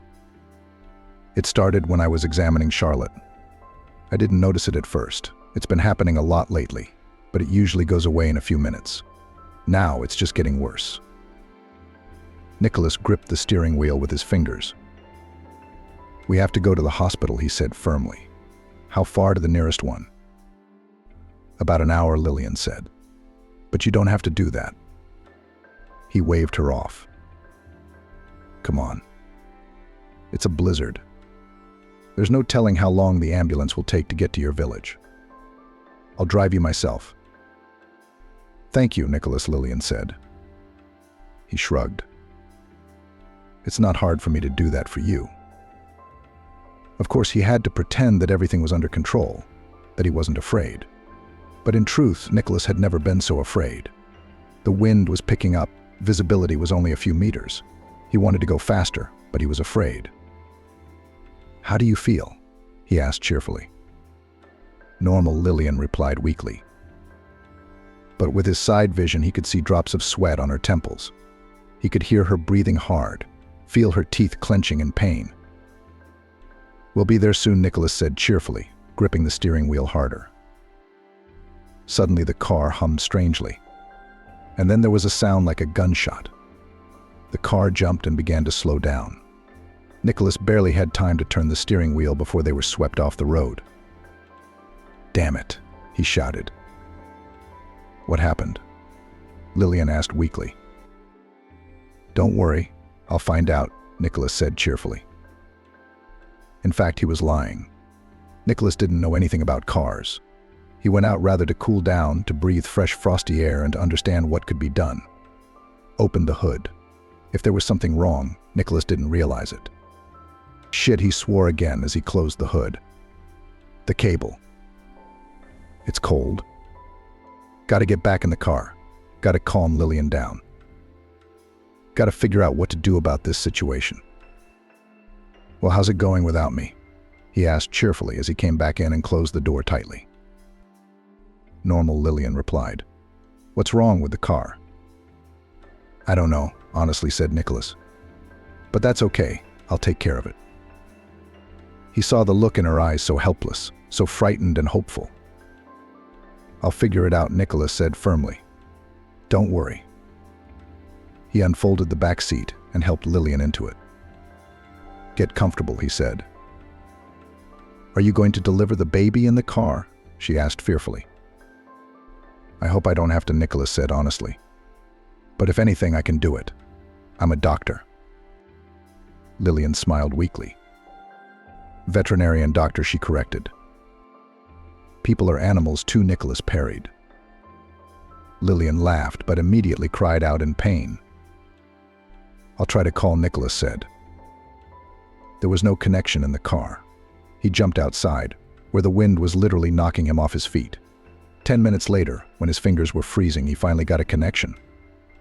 It started when I was examining Charlotte. I didn't notice it at first. It's been happening a lot lately, but it usually goes away in a few minutes. Now it's just getting worse. Nicholas gripped the steering wheel with his fingers. We have to go to the hospital, he said firmly. How far to the nearest one? About an hour, Lillian said. But you don't have to do that. He waved her off. Come on. It's a blizzard. There's no telling how long the ambulance will take to get to your village. I'll drive you myself. Thank you, Nicholas, Lillian said. He shrugged. It's not hard for me to do that for you. Of course, he had to pretend that everything was under control, that he wasn't afraid. But in truth, Nicholas had never been so afraid. The wind was picking up, visibility was only a few meters. He wanted to go faster, but he was afraid. How do you feel? He asked cheerfully. Normal, Lillian replied weakly. But with his side vision, he could see drops of sweat on her temples. He could hear her breathing hard, feel her teeth clenching in pain. We'll be there soon, Nicholas said cheerfully, gripping the steering wheel harder. Suddenly the car hummed strangely, and then there was a sound like a gunshot. The car jumped and began to slow down. Nicholas barely had time to turn the steering wheel before they were swept off the road. Damn it, he shouted. What happened? Lillian asked weakly. Don't worry, I'll find out, Nicholas said cheerfully. In fact, he was lying. Nicholas didn't know anything about cars. He went out rather to cool down, to breathe fresh frosty air and to understand what could be done. Opened the hood. If there was something wrong, Nicholas didn't realize it. Shit, he swore again as he closed the hood. The cable. It's cold. Gotta get back in the car. Gotta calm Lillian down. Gotta figure out what to do about this situation. Well, how's it going without me? He asked cheerfully as he came back in and closed the door tightly. Normal, Lillian replied. What's wrong with the car? I don't know, honestly said Nicholas. But that's okay, I'll take care of it. He saw the look in her eyes, so helpless, so frightened and hopeful. I'll figure it out, Nicholas said firmly. Don't worry. He unfolded the back seat and helped Lillian into it. Get comfortable, he said. Are you going to deliver the baby in the car? She asked fearfully. I hope I don't have to, Nicholas said honestly. But if anything, I can do it. I'm a doctor. Lillian smiled weakly. Veterinarian doctor, she corrected. People are animals too, Nicholas parried. Lillian laughed, but immediately cried out in pain. I'll try to call, Nicholas said. There was no connection in the car. He jumped outside, where the wind was literally knocking him off his feet. 10 minutes later, when his fingers were freezing, he finally got a connection.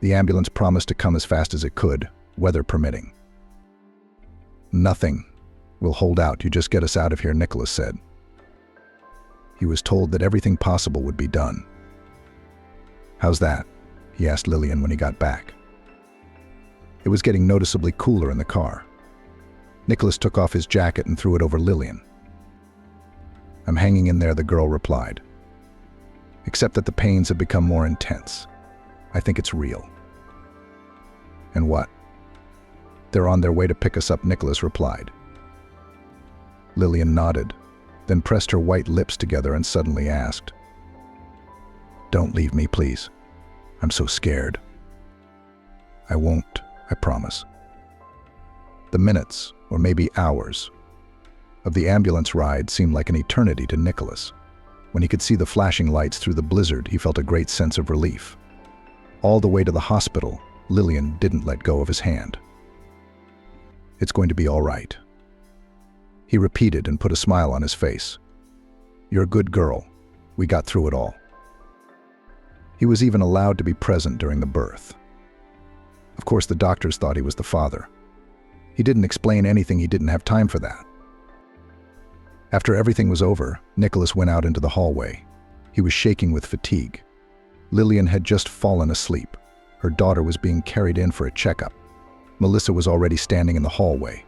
The ambulance promised to come as fast as it could, weather permitting. Nothing. "We'll hold out, you just get us out of here," Nicholas said. He was told that everything possible would be done. "How's that?" he asked Lillian when he got back. It was getting noticeably cooler in the car. Nicholas took off his jacket and threw it over Lillian. "I'm hanging in there," the girl replied. "Except that the pains have become more intense. I think it's real." "And what?" "They're on their way to pick us up," Nicholas replied. Lillian nodded, then pressed her white lips together and suddenly asked, "Don't leave me, please. I'm so scared." "I won't, I promise." The minutes, or maybe hours, of the ambulance ride seemed like an eternity to Nicholas. When he could see the flashing lights through the blizzard, he felt a great sense of relief. All the way to the hospital, Lillian didn't let go of his hand. "It's going to be all right," he repeated and put a smile on his face. "You're a good girl. We got through it all." He was even allowed to be present during the birth. Of course, the doctors thought he was the father. He didn't explain anything, he didn't have time for that. After everything was over, Nicholas went out into the hallway. He was shaking with fatigue. Lillian had just fallen asleep. Her daughter was being carried in for a checkup. Melissa was already standing in the hallway.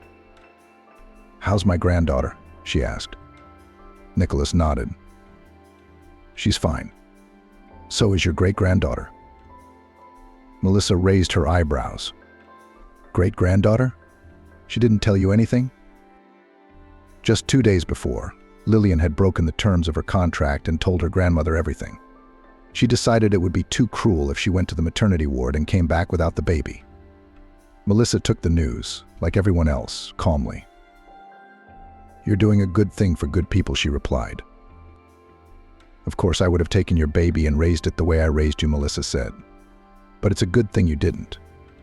"How's my granddaughter?" she asked. Nicholas nodded. "She's fine. So is your great-granddaughter." Melissa raised her eyebrows. "Great-granddaughter? She didn't tell you anything?" Just 2 days before, Lillian had broken the terms of her contract and told her grandmother everything. She decided it would be too cruel if she went to the maternity ward and came back without the baby. Melissa took the news, like everyone else, calmly. "You're doing a good thing for good people," she replied. "Of course, I would have taken your baby and raised it the way I raised you," Melissa said. "But it's a good thing you didn't.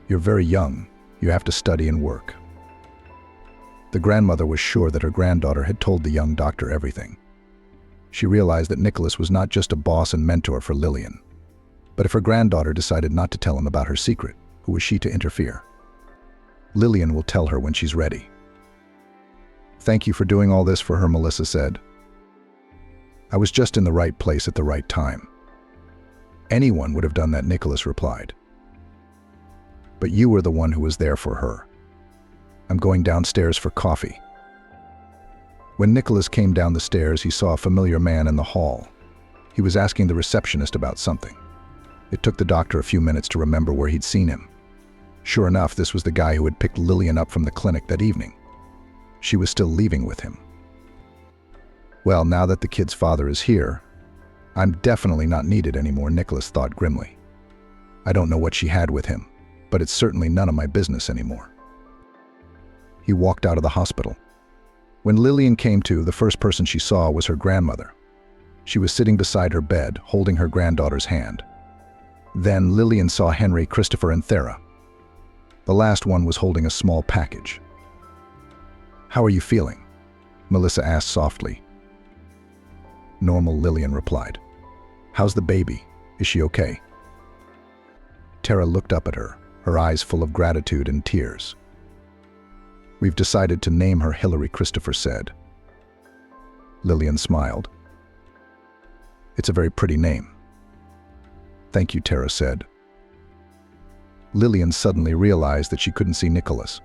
You're very young. You have to study and work." The grandmother was sure that her granddaughter had told the young doctor everything. She realized that Nicholas was not just a boss and mentor for Lillian. But if her granddaughter decided not to tell him about her secret, who was she to interfere? Lillian will tell her when she's ready. "Thank you for doing all this for her," Melissa said. "I was just in the right place at the right time." "Anyone would have done that," Nicholas replied. "But you were the one who was there for her. I'm going downstairs for coffee." When Nicholas came down the stairs, he saw a familiar man in the hall. He was asking the receptionist about something. It took the doctor a few minutes to remember where he'd seen him. Sure enough, this was the guy who had picked Lillian up from the clinic that evening. She was still leaving with him. "Well, now that the kid's father is here, I'm definitely not needed anymore," Nicholas thought grimly. "I don't know what she had with him, but it's certainly none of my business anymore." He walked out of the hospital. When Lillian came to, the first person she saw was her grandmother. She was sitting beside her bed, holding her granddaughter's hand. Then Lillian saw Henry, Christopher, and Thera. The last one was holding a small package. "How are you feeling?" Melissa asked softly. "Normal," Lillian replied. "How's the baby? Is she okay?" Tara looked up at her, her eyes full of gratitude and tears. "We've decided to name her Hillary," Christopher said. Lillian smiled. "It's a very pretty name." "Thank you," Tara said. Lillian suddenly realized that she couldn't see Nicholas.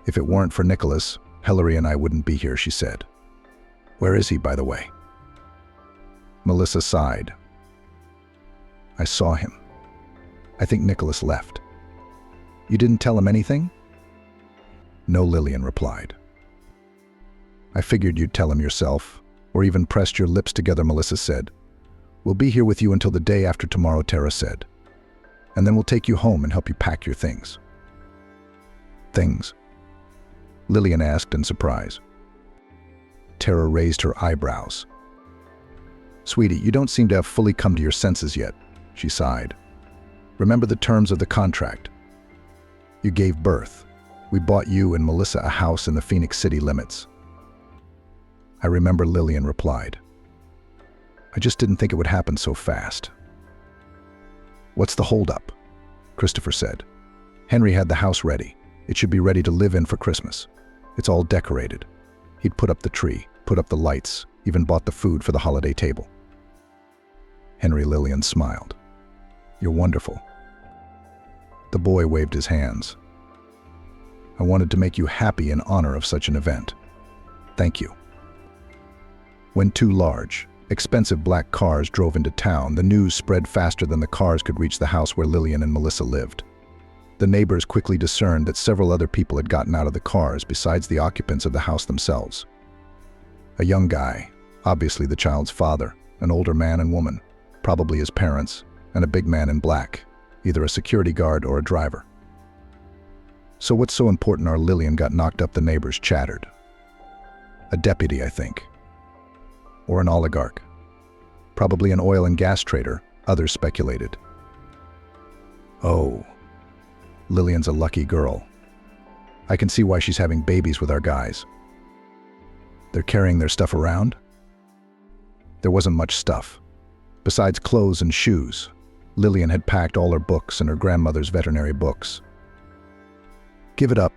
"If it weren't for Nicholas, Hillary and I wouldn't be here," she said. "Where is he, by the way?" Melissa sighed. "I saw him. I think Nicholas left." "You didn't tell him anything?" "No," Lillian replied. "I figured you'd tell him yourself, or even pressed your lips together," Melissa said. "We'll be here with you until the day after tomorrow," Tara said. "And then we'll take you home and help you pack your things." "Things?" Lillian asked in surprise. Tara raised her eyebrows. "Sweetie, you don't seem to have fully come to your senses yet," she sighed. "Remember the terms of the contract. You gave birth. We bought you and Melissa a house in the Phoenix City limits." "I remember," Lillian replied. "I just didn't think it would happen so fast." "What's the holdup?" Christopher said. "Henry had the house ready. It should be ready to live in for Christmas." It's all decorated. He'd put up the tree, put up the lights, even bought the food for the holiday table. Henry Lillian smiled. "You're wonderful." The boy waved his hands. "I wanted to make you happy in honor of such an event. Thank you." When two large, expensive black cars drove into town, the news spread faster than the cars could reach the house where Lillian and Melissa lived. The neighbors quickly discerned that several other people had gotten out of the cars besides the occupants of the house themselves. A young guy, obviously the child's father, an older man and woman, probably his parents, and a big man in black, either a security guard or a driver. "So what's so important our Lillian got knocked up?" the neighbors chattered. "A deputy, I think. Or an oligarch. Probably an oil and gas trader," others speculated. "Oh, Lillian's a lucky girl. I can see why she's having babies with our guys." "They're carrying their stuff around?" There wasn't much stuff. Besides clothes and shoes, Lillian had packed all her books and her grandmother's veterinary books. "Give it up.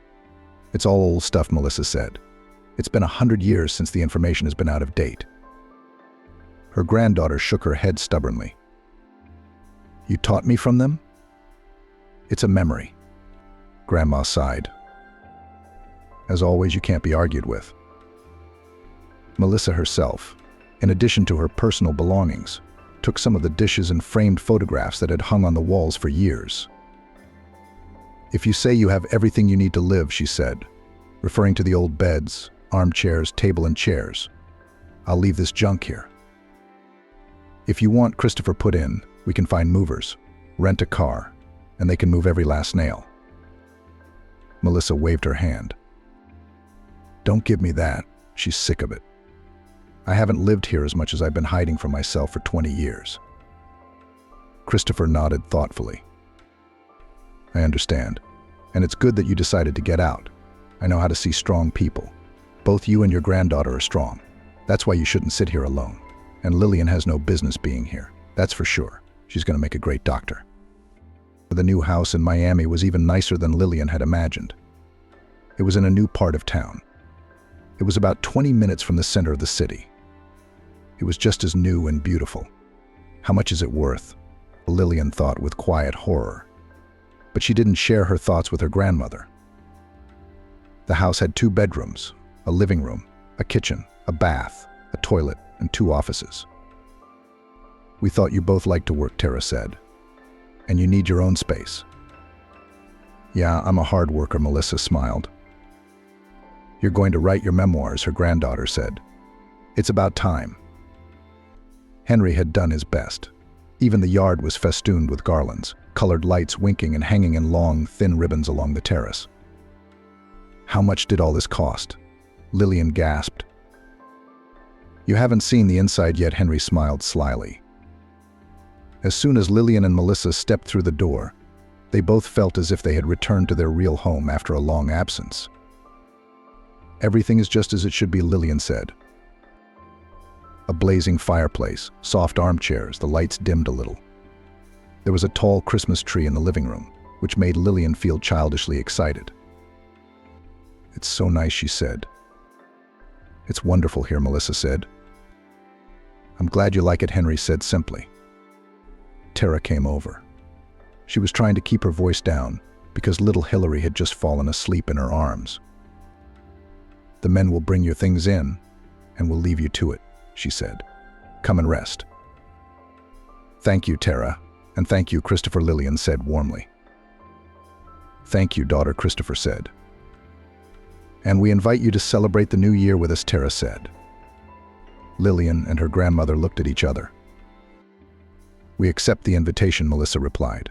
It's all old stuff," Melissa said. "It's been 100 years since the information has been out of date." Her granddaughter shook her head stubbornly. "You taught me from them?" "It's a memory." Grandma sighed. "As always, you can't be argued with." Melissa herself, in addition to her personal belongings, took some of the dishes and framed photographs that had hung on the walls for years. "If you say you have everything you need to live," she said, referring to the old beds, armchairs, table and chairs, "I'll leave this junk here. If you want," Christopher put in, "we can find movers, rent a car, and they can move every last nail." Melissa waved her hand. "Don't give me that. She's sick of it. I haven't lived here as much as I've been hiding from myself for 20 years. Christopher nodded thoughtfully. "I understand. And it's good that you decided to get out. I know how to see strong people. Both you and your granddaughter are strong. That's why you shouldn't sit here alone. And Lillian has no business being here. That's for sure. She's going to make a great doctor." The new house in Miami was even nicer than Lillian had imagined. It was in a new part of town. It was about 20 minutes from the center of the city. It was just as new and beautiful. How much is it worth? Lillian thought with quiet horror. But she didn't share her thoughts with her grandmother. The house had 2 bedrooms, a living room, a kitchen, a bath, a toilet, and 2 offices. "We thought you both liked to work," Tara said. "And you need your own space." "Yeah, I'm a hard worker," Melissa smiled. "You're going to write your memoirs," her granddaughter said. "It's about time." Henry had done his best. Even the yard was festooned with garlands, colored lights winking and hanging in long, thin ribbons along the terrace. "How much did all this cost?" Lillian gasped. "You haven't seen the inside yet," Henry smiled slyly. As soon as Lillian and Melissa stepped through the door, they both felt as if they had returned to their real home after a long absence. "Everything is just as it should be," Lillian said. A blazing fireplace, soft armchairs, the lights dimmed a little. There was a tall Christmas tree in the living room, which made Lillian feel childishly excited. "It's so nice," she said. "It's wonderful here," Melissa said. "I'm glad you like it," Henry said simply. Tara came over. She was trying to keep her voice down because little Hillary had just fallen asleep in her arms. "The men will bring your things in, and we'll leave you to it," she said. "Come and rest." "Thank you, Tara, and thank you," Christopher, Lillian said warmly. "Thank you, daughter," Christopher said. "And we invite you to celebrate the new year with us," Tara said. Lillian and her grandmother looked at each other. "We accept the invitation," Melissa replied.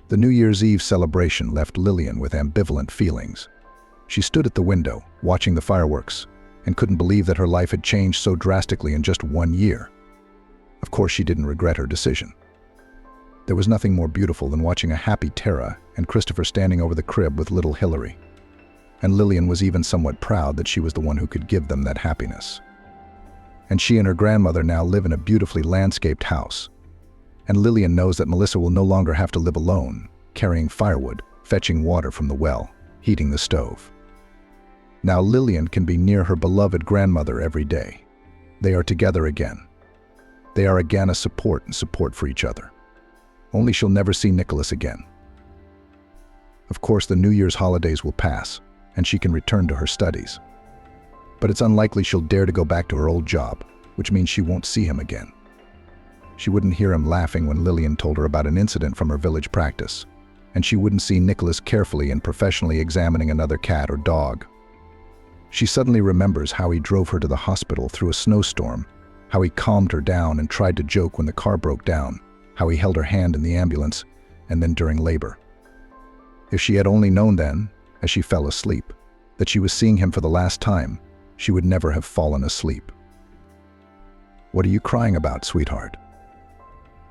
The New Year's Eve celebration left Lillian with ambivalent feelings. She stood at the window, watching the fireworks, and couldn't believe that her life had changed so drastically in just 1 year. Of course, she didn't regret her decision. There was nothing more beautiful than watching a happy Tara and Christopher standing over the crib with little Hillary. And Lillian was even somewhat proud that she was the one who could give them that happiness. And she and her grandmother now live in a beautifully landscaped house. And Lillian knows that Melissa will no longer have to live alone, carrying firewood, fetching water from the well, heating the stove. Now Lillian can be near her beloved grandmother every day. They are together again. They are again a support for each other. Only she'll never see Nicholas again. Of course, the New Year's holidays will pass, and she can return to her studies. But it's unlikely she'll dare to go back to her old job, which means she won't see him again. She wouldn't hear him laughing when Lillian told her about an incident from her village practice, and she wouldn't see Nicholas carefully and professionally examining another cat or dog. She suddenly remembers how he drove her to the hospital through a snowstorm, how he calmed her down and tried to joke when the car broke down, how he held her hand in the ambulance, and then during labor. If she had only known then, as she fell asleep, that she was seeing him for the last time, she would never have fallen asleep. "What are you crying about, sweetheart?"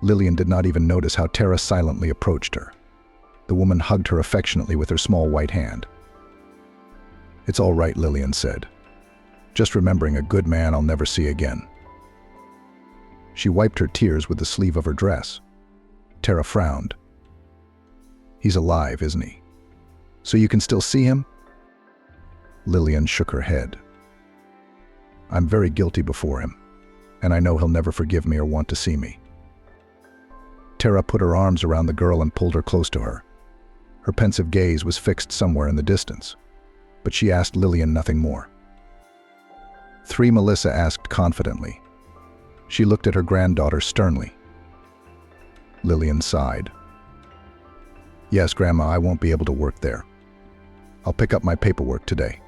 Lillian did not even notice how Tara silently approached her. The woman hugged her affectionately with her small white hand. "It's all right," Lillian said. "Just remembering a good man I'll never see again." She wiped her tears with the sleeve of her dress. Tara frowned. "He's alive, isn't he? So you can still see him?" Lillian shook her head. "I'm very guilty before him, and I know he'll never forgive me or want to see me." Tara put her arms around the girl and pulled her close to her. Her pensive gaze was fixed somewhere in the distance, but she asked Lillian nothing more. "3" Melissa asked confidently. She looked at her granddaughter sternly. Lillian sighed. "Yes, Grandma, I won't be able to work there. I'll pick up my paperwork today.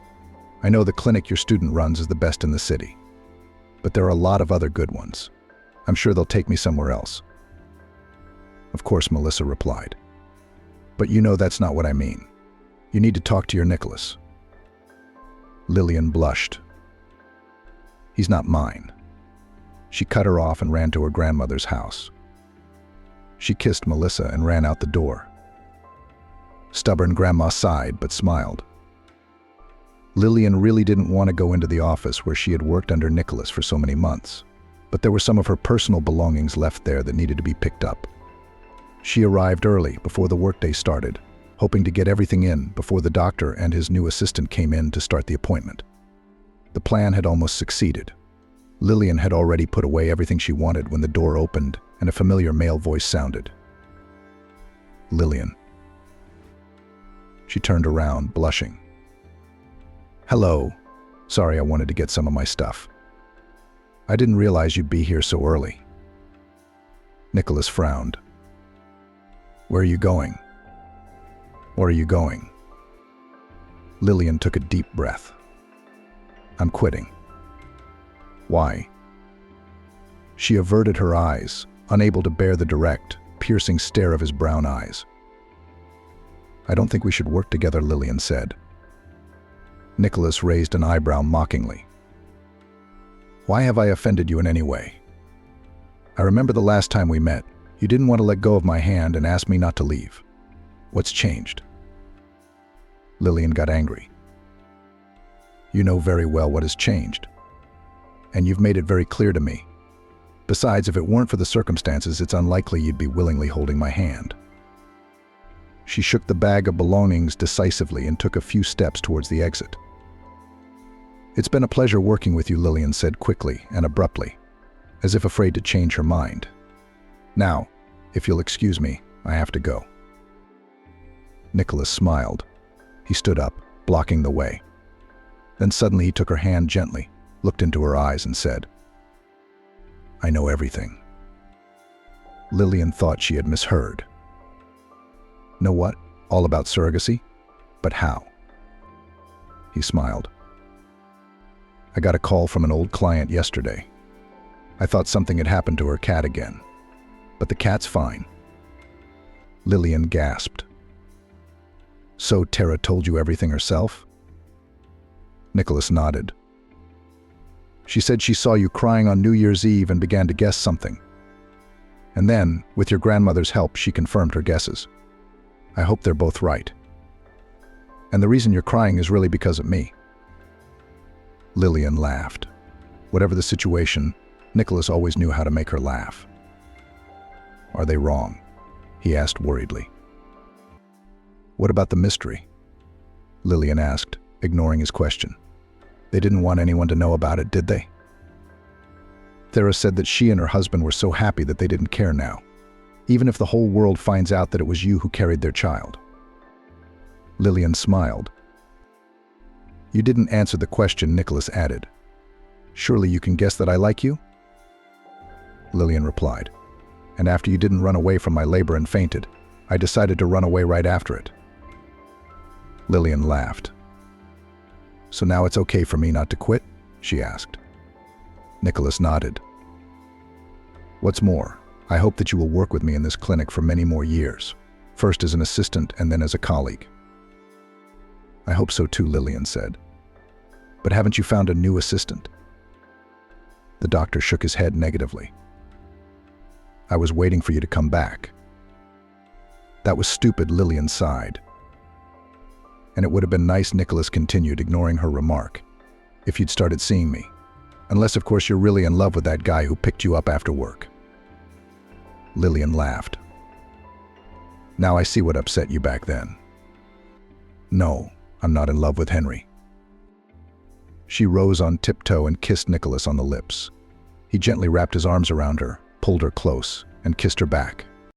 I know the clinic your student runs is the best in the city, but there are a lot of other good ones. I'm sure they'll take me somewhere else." "Of course," Melissa replied. "But you know that's not what I mean. You need to talk to your Nicholas." Lillian blushed. "He's not mine." She cut her off and ran to her grandmother's house. She kissed Melissa and ran out the door. Stubborn Grandma sighed but smiled. Lillian really didn't want to go into the office where she had worked under Nicholas for so many months, but there were some of her personal belongings left there that needed to be picked up. She arrived early, before the workday started, hoping to get everything in before the doctor and his new assistant came in to start the appointment. The plan had almost succeeded. Lillian had already put away everything she wanted when the door opened and a familiar male voice sounded. "Lillian." She turned around, blushing. "Hello. Sorry, I wanted to get some of my stuff. I didn't realize you'd be here so early." Nicholas frowned. "Where are you going?" "Where are you going?" Lillian took a deep breath. "I'm quitting." "Why?" She averted her eyes, unable to bear the direct, piercing stare of his brown eyes. "I don't think we should work together," Lillian said. Nicholas raised an eyebrow mockingly. "Why have I offended you in any way? I remember the last time we met, you didn't want to let go of my hand and asked me not to leave. What's changed?" Lillian got angry. "You know very well what has changed. And you've made it very clear to me. Besides, if it weren't for the circumstances, it's unlikely you'd be willingly holding my hand." She shook the bag of belongings decisively and took a few steps towards the exit. "It's been a pleasure working with you," Lillian said quickly and abruptly, as if afraid to change her mind. "Now, if you'll excuse me, I have to go." Nicholas smiled. He stood up, blocking the way. Then suddenly he took her hand gently, looked into her eyes and said, "I know everything." Lillian thought she had misheard. "Know what? All about surrogacy? But how?" He smiled. "I got a call from an old client yesterday. I thought something had happened to her cat again. But the cat's fine." Lillian gasped. "So Tara told you everything herself?" Nicholas nodded. "She said she saw you crying on New Year's Eve and began to guess something. And then, with your grandmother's help, she confirmed her guesses. I hope they're both right. And the reason you're crying is really because of me." Lillian laughed. Whatever the situation, Nicholas always knew how to make her laugh. "Are they wrong?" he asked worriedly. "What about the mystery?" Lillian asked, ignoring his question. They didn't want anyone to know about it, did they? Thera said that she and her husband were so happy that they didn't care now, even if the whole world finds out that it was you who carried their child. Lillian smiled. You didn't answer the question, Nicholas added. Surely you can guess that I like you? Lillian replied. And after you didn't run away from my labor and fainted, I decided to run away right after it. Lillian laughed. So now it's okay for me not to quit? She asked. Nicholas nodded. What's more, I hope that you will work with me in this clinic for many more years, first as an assistant and then as a colleague. I hope so too, Lillian said. But haven't you found a new assistant? The doctor shook his head negatively. I was waiting for you to come back. That was stupid, Lillian sighed. And it would have been nice, Nicholas continued, ignoring her remark, if you'd started seeing me. Unless, of course, you're really in love with that guy who picked you up after work. Lillian laughed. Now I see what upset you back then. No, I'm not in love with Henry. She rose on tiptoe and kissed Nicholas on the lips. He gently wrapped his arms around her, pulled her close, and kissed her back.